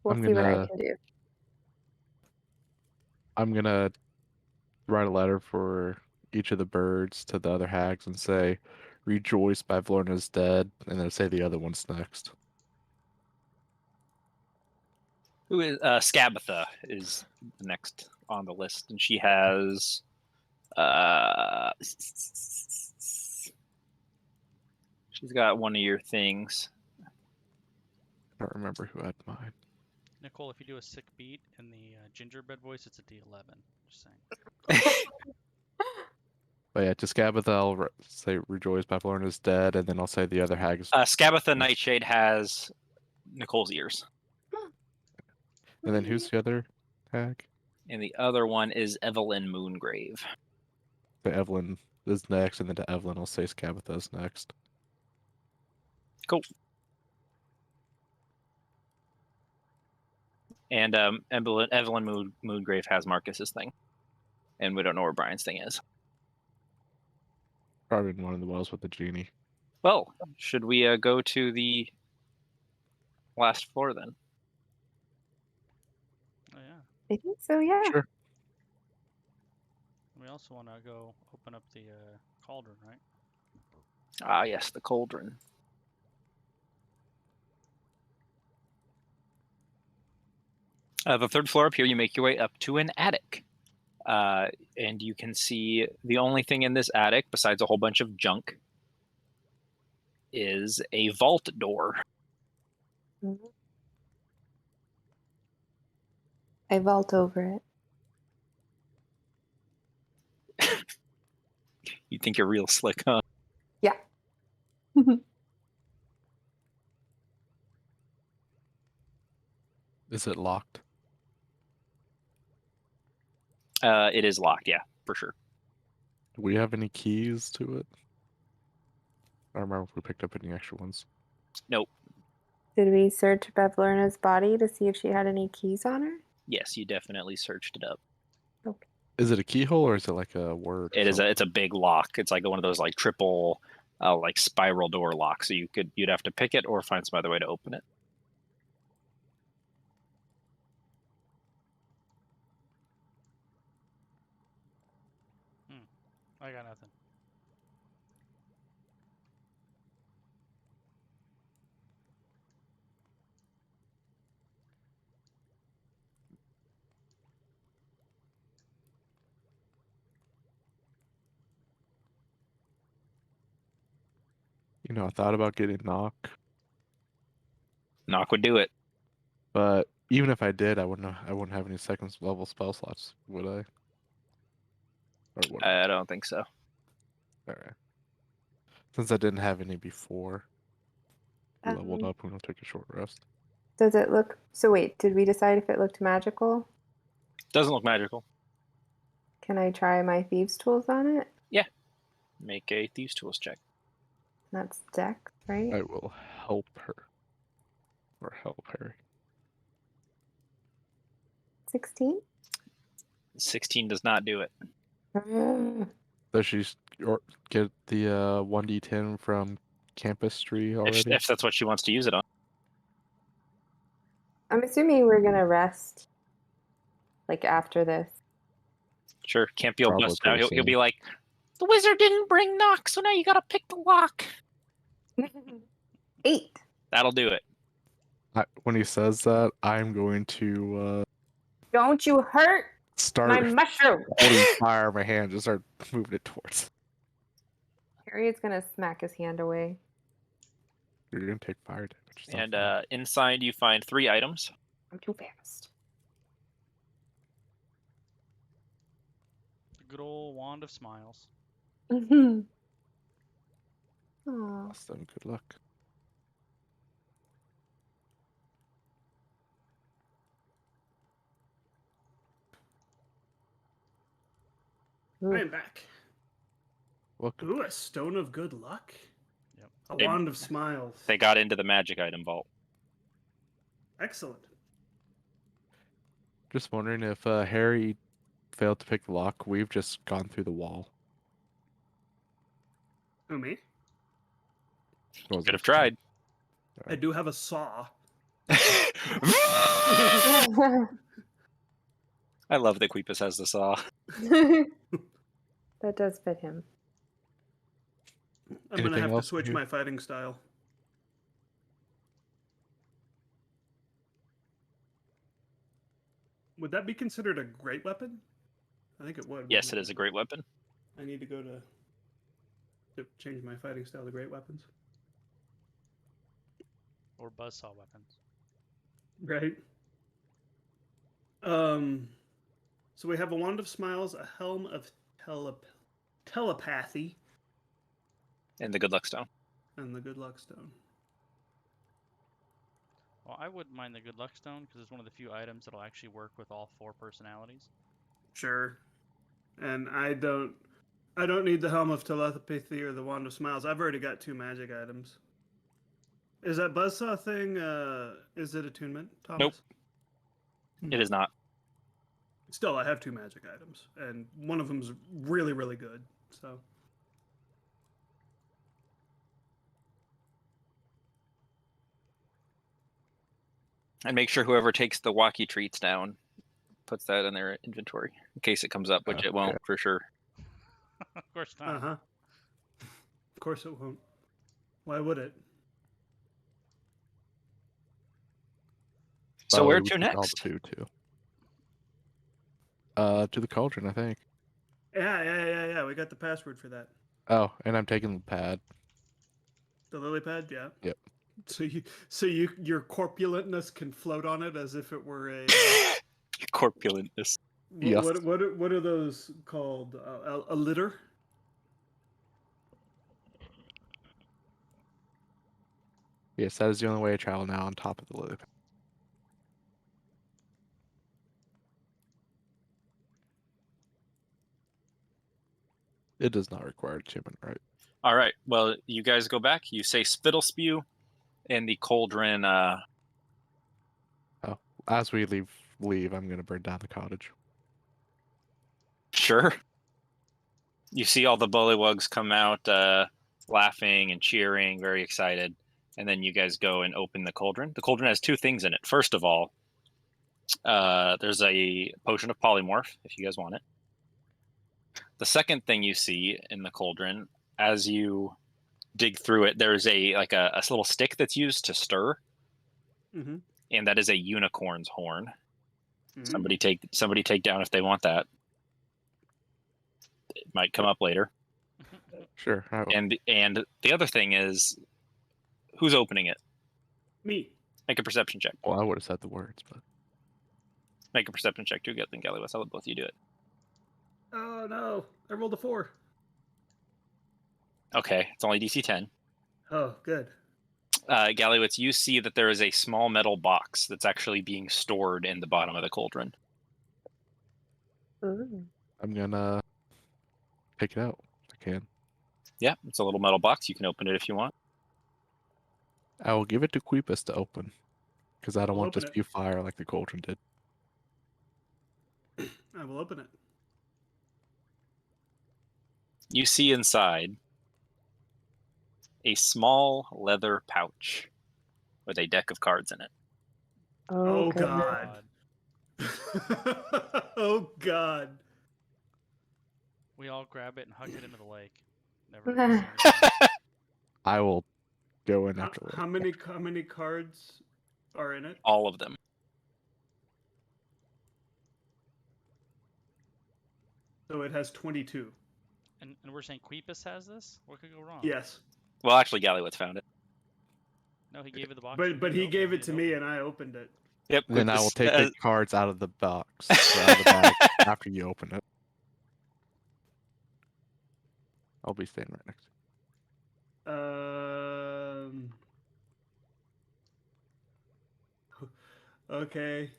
Speaker 4: We'll
Speaker 5: I'm
Speaker 4: see what I
Speaker 5: gonna-
Speaker 4: can do.
Speaker 5: I'm gonna write a letter for each of the birds to the other hags and say, "Rejoice, Bavlorna's dead," and then say the other one's next.
Speaker 2: Who is Scabatha is next on the list, and she has she's got one of your things.
Speaker 5: I don't remember who had mine.
Speaker 1: Nicole, if you do a sick beat in the gingerbread voice, it's a D11. Just saying.
Speaker 5: But yeah, to Scabatha, I'll say, "Rejoice, Bavlorna's dead," and then I'll say the other hags.
Speaker 2: Scabatha Nightshade has Nicole's ears,
Speaker 5: And then who's the other hag?
Speaker 2: and the other one is Evelyn Moongrave.
Speaker 5: The Evelyn is next, and then to Evelyn, I'll say Scabatha's next.
Speaker 2: Cool. And Evelyn Moongrave has Marcus's thing, and we don't know where Brian's thing is.
Speaker 5: Probably in one of the wells with the genie.
Speaker 2: Well, should we go to the last floor then?
Speaker 1: Oh yeah.
Speaker 4: I think so, yeah.
Speaker 5: Sure.
Speaker 1: We also want to go open up the cauldron, right?
Speaker 2: Ah, yes, the cauldron. The third floor up here, you make your way up to an attic. And you can see the only thing in this attic, besides a whole bunch of junk, is a vault door.
Speaker 4: I vault over it.
Speaker 2: You think you're real slick, huh?
Speaker 4: Yeah.
Speaker 5: Is it locked?
Speaker 2: It is locked, yeah, for sure.
Speaker 5: Do we have any keys to it? I don't remember if we picked up any extra ones.
Speaker 2: Nope.
Speaker 4: Did we search Bavlorna's body to see if she had any keys on her?
Speaker 2: Yes, you definitely searched it up.
Speaker 4: Okay.
Speaker 5: Is it a keyhole or is it like a word? or
Speaker 2: It is
Speaker 5: something?
Speaker 2: it's a big lock. It's like one of those like triple like spiral door locks. So you'd have to pick it or find some other way to open it.
Speaker 1: I got nothing.
Speaker 5: You know, I thought about getting knock,
Speaker 2: Knock would do it.
Speaker 5: but even if I did, I wouldn't have any second level spell slots, would I? Or would I?
Speaker 2: I don't think so.
Speaker 5: Alright. Since I didn't have any before we leveled
Speaker 4: Um,
Speaker 5: up, we're gonna take a short rest.
Speaker 4: Does it look... So wait, did we decide if it looked magical?
Speaker 2: Doesn't look magical.
Speaker 4: Can I try my thieves' tools on it?
Speaker 2: Make a thieves tools check.
Speaker 4: That's Dex, right?
Speaker 5: I will help her. Or help Harry.
Speaker 4: 16?
Speaker 2: 16 does not do it.
Speaker 5: Does she get the 1d10 from Campus Tree already?
Speaker 2: If that's what she wants to use it on.
Speaker 4: I'm assuming we're gonna rest, like, after this.
Speaker 2: Sure, Campy will
Speaker 5: Probably
Speaker 2: bust out.
Speaker 5: pretty
Speaker 2: He'll be
Speaker 5: soon.
Speaker 2: like, the wizard didn't bring knock, so now you gotta pick the lock.
Speaker 4: 8.
Speaker 2: That'll do it.
Speaker 5: When he says that, I'm going to
Speaker 4: Don't you hurt
Speaker 5: start
Speaker 4: my mushroom!
Speaker 5: holding fire in my hand, just start moving it towards.
Speaker 4: Harriet's gonna smack his hand away.
Speaker 5: You're gonna take fire damage. It's not
Speaker 2: And
Speaker 5: fun.
Speaker 2: inside you find 3 items.
Speaker 4: I'm too fast.
Speaker 1: The good old wand of smiles.
Speaker 4: Aw.
Speaker 5: Awesome. Good luck.
Speaker 4: Ooh.
Speaker 3: I am back.
Speaker 5: Welcome.
Speaker 3: Ooh, a stone of good luck.
Speaker 1: Yep.
Speaker 3: A
Speaker 2: They-
Speaker 3: wand of smiles.
Speaker 2: They got into the magic item vault.
Speaker 3: Excellent.
Speaker 5: Just wondering if Harry failed to pick the lock. We've just gone through the wall.
Speaker 3: Who, me?
Speaker 5: What was
Speaker 2: Could
Speaker 5: it?
Speaker 2: have tried.
Speaker 3: I do have a saw.
Speaker 2: I love that Queepus has the saw.
Speaker 4: That does fit him.
Speaker 3: I'm going to
Speaker 5: Anything
Speaker 3: have to
Speaker 5: else
Speaker 3: switch
Speaker 5: here?
Speaker 3: my fighting style. Would that be considered a great weapon? I think it would.
Speaker 2: Yes,
Speaker 3: wouldn't
Speaker 2: it is a great weapon.
Speaker 3: I need to go to change my fighting style to great weapons.
Speaker 1: Or buzzsaw weapons.
Speaker 3: Right. So we have a wand of smiles, a helm of telepathy,
Speaker 2: And the good luck stone.
Speaker 3: and the good luck stone.
Speaker 1: Well, I wouldn't mind the good luck stone because it's one of the few items that'll actually work with all 4 personalities.
Speaker 3: Sure. And I don't need the helm of telepathy or the wand of smiles. I've already got 2 magic items. Is that buzzsaw thing? Is it attunement, Thomas?
Speaker 2: Nope. It is not.
Speaker 3: Still, I have 2 magic items, and one of them's really, really good. So.
Speaker 2: And make sure whoever takes the walkie treats down puts that in their inventory in case it comes up, which it won't
Speaker 5: yeah.
Speaker 2: for sure.
Speaker 1: Of course not.
Speaker 3: Uh huh. Of course it won't. Why would it?
Speaker 2: So
Speaker 5: Oh,
Speaker 2: where
Speaker 5: we
Speaker 2: to
Speaker 5: took all
Speaker 2: next?
Speaker 5: the food too. To the cauldron, I think.
Speaker 3: Yeah. We got the password for that.
Speaker 5: Oh, and I'm taking the pad.
Speaker 3: The lily pad, yeah.
Speaker 5: Yep.
Speaker 3: So your corpulentness can float on it as if it were a.
Speaker 2: Corpulentness.
Speaker 5: Yes.
Speaker 3: What are those called? A litter.
Speaker 5: Yes, that is the only way to travel now on top of the lily pad. It does not require achievement, right?
Speaker 2: All right. Well, you guys go back. You say spittle spew, and the cauldron.
Speaker 5: As we leave, I'm gonna burn down the cottage.
Speaker 2: Sure. You see all the bullywugs come out, laughing and cheering, very excited, and then you guys go and open the cauldron. The cauldron has 2 things in it. First of all, there's a potion of polymorph if you guys want it. The second thing you see in the cauldron, as you dig through it, there's a little stick that's used to stir,
Speaker 3: Mm-hmm.
Speaker 2: and that is a unicorn's horn.
Speaker 3: Mm-hmm.
Speaker 2: Somebody take down if they want that. It might come up later.
Speaker 5: Sure. I will.
Speaker 2: And the other thing is, who's opening it?
Speaker 3: Me.
Speaker 2: Make a perception check.
Speaker 5: Well, I would have said the words, but
Speaker 2: Make a perception check too, Gatling Galliwith. I'll let both of you do it.
Speaker 3: Oh no! I rolled a 4.
Speaker 2: Okay, it's only DC 10.
Speaker 3: Oh, good.
Speaker 2: Galliwith, you see that there is a small metal box that's actually being stored in the bottom of the cauldron.
Speaker 4: Ooh.
Speaker 5: I'm gonna pick it out if I can.
Speaker 2: Yeah, it's a little metal box. You can open it if you want.
Speaker 5: I will give it to Queepus to open, because I don't
Speaker 3: I'll
Speaker 5: want to
Speaker 3: open it.
Speaker 5: spew fire like the cauldron did.
Speaker 3: I will open it.
Speaker 2: You see inside a small leather pouch with a deck of cards in it.
Speaker 3: Oh,
Speaker 4: goodness.
Speaker 3: God. Oh God.
Speaker 1: We all grab it and huck it into the lake. Never gonna see it again.
Speaker 5: I will go in
Speaker 3: How,
Speaker 5: after.
Speaker 3: how many cards are in it?
Speaker 2: All of them.
Speaker 3: So it has 22.
Speaker 1: And we're saying Queepus has this? What could go wrong?
Speaker 3: Yes,
Speaker 2: Well, actually, Galliwith found it.
Speaker 1: No, he gave it the box. to
Speaker 3: but
Speaker 1: me to
Speaker 3: he
Speaker 1: open.
Speaker 3: gave it to
Speaker 1: didn't
Speaker 3: me
Speaker 1: open
Speaker 3: and I opened it.
Speaker 2: Yep.
Speaker 5: Then I will take
Speaker 2: uh,
Speaker 5: the cards out of the box, or out of the bag after you open it. I'll be staying right next to
Speaker 3: Okay.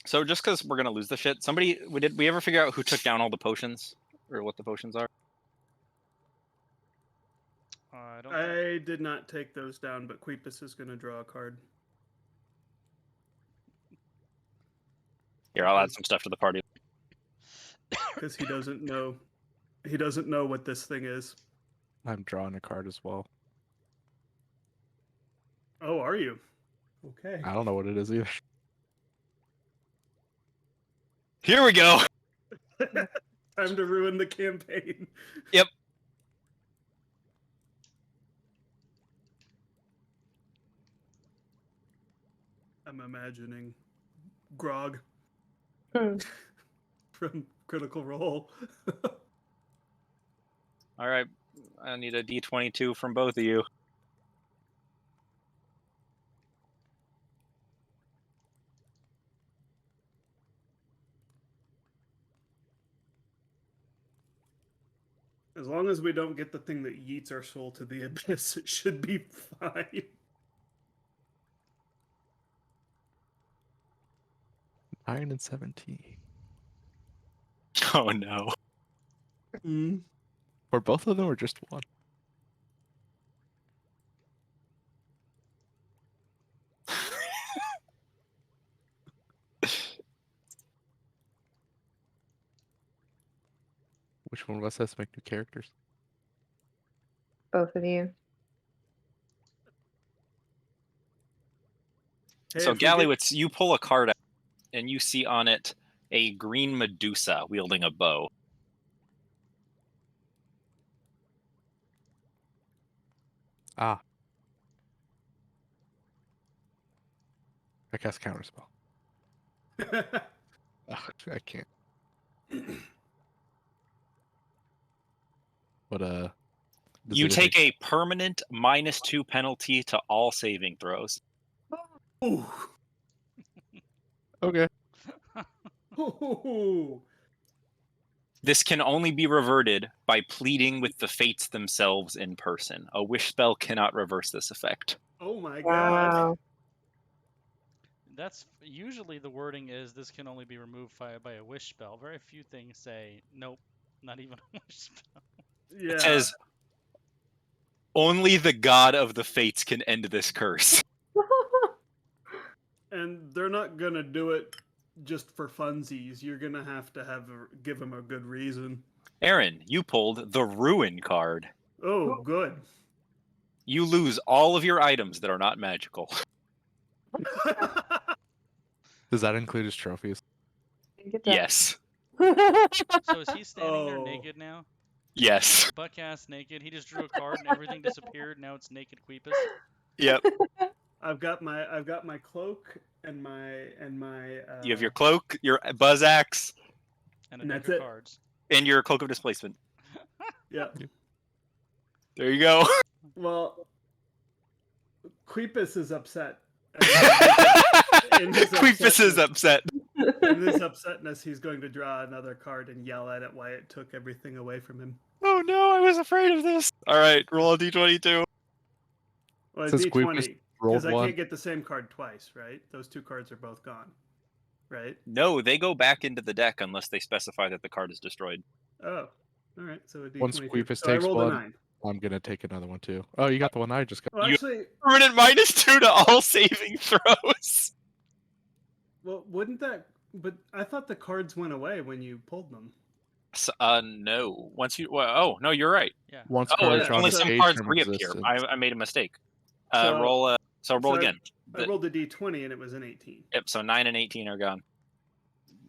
Speaker 2: So just because we're gonna lose the shit, did we ever figure out who took down all the potions or what the potions are?
Speaker 1: I don't think
Speaker 3: I did not take those down, but Queepus is going to draw a card.
Speaker 2: Here, I'll add some stuff to the party.
Speaker 3: Because he doesn't know. He doesn't know what this thing is.
Speaker 5: I'm drawing a card as well.
Speaker 3: Oh, are you? Okay.
Speaker 5: I don't know what it is either.
Speaker 2: Here we go.
Speaker 3: Time to ruin the campaign.
Speaker 2: Yep.
Speaker 3: I'm imagining Grog
Speaker 4: Hmm.
Speaker 3: from Critical Role.
Speaker 2: All right, I need a D22 from both of you.
Speaker 3: As long as we don't get the thing that yeets our soul to the abyss, it should be fine.
Speaker 5: 9 and 17.
Speaker 2: Oh no.
Speaker 5: For both of them or just one? Which one of us has to make new characters?
Speaker 4: Both of you.
Speaker 3: Hey,
Speaker 2: So
Speaker 3: if we get-
Speaker 2: Gallywitz, you pull a card out, and you see on it a green Medusa wielding a bow.
Speaker 5: Ah. I cast Counterspell. Ugh, I can't. But does
Speaker 2: You
Speaker 5: anything-
Speaker 2: take a permanent -2 penalty to all saving throws.
Speaker 3: Ooh.
Speaker 5: Okay.
Speaker 3: Ooh.
Speaker 2: This can only be reverted by pleading with the fates themselves in person. A wish spell cannot reverse this effect.
Speaker 3: Oh my god.
Speaker 4: Wow.
Speaker 1: That's usually the wording is this can only be removed by a wish spell. Very few things say nope, not even a wish spell.
Speaker 3: Yeah.
Speaker 2: It says, only the god of the fates can end this curse.
Speaker 3: And they're not gonna do it just for funsies. You're gonna have give them a good reason.
Speaker 2: Aaron, you pulled the Ruin card.
Speaker 3: Oh, good.
Speaker 2: You lose all of your items that are not magical.
Speaker 5: Does that include his trophies?
Speaker 4: I think it does.
Speaker 2: Yes.
Speaker 1: So is he standing there
Speaker 3: Oh.
Speaker 1: naked now?
Speaker 2: Yes.
Speaker 1: Buck ass naked. He just drew a card and everything disappeared. Now it's naked Queepus.
Speaker 2: Yep.
Speaker 3: I've got my cloak and my
Speaker 2: You have your cloak, your buzz axe,
Speaker 1: And a
Speaker 3: And
Speaker 1: deck
Speaker 3: that's
Speaker 1: of
Speaker 3: it.
Speaker 1: cards.
Speaker 2: and your cloak of displacement.
Speaker 3: yeah.
Speaker 2: There you go.
Speaker 3: Well, Queepus is upset. In his
Speaker 2: Queepus is
Speaker 3: upsetness-
Speaker 2: upset.
Speaker 3: In this upsetness, he's going to draw another card and yell at it why it took everything away from him.
Speaker 2: Oh no, I was afraid of this. All right, roll a d22.
Speaker 3: Well, a
Speaker 5: Since Queepus
Speaker 3: D20,
Speaker 5: rolled
Speaker 3: because I
Speaker 5: one.
Speaker 3: can't get the same card twice, right? Those two cards are both gone, right?
Speaker 2: No, they go back into the deck unless they specify that the card is destroyed.
Speaker 3: Oh, all right. So a D22.
Speaker 5: Once Queepus
Speaker 3: so I
Speaker 5: takes
Speaker 3: rolled
Speaker 5: one,
Speaker 3: a 9.
Speaker 5: I'm gonna take another one too. Oh, you got the one I just got.
Speaker 3: Well,
Speaker 2: You-
Speaker 3: actually,
Speaker 2: Permanent -2 to all saving throws.
Speaker 3: well, wouldn't that? But I thought the cards went away when you pulled them.
Speaker 2: No. Once you. Well, oh no, you're right.
Speaker 1: Yeah.
Speaker 5: Once
Speaker 2: Oh,
Speaker 5: cards
Speaker 3: yeah,
Speaker 5: are on
Speaker 2: only
Speaker 5: the
Speaker 3: so-
Speaker 2: some
Speaker 5: page
Speaker 2: cards
Speaker 5: from
Speaker 2: reappear.
Speaker 5: existence.
Speaker 2: I made a mistake.
Speaker 3: So-
Speaker 2: Roll. So roll
Speaker 3: so
Speaker 2: again.
Speaker 3: I rolled a D20 and it was an 18.
Speaker 2: Yep. So 9 and 18 are gone.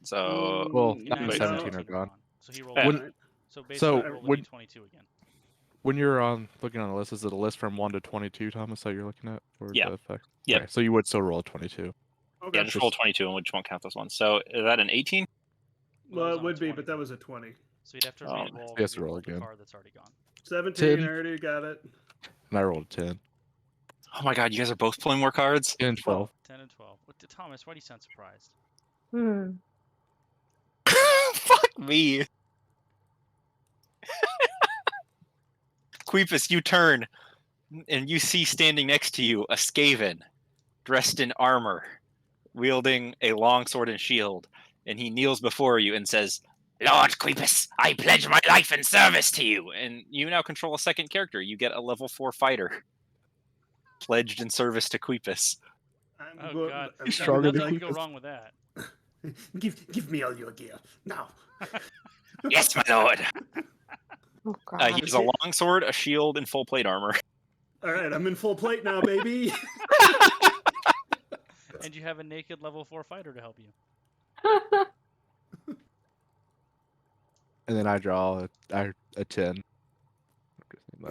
Speaker 2: So
Speaker 5: Well,
Speaker 3: Mm,
Speaker 5: 9 and
Speaker 3: no.
Speaker 5: 17 are gone.
Speaker 1: So he rolled.
Speaker 2: Yeah.
Speaker 1: one.
Speaker 3: Alright.
Speaker 1: So basically,
Speaker 5: So,
Speaker 1: roll
Speaker 5: when-
Speaker 1: a d22 again.
Speaker 5: When you're on looking on the list, is it a list from 1 to 22, Thomas? That you're looking at, or
Speaker 2: Yeah.
Speaker 5: the effect?
Speaker 2: Yep.
Speaker 5: Okay, so you would still roll a 22.
Speaker 3: Okay.
Speaker 2: yeah, just roll 22 and we just won't count those ones. So is that an 18?
Speaker 3: Well,
Speaker 1: was
Speaker 3: it
Speaker 1: on a
Speaker 3: would be,
Speaker 1: 20.
Speaker 3: but that was a 20.
Speaker 1: So you'd have to
Speaker 2: Oh,
Speaker 1: re-roll.
Speaker 5: he has to
Speaker 1: re-roll
Speaker 5: roll
Speaker 1: the
Speaker 5: again.
Speaker 1: card that's already gone.
Speaker 3: 17,
Speaker 5: 10.
Speaker 3: I already got it.
Speaker 5: And I rolled a 10.
Speaker 2: Oh my god, you guys are both pulling more cards.
Speaker 5: 10 and 12.
Speaker 1: 10 and 12. Thomas, why do you sound surprised?
Speaker 4: Hmm.
Speaker 2: Fuck me. Queepus, you turn, and you see standing next to you a Skaven, dressed in armor, wielding a long sword and shield, and he kneels before you and says,
Speaker 6: Lord Queepus, I pledge my life in service to you.
Speaker 2: and you now control a second character. You get a level 4 fighter, pledged in service to Queepus.
Speaker 3: I'm
Speaker 1: Oh
Speaker 3: go-
Speaker 1: god.
Speaker 3: I'm-
Speaker 5: stronger
Speaker 1: Nothing
Speaker 5: than
Speaker 1: can go
Speaker 5: Queepus.
Speaker 1: wrong with that.
Speaker 3: Give me all your gear now.
Speaker 6: Yes, my lord.
Speaker 4: Oh
Speaker 2: He
Speaker 4: god.
Speaker 2: has a longsword, a shield, and full plate armor.
Speaker 3: All right, I'm in full plate now, baby.
Speaker 1: And you have a naked level 4 fighter to help you.
Speaker 5: And then I draw a 10.
Speaker 2: All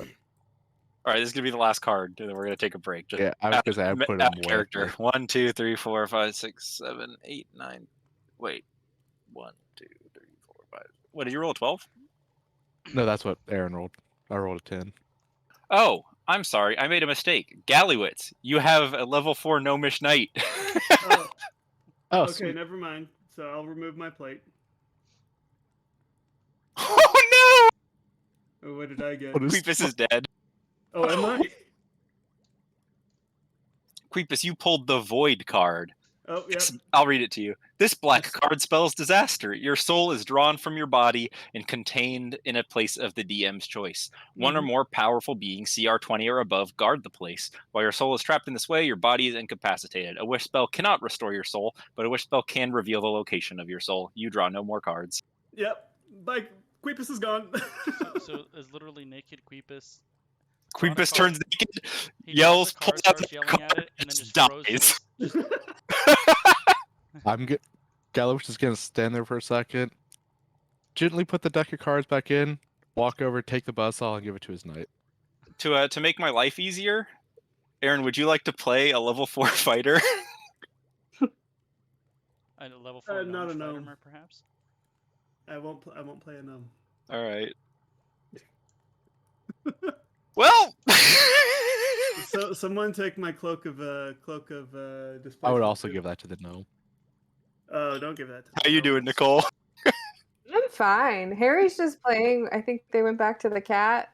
Speaker 2: right, this is gonna be the last card, and then we're gonna take a break. Just
Speaker 5: Yeah, I was gonna say I put him
Speaker 2: out of
Speaker 5: way
Speaker 2: character.
Speaker 5: up.
Speaker 2: 1, 2, 3, 4, 5, 6, 7, 8, 9. Wait, 1, 2, 3, 4, 5. What did you roll? A 12?
Speaker 5: No, that's what Aaron rolled. I rolled a 10.
Speaker 2: Oh, I'm sorry. I made a mistake. Gallywitz, you have a level 4 gnomish knight.
Speaker 3: Oh,
Speaker 5: Oh,
Speaker 3: okay,
Speaker 5: sweet.
Speaker 3: never mind. So I'll remove my plate.
Speaker 2: Oh
Speaker 3: Oh, what did I get?
Speaker 5: What
Speaker 2: no!
Speaker 5: is
Speaker 2: Queepus is dead.
Speaker 3: Oh, am I?
Speaker 2: Queepus, you pulled the void card.
Speaker 3: Oh, yep.
Speaker 2: I'll read it to you. This black
Speaker 3: Yes.
Speaker 2: card spells disaster. Your soul is drawn from your body and contained in a place of the DM's choice. One or
Speaker 3: Mhm.
Speaker 2: more powerful beings, CR20 or above, guard the place. While your soul is trapped in this way, your body is incapacitated. A wish spell cannot restore your soul, but a wish spell can reveal the location of your soul. You draw no more cards.
Speaker 3: Yep. Bye. Queepus is gone.
Speaker 1: So is literally naked Queepus.
Speaker 2: Queepus
Speaker 1: card.
Speaker 2: turns naked,
Speaker 1: He
Speaker 2: yells,
Speaker 1: draws a
Speaker 2: pulls
Speaker 1: card,
Speaker 2: out
Speaker 1: starts
Speaker 2: the
Speaker 1: yelling
Speaker 2: card,
Speaker 1: at it, and then
Speaker 2: just
Speaker 1: just frozen.
Speaker 5: I'm Galloway's just gonna stand there for a second, gently put the deck of cards back in, walk over, take the buzzsaw, and give it to his knight.
Speaker 2: To make my life easier, Aaron, would you like to play a level 4 fighter?
Speaker 1: A level 4
Speaker 3: not a
Speaker 1: gnomish fighter,
Speaker 3: gnome.
Speaker 1: perhaps?
Speaker 3: I won't play a gnome.
Speaker 2: All right. Well,
Speaker 3: So someone take my cloak of displacement.
Speaker 5: I would also
Speaker 3: too.
Speaker 5: give that to the gnome.
Speaker 3: Oh, don't give that to
Speaker 2: how you doing,
Speaker 3: gnomes.
Speaker 2: Nicole?
Speaker 4: I'm fine. Harry's just playing. I think they went back to the cat,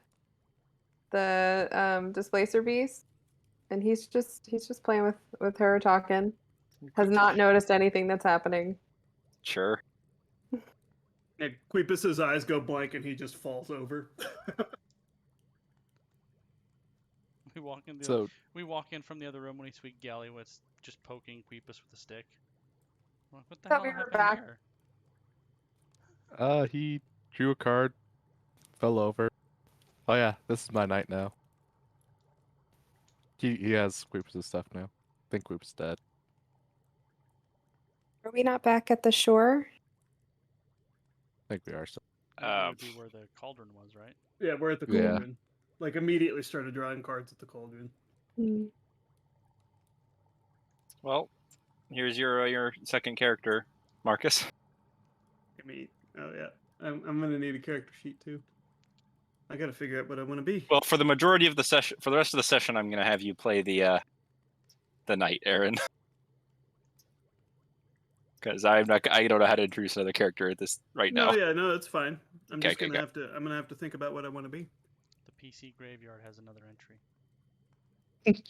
Speaker 4: the displacer beast, and he's just playing with her, talking. Has not noticed anything that's happening.
Speaker 2: Sure.
Speaker 3: And Queepus's eyes go blank and he just falls over.
Speaker 1: We walk in
Speaker 5: So
Speaker 1: we walk in from the other room when we see Gallywitz just poking Queepus with a stick. I'm like, what the
Speaker 4: Thought
Speaker 1: hell
Speaker 4: we were
Speaker 1: happened
Speaker 4: back.
Speaker 1: there?
Speaker 5: he drew a card, fell over. Oh yeah, this is my knight now. He has Queepus' stuff now. I think Queepus dead.
Speaker 4: Are we not back at the shore?
Speaker 5: I think we are still.
Speaker 1: That would be where the cauldron was, right?
Speaker 3: Yeah, we're at the
Speaker 5: Yeah.
Speaker 3: cauldron. Like immediately started drawing cards at the cauldron.
Speaker 4: Hmm.
Speaker 2: Well, here's your second character, Marcus.
Speaker 3: I mean, oh yeah, I'm gonna need a character sheet too. I gotta figure out what I want to be.
Speaker 2: Well, for the majority of the session, for the rest of the session, I'm gonna have you play the knight, Aaron, because I don't know how to introduce another character at this right now.
Speaker 3: No, yeah, no, that's fine. I'm
Speaker 2: Okay,
Speaker 3: just
Speaker 2: okay,
Speaker 3: I'm gonna have to think about what I want to be.
Speaker 1: The PC graveyard has another entry.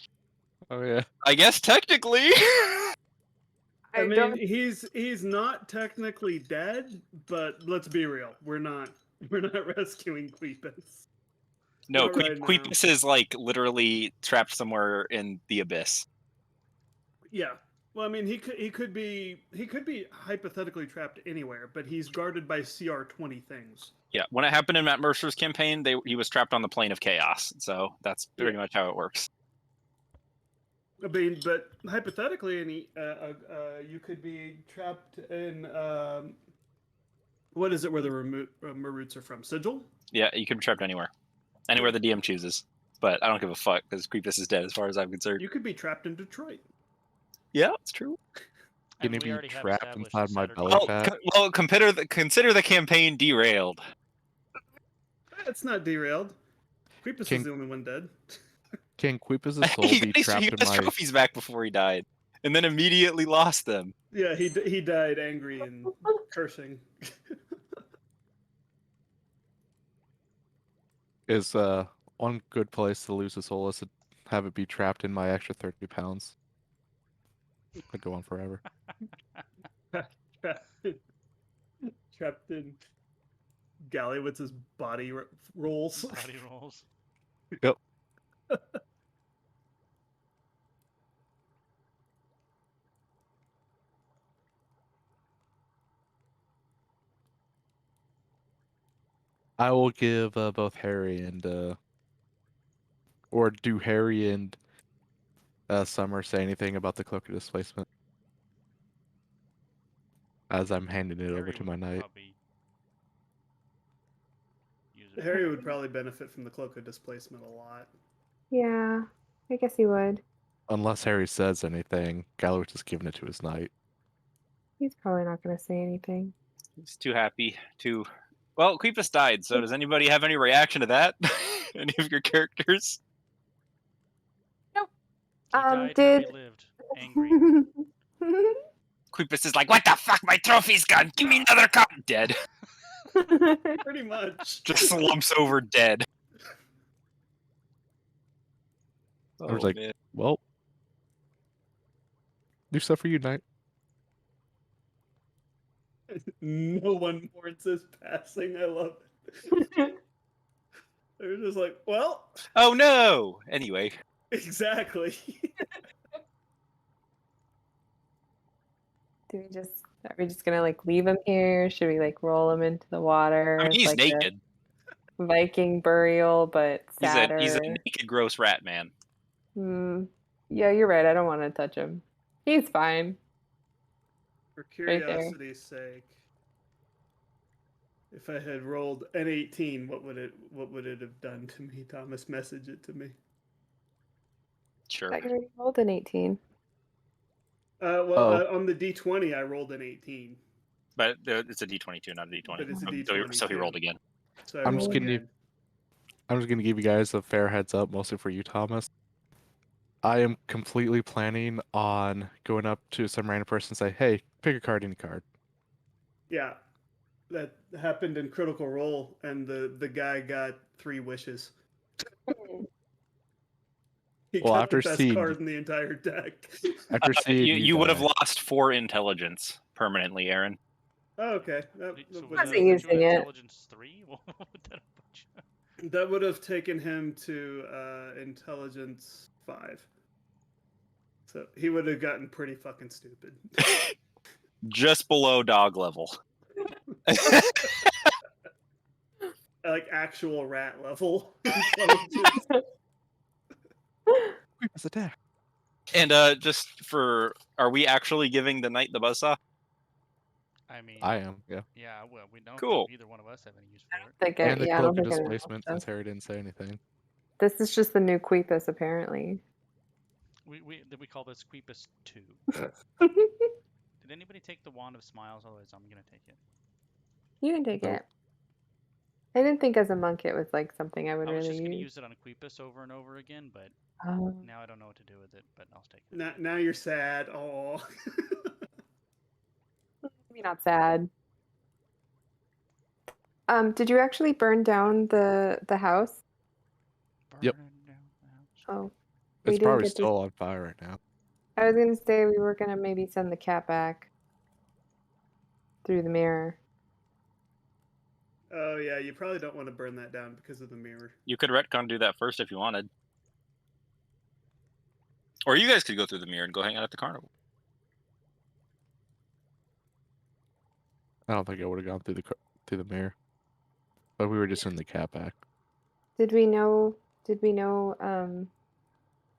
Speaker 5: Oh yeah.
Speaker 2: I guess technically.
Speaker 3: I mean,
Speaker 4: don't.
Speaker 3: he's not technically dead, but let's be real, we're not rescuing Queepus.
Speaker 2: No,
Speaker 3: Not right now.
Speaker 2: Queepus is like literally trapped somewhere in the abyss.
Speaker 3: Yeah. Well, I mean, he could be hypothetically trapped anywhere, but he's guarded by CR20 things.
Speaker 2: Yeah, when it happened in Matt Mercer's campaign, he was trapped on the plane of chaos. So that's pretty much how it works.
Speaker 3: I mean, but hypothetically, you could be trapped in what is it where the Maroots are from? Sigil?
Speaker 2: Yeah, you can be trapped anywhere the DM chooses. But I don't give a fuck because Queepus is dead as far as I'm concerned.
Speaker 3: You could be trapped in Detroit.
Speaker 2: Yeah, it's true.
Speaker 1: I mean,
Speaker 5: Can he
Speaker 1: we
Speaker 5: be
Speaker 1: already have
Speaker 5: trapped
Speaker 1: established
Speaker 5: inside
Speaker 1: that
Speaker 5: my
Speaker 1: Saturday-
Speaker 5: belly
Speaker 2: Well,
Speaker 5: fat?
Speaker 2: consider the campaign derailed.
Speaker 3: It's not derailed. Queepus
Speaker 5: King-
Speaker 3: is the only one dead.
Speaker 5: Can Queepus' soul
Speaker 2: he
Speaker 5: be
Speaker 2: got
Speaker 5: trapped in
Speaker 2: his
Speaker 5: my?
Speaker 2: trophies back before he died, and then immediately lost them.
Speaker 3: Yeah, he died angry and cursing.
Speaker 5: Is one good place to lose a soul is to have it be trapped in my extra 30 pounds. Could go on forever.
Speaker 3: Trapped in Gallywitz's body rolls.
Speaker 1: Body rolls.
Speaker 5: Yep. I will give both Harry and or do Harry and Summer say anything about the cloak of displacement as I'm handing it over
Speaker 1: Harry
Speaker 5: to
Speaker 1: would
Speaker 5: my knight?
Speaker 1: probably use it.
Speaker 3: Harry would probably benefit from the cloak of displacement a lot.
Speaker 4: Yeah, I guess he would.
Speaker 5: Unless Harry says anything, Galloway's just giving it to his knight.
Speaker 4: He's probably not going to say anything.
Speaker 2: He's too happy to. Well, Queepus died, so does anybody have any reaction to that? Any of your characters?
Speaker 1: He died,
Speaker 4: did
Speaker 1: Harry lived. Angry.
Speaker 6: Queepus is like, what the fuck? My trophy's gone. Give me another cup.
Speaker 2: Dead.
Speaker 3: Pretty much.
Speaker 2: Just slumps over dead.
Speaker 5: I was like,
Speaker 2: man.
Speaker 5: well, do stuff for you, knight.
Speaker 3: No one mourns his passing. I love it. They're just like, well,
Speaker 2: Oh no! Anyway,
Speaker 3: exactly.
Speaker 4: Are we just gonna like leave him here? Should we like roll him into the water?
Speaker 2: I mean,
Speaker 4: as,
Speaker 2: he's
Speaker 4: like, a
Speaker 2: naked.
Speaker 4: Viking burial, but
Speaker 2: He's
Speaker 4: sadder.
Speaker 2: a naked, gross rat man.
Speaker 4: Yeah, you're right. I don't want to touch him. He's fine.
Speaker 3: For
Speaker 4: Right there.
Speaker 3: curiosity's sake, if I had rolled an 18, what would it have done to me? Thomas, message it to me.
Speaker 2: Sure.
Speaker 4: I already rolled an 18.
Speaker 3: On the D20, I rolled an 18.
Speaker 2: But it's a D22, not a D20.
Speaker 3: But it's a
Speaker 2: So he
Speaker 3: D22.
Speaker 2: rolled again.
Speaker 3: So I
Speaker 5: I'm
Speaker 3: rolled
Speaker 5: just gonna
Speaker 3: again.
Speaker 5: I'm just gonna give you guys a fair heads up, mostly for you, Thomas. I am completely planning on going up to some random person and say, "Hey, pick a card, any card."
Speaker 3: Yeah, that happened in Critical Role, and the guy got 3 wishes. He
Speaker 5: Well,
Speaker 3: got
Speaker 5: after
Speaker 3: the best
Speaker 5: seeing-
Speaker 3: card in the entire deck.
Speaker 5: After seeing
Speaker 2: You would have
Speaker 5: die-
Speaker 2: lost 4 intelligence permanently, Aaron.
Speaker 3: Oh, okay. That,
Speaker 1: So
Speaker 3: would
Speaker 1: would
Speaker 4: Wasn't
Speaker 1: that put
Speaker 4: using
Speaker 1: you at
Speaker 4: it.
Speaker 1: intelligence 3? What would that put you?
Speaker 3: that would have taken him to intelligence 5. So he would have gotten pretty fucking stupid.
Speaker 2: Just below dog level.
Speaker 3: Like actual rat level.
Speaker 5: It's attack.
Speaker 2: And just for, are we actually giving the knight the buzzsaw?
Speaker 1: I mean,
Speaker 5: I am, yeah.
Speaker 1: yeah, well, we don't
Speaker 2: Cool.
Speaker 1: think either one of us have any use for it.
Speaker 4: Think
Speaker 5: And the
Speaker 4: yeah, I don't
Speaker 5: cloak of
Speaker 4: think anyone else
Speaker 5: displacement,
Speaker 4: does.
Speaker 5: since Harry didn't say anything.
Speaker 4: This is just the new Queepus, apparently.
Speaker 1: We call this Queepus 2. Did anybody take the Wand of Smiles? Otherwise, I'm gonna take it.
Speaker 4: You can take
Speaker 5: Nope.
Speaker 4: it. I didn't think as a monk it was like something I would
Speaker 1: I was
Speaker 4: really
Speaker 1: just gonna
Speaker 4: use.
Speaker 1: use it on a Queepus over and over again, but
Speaker 4: Oh.
Speaker 1: now I don't know what to do with it. But I'll take it.
Speaker 3: Now you're sad. Oh.
Speaker 4: Maybe not sad. Did you actually burn down the house?
Speaker 5: Yep.
Speaker 1: Burn down the house.
Speaker 5: It's
Speaker 4: Oh, we didn't
Speaker 5: probably
Speaker 4: get to.
Speaker 5: still on fire right now.
Speaker 4: I was gonna say we were gonna maybe send the cat back through the mirror.
Speaker 3: Oh yeah, you probably don't want to burn that down because of the mirror.
Speaker 2: You could retcon do that first if you wanted. Or you guys could go through the mirror and go hang out at the carnival.
Speaker 5: I don't think I would have gone through the mirror, but we were just in the cat back.
Speaker 4: Did we know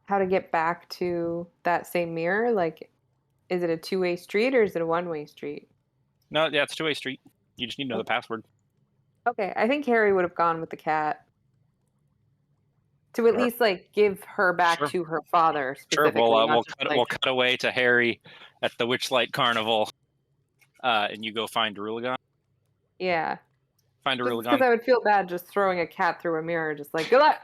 Speaker 4: how to get back to that same mirror? Like, is it a two-way street or is it a one-way street?
Speaker 2: No, yeah, it's a 2-way street. You just need to know the password.
Speaker 4: Okay, I think Harry would have gone with the cat to at
Speaker 2: Sure.
Speaker 4: least like give her back
Speaker 2: Sure.
Speaker 4: to her father
Speaker 2: Sure,
Speaker 4: specifically.
Speaker 2: we'll
Speaker 4: not just,
Speaker 2: we'll cut away to Harry at the Witchlight Carnival, and you go find Rulagon.
Speaker 4: yeah.
Speaker 2: Find a
Speaker 4: Because
Speaker 2: Rulagon.
Speaker 4: I would feel bad just throwing a cat through a mirror, just like good luck.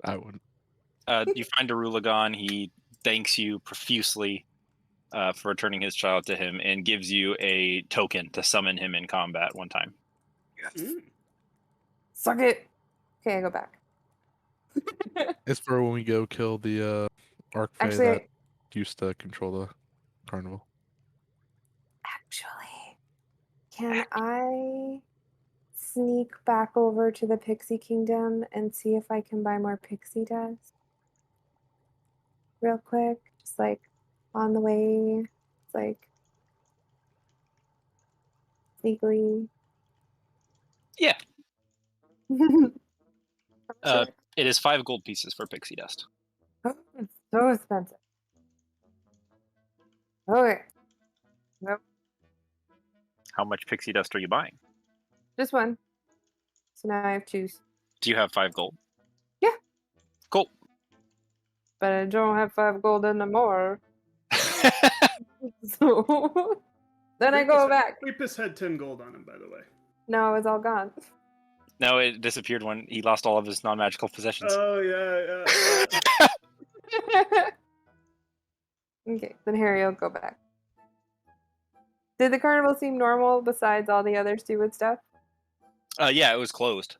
Speaker 5: I wouldn't.
Speaker 2: You find a Rulagon. He thanks you profusely for returning his child to him and gives you a token to summon him in combat one time.
Speaker 3: Mm.
Speaker 4: Suck it. Okay, I go back.
Speaker 5: It's for when we go kill the Archfey
Speaker 4: Actually,
Speaker 5: that used to control the carnival.
Speaker 4: Can I sneak back over to the Pixie Kingdom and see if I can buy more pixie dust? Real quick, just like on the way. It's like sneakily?
Speaker 2: Yeah.
Speaker 4: Sure.
Speaker 2: It is 5 gold pieces for pixie dust.
Speaker 4: Oh, it's so expensive. Okay. Nope.
Speaker 2: How much pixie dust are you buying?
Speaker 4: Just one. So now I have choose.
Speaker 2: Do you have 5 gold?
Speaker 4: Yeah.
Speaker 2: Cool.
Speaker 4: But I don't have 5 gold anymore. So then I go back.
Speaker 3: Creepus had 10 gold on him, by the way.
Speaker 4: No, it's all gone.
Speaker 2: No, it disappeared when he lost all of his non-magical possessions.
Speaker 3: Oh, yeah.
Speaker 4: Okay, then Harry will go back. Did the carnival seem normal besides all the other stupid stuff?
Speaker 2: Yeah, it was closed.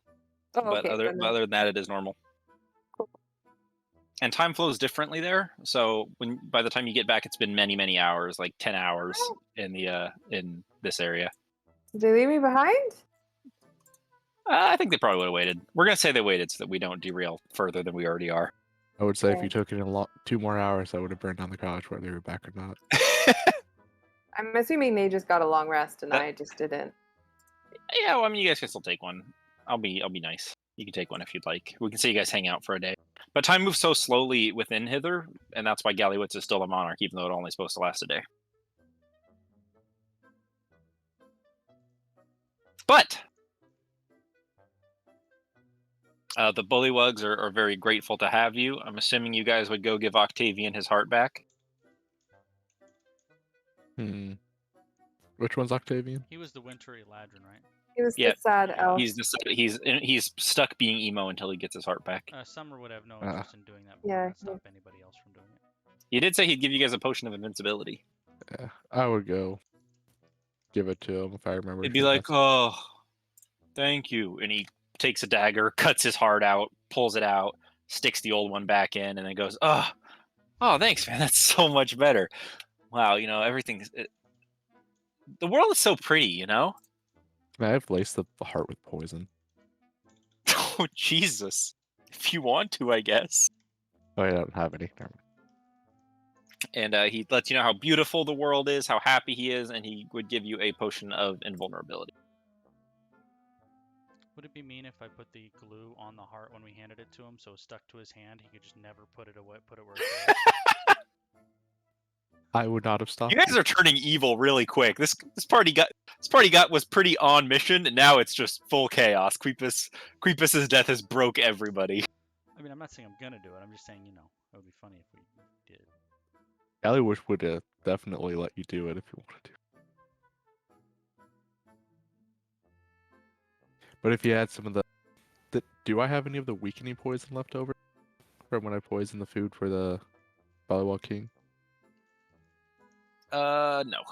Speaker 4: Oh,
Speaker 2: But
Speaker 4: okay.
Speaker 2: other than that, it is normal.
Speaker 4: Cool.
Speaker 2: And time flows differently there. So by the time you get back, it's been many, many hours, like 10 hours in this area.
Speaker 4: Did they leave me behind?
Speaker 2: I think they probably would have waited. We're gonna say they waited so that we don't derail further than we already are.
Speaker 5: I would say if
Speaker 4: Okay.
Speaker 5: you took it in 2 more hours, I would have burned down the college whether you were back or not.
Speaker 4: I'm assuming they just got a long rest and
Speaker 2: That-
Speaker 4: I just didn't.
Speaker 2: Yeah, well, I mean, you guys can still take one. I'll be nice. You can take one if you'd like. We can say you guys hang out for a day. But time moves so slowly within Hither, and that's why Gallywitz is still a monarch, even though it's only supposed to last a day. But the Bullywugs are very grateful to have you. I'm assuming you guys would go give Octavian his heart back.
Speaker 5: Which one's Octavian?
Speaker 1: He was the wintry ladron, right?
Speaker 4: He was
Speaker 2: Yeah,
Speaker 4: the sad elf.
Speaker 2: He's stuck being emo until he gets his heart back.
Speaker 1: Summer would have no interest in doing that, but
Speaker 4: Yeah,
Speaker 1: we're gonna
Speaker 4: yeah.
Speaker 1: stop anybody else from doing it.
Speaker 2: He did say he'd give you guys a potion of invincibility.
Speaker 5: Yeah, I would go give it to him if I remember.
Speaker 2: He'd be like, "Oh, thank you," and he takes a dagger, cuts his heart out, pulls it out, sticks the old one back in, and then goes, "Oh, thanks, man. That's so much better. Wow, everything's. The world is so pretty, you know."
Speaker 5: I've laced the heart with poison.
Speaker 2: Oh Jesus! If you want to, I guess.
Speaker 5: Oh, I don't have any. Never mind.
Speaker 2: And he lets you know how beautiful the world is, how happy he is, and he would give you a potion of invulnerability.
Speaker 1: Would it be mean if I put the glue on the heart when we handed it to him, so it stuck to his hand? He could just never put it away, put it where it goes.
Speaker 5: I would not have stopped.
Speaker 2: You guys are turning evil really quick. This party was pretty on mission, and now it's just full chaos. Queepus's death has broke everybody.
Speaker 1: I mean, I'm not saying I'm gonna do it. I'm just saying, it would be funny if we did.
Speaker 5: Gallywitz would definitely let you do it if you wanted to. But if you had some of do I have any of the weakening poison left over from when I poisoned the food for the Volleyball King?
Speaker 2: No.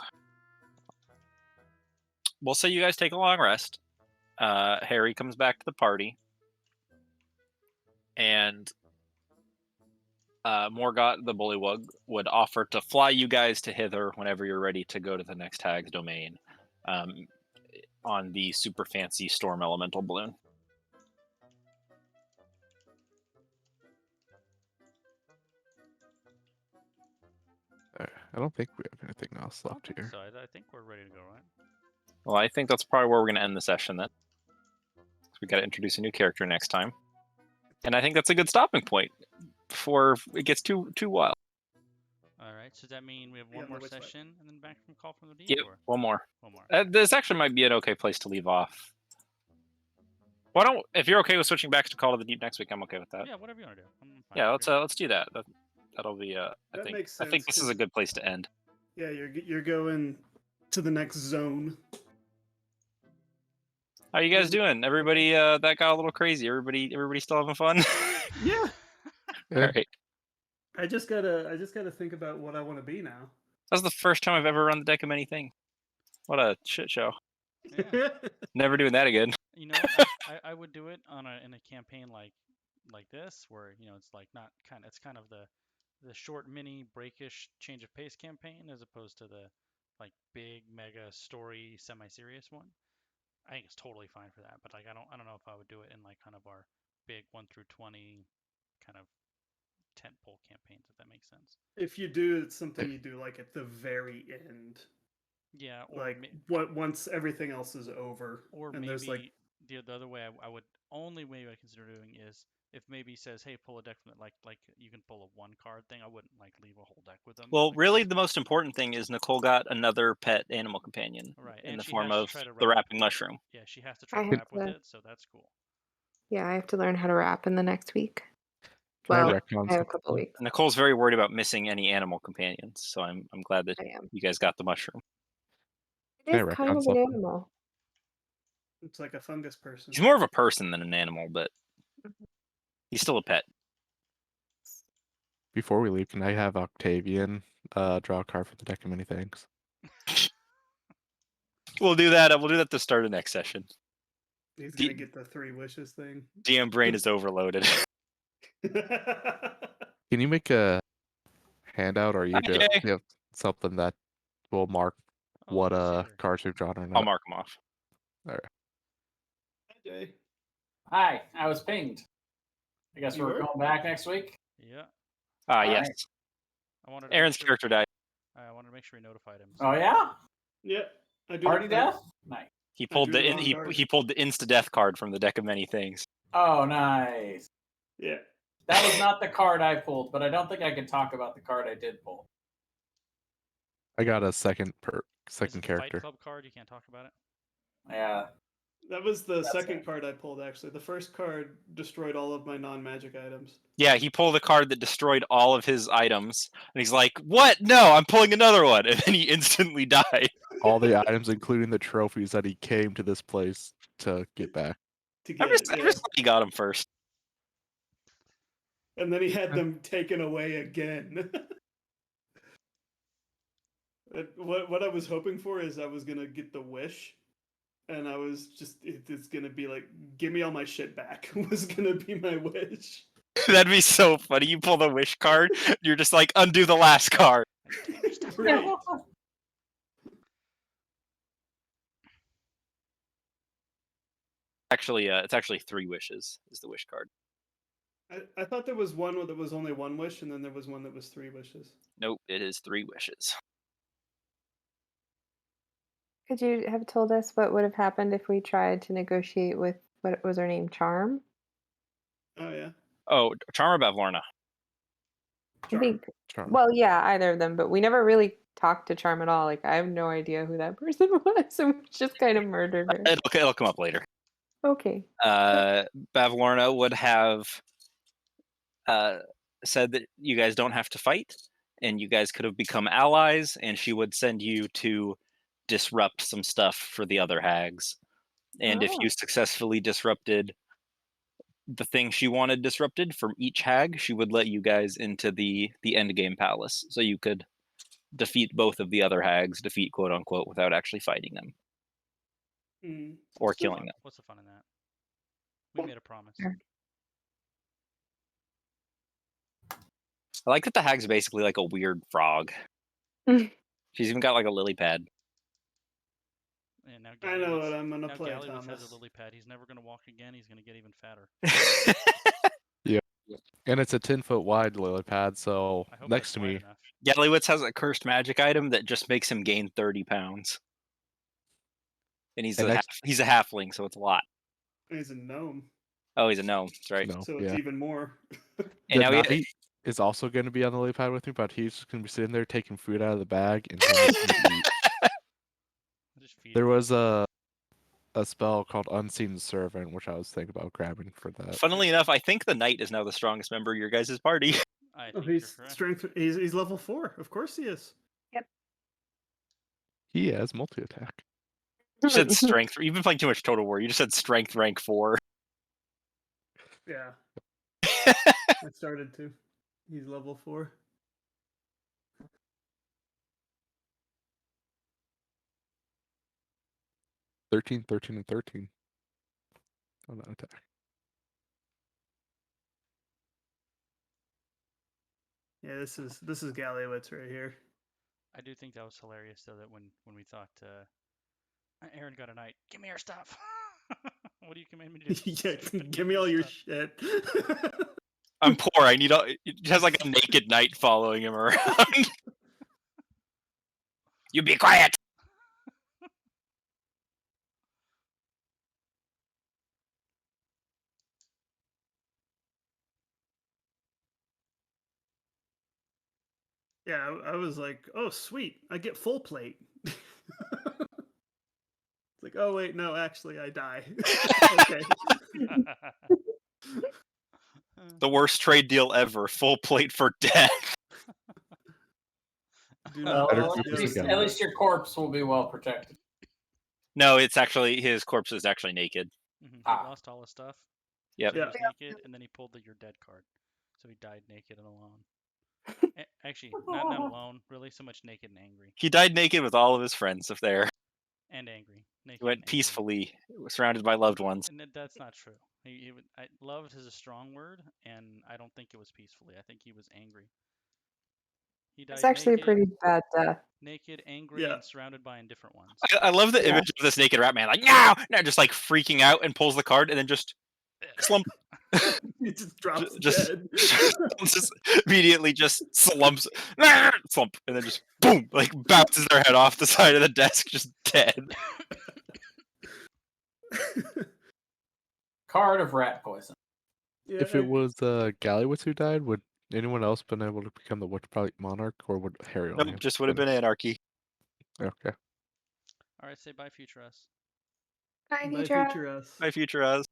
Speaker 2: We'll say you guys take a long rest. Harry comes back to the party, and Morgott the Bullywug would offer to fly you guys to Hither whenever you're ready to go to the next Hag's domain, on the super fancy Storm Elemental balloon.
Speaker 5: I don't think we have anything else
Speaker 1: I don't
Speaker 5: left
Speaker 1: think
Speaker 5: here.
Speaker 1: so. I think we're ready to go, right?
Speaker 2: Well, I think that's probably where we're going to end the session then. We got to introduce a new character next time, and I think that's a good stopping point before it gets too wild.
Speaker 1: All right. So does that mean we have one
Speaker 3: Yeah,
Speaker 1: more
Speaker 3: the Witchlight.
Speaker 1: session and then back from Call from the Deep?
Speaker 2: Yep,
Speaker 1: Or
Speaker 2: one more.
Speaker 1: one more.
Speaker 2: This actually might be an okay place to leave off. Why don't, if you're okay with switching back to Call of the Deep next week, I'm okay with that.
Speaker 1: Yeah, whatever you want to do. I'm fine.
Speaker 2: Yeah,
Speaker 1: You're-
Speaker 2: let's do that. That'll be I
Speaker 3: That
Speaker 2: think
Speaker 3: makes
Speaker 2: I think
Speaker 3: sense,
Speaker 2: this is
Speaker 3: 'cause-
Speaker 2: a good place to end.
Speaker 3: Yeah, you're going to the next zone.
Speaker 2: How you guys doing? Everybody that got a little crazy. Everybody still having fun?
Speaker 3: Yeah.
Speaker 2: All right.
Speaker 3: I just gotta think about what I want to be now.
Speaker 2: That's the first time I've ever run the deck of anything. What a shit show.
Speaker 1: Yeah.
Speaker 2: Never doing that again.
Speaker 1: You know, what? I would do it in a campaign like this, where it's like not kind. It's kind of the short, mini, breakish change of pace campaign, as opposed to the like big, mega story, semi-serious one. I think it's totally fine for that, but like I don't know if I would do it in like kind of our big 1 through 20 kind of tentpole campaigns, if that makes sense.
Speaker 3: If you do, it's something you do like at the very end.
Speaker 1: Yeah, or
Speaker 3: like once everything else is over,
Speaker 1: or
Speaker 3: and
Speaker 1: maybe
Speaker 3: there's like
Speaker 1: the other way I would only way I consider doing is if maybe says, hey, pull a deck from it, like you can pull a 1-card thing. I wouldn't like leave a whole deck with them.
Speaker 2: Well,
Speaker 1: like,
Speaker 2: really, the most important thing is Nicole got another pet animal companion
Speaker 1: right,
Speaker 2: in
Speaker 1: and
Speaker 2: the
Speaker 1: she
Speaker 2: form
Speaker 1: has to
Speaker 2: of
Speaker 1: try to
Speaker 2: the
Speaker 1: wrap.
Speaker 2: wrapping mushroom.
Speaker 1: Yeah, she has to try
Speaker 4: I
Speaker 1: to
Speaker 4: have
Speaker 1: wrap with
Speaker 4: to-
Speaker 1: it, so that's cool.
Speaker 4: Yeah, I have to learn how to wrap in the next week.
Speaker 5: Can I
Speaker 4: Well,
Speaker 5: retcon
Speaker 4: I have a
Speaker 5: something?
Speaker 4: couple weeks.
Speaker 2: Nicole's very worried about missing any animal companions, so I'm glad that
Speaker 4: I am.
Speaker 2: you guys got the mushroom.
Speaker 4: It
Speaker 5: Can I
Speaker 4: is
Speaker 5: wreck
Speaker 4: kind
Speaker 5: on
Speaker 4: of an
Speaker 5: something?
Speaker 4: animal.
Speaker 3: it's like a fungus person.
Speaker 2: He's more of a person than an animal, but he's still a pet.
Speaker 5: Before we leave, can I have Octavian draw a card from the deck of many things?
Speaker 2: We'll do that. We'll do that to start the next session.
Speaker 3: He's
Speaker 2: D-
Speaker 3: gonna get the 3 wishes thing.
Speaker 2: DM brain is overloaded.
Speaker 5: Can you make a handout, or you
Speaker 2: Okay.
Speaker 5: have something that will mark
Speaker 1: Oh,
Speaker 5: what
Speaker 1: let me see here.
Speaker 5: cards we've drawn or
Speaker 2: I'll
Speaker 5: not?
Speaker 2: mark them off.
Speaker 3: Jay.
Speaker 7: Hi, I was pinged. I guess
Speaker 3: You
Speaker 7: we're
Speaker 3: were?
Speaker 7: going back next week.
Speaker 1: Yeah,
Speaker 2: Ah,
Speaker 7: All
Speaker 2: yes.
Speaker 7: right.
Speaker 1: I wanted to
Speaker 2: Aaron's
Speaker 1: make sure,
Speaker 2: character died.
Speaker 1: I wanted to make sure we notified him.
Speaker 7: Oh yeah,
Speaker 3: Yep. I do
Speaker 7: party
Speaker 3: I-
Speaker 7: death. Nice.
Speaker 2: He
Speaker 3: I
Speaker 2: pulled
Speaker 3: drew
Speaker 2: the
Speaker 3: the wrong card.
Speaker 2: he pulled the insta death card from the deck of many things.
Speaker 7: Oh nice.
Speaker 3: Yeah.
Speaker 7: That was not the card I pulled, but I don't think I can talk about the card I did pull.
Speaker 5: I got a second
Speaker 1: Is it
Speaker 5: second
Speaker 1: the
Speaker 5: character.
Speaker 1: Fight Club card? You can't talk about it.
Speaker 7: Yeah.
Speaker 3: That was the
Speaker 7: That's
Speaker 3: second
Speaker 7: it.
Speaker 3: card I pulled, actually. The first card destroyed all of my non-magic items.
Speaker 2: Yeah, he pulled a card that destroyed all of his items, and he's like, "What? No, I'm pulling another one," and then he instantly died.
Speaker 5: All the items, including the trophies that he came to this place to get back.
Speaker 3: To
Speaker 2: I'm
Speaker 3: get
Speaker 2: just,
Speaker 3: it,
Speaker 2: I'm
Speaker 3: yeah.
Speaker 2: just glad he got him first.
Speaker 3: And then he had them taken away again. What I was hoping for is I was gonna get the wish, and I was just it's gonna be like, give me all my shit back. Was gonna be my wish.
Speaker 2: That'd be so funny. You pull the wish card, you're just like, undo the last card.
Speaker 3: Right.
Speaker 2: Actually, it's actually 3 wishes is the wish card.
Speaker 3: I thought there was one that was only 1 wish, and then there was one that was 3 wishes.
Speaker 2: Nope, it is 3 wishes.
Speaker 4: Could you have told us what would have happened if we tried to negotiate with what was her name, Charm?
Speaker 3: Oh yeah.
Speaker 2: Oh, Charm or Bavlorna?
Speaker 4: I
Speaker 3: Charm.
Speaker 4: think.
Speaker 5: Charm.
Speaker 4: Well, yeah, either of them, but we never really talked to Charm at all. Like, I have no idea who that person was, so we just kind of murdered her.
Speaker 2: It'll come up later.
Speaker 4: Okay.
Speaker 2: Bavlorna would have said that you guys don't have to fight, and you guys could have become allies, and she would send you to disrupt some stuff for the other hags. And if
Speaker 4: Oh.
Speaker 2: you successfully disrupted the thing she wanted disrupted from each hag, she would let you guys into the end game palace, so you could defeat both of the other hags, defeat quote unquote, without actually fighting them
Speaker 3: Mm.
Speaker 2: or
Speaker 1: What's the
Speaker 2: killing
Speaker 1: fun-
Speaker 2: them.
Speaker 1: What's the fun in that? We made a promise.
Speaker 4: Sure.
Speaker 2: I like that the hag's basically like a weird frog. She's even got like a lily pad.
Speaker 1: And now
Speaker 3: I know
Speaker 1: Gallywitz-
Speaker 3: what I'm gonna
Speaker 1: now
Speaker 3: play,
Speaker 1: Gallywitz has
Speaker 3: Thomas.
Speaker 1: a lily pad. He's never gonna walk again. He's gonna get even fatter.
Speaker 5: And it's a 10-foot wide lily pad, so
Speaker 1: I hope
Speaker 5: next
Speaker 1: that's
Speaker 5: to
Speaker 1: wide
Speaker 5: me,
Speaker 1: enough.
Speaker 2: Gallywitz has a cursed magic item that just makes him gain 30 pounds. And he's
Speaker 5: And
Speaker 2: a
Speaker 5: next-
Speaker 2: he's a halfling, so it's a lot.
Speaker 3: He's a gnome,
Speaker 2: Oh, he's a gnome. That's right.
Speaker 5: no,
Speaker 3: so it's
Speaker 5: yeah.
Speaker 3: even more.
Speaker 2: And
Speaker 5: The
Speaker 2: now he,
Speaker 5: knight is also going to be on the lily pad with me, but he's just going to be sitting there taking food out of the bag and telling me to eat.
Speaker 1: I'll just feed
Speaker 5: There
Speaker 1: him.
Speaker 5: was a spell called Unseen Servant, which I was thinking about grabbing for that.
Speaker 2: funnily enough, I think the knight is now the strongest member of your guys' party.
Speaker 1: I
Speaker 3: Oh,
Speaker 1: think you're
Speaker 3: he's
Speaker 1: correct.
Speaker 3: strength. He's level 4. Of course he is.
Speaker 5: He has multi-attack.
Speaker 2: You said strength. You've been playing too much Total War. You just said strength rank 4.
Speaker 3: Yeah. I started to. He's level 4.
Speaker 5: Thirteen, and 13. On that attack.
Speaker 3: Yeah, this is Gallywitz right here.
Speaker 1: I do think that was hilarious though that when we thought Aaron got a knight, give me your stuff. What do you command me to do?
Speaker 3: Yeah, give me all your
Speaker 1: stuff.
Speaker 3: shit.
Speaker 2: I'm poor. I need all. He has like a naked knight following him around.
Speaker 6: You be quiet.
Speaker 3: Yeah, I was like, oh sweet, I get full plate. It's like, oh wait, no, actually I die. Okay.
Speaker 2: The worst trade deal ever. Full plate for death.
Speaker 3: Do
Speaker 7: Well,
Speaker 3: not
Speaker 5: Better
Speaker 3: pass
Speaker 5: keep
Speaker 3: go,
Speaker 5: this
Speaker 3: do
Speaker 5: together.
Speaker 7: at
Speaker 3: not-
Speaker 7: least your corpse will be well protected.
Speaker 2: No, it's actually his corpse is actually naked.
Speaker 1: He
Speaker 7: Ah.
Speaker 1: lost all his stuff.
Speaker 2: Yep.
Speaker 1: So he
Speaker 3: Yeah.
Speaker 1: was naked, and then he pulled the your dead card. So he died naked and alone. Actually, not alone, really, so much naked and angry.
Speaker 2: He died naked with all of his friends up there.
Speaker 1: And angry. Naked
Speaker 2: He went
Speaker 1: and angry.
Speaker 2: peacefully, surrounded by loved ones.
Speaker 1: And that's not true. Loved is a strong word, and I don't think it was peacefully. I think he was angry. He died
Speaker 4: It's actually
Speaker 1: naked,
Speaker 4: a pretty bad death.
Speaker 1: naked, angry,
Speaker 3: Yeah.
Speaker 1: and surrounded by indifferent ones.
Speaker 2: I love the
Speaker 4: Yeah.
Speaker 2: image of this naked rat man, like, no, just like freaking out and pulls the card and then just slump.
Speaker 3: He just drops
Speaker 2: Just-
Speaker 3: dead.
Speaker 2: just immediately just slumps, slump, and then just boom, like bounces their head off the side of the desk, just dead.
Speaker 7: Card of rat poison.
Speaker 3: Yeah,
Speaker 5: If it was Gallywitz who died, would anyone else been able to become the Witchlight monarch, or would Harry only?
Speaker 2: Nope, just would have been anarchy.
Speaker 5: Okay.
Speaker 1: All right, say bye, future us.
Speaker 4: Bye,
Speaker 3: Bye,
Speaker 4: Future.
Speaker 3: future us.
Speaker 2: My future us.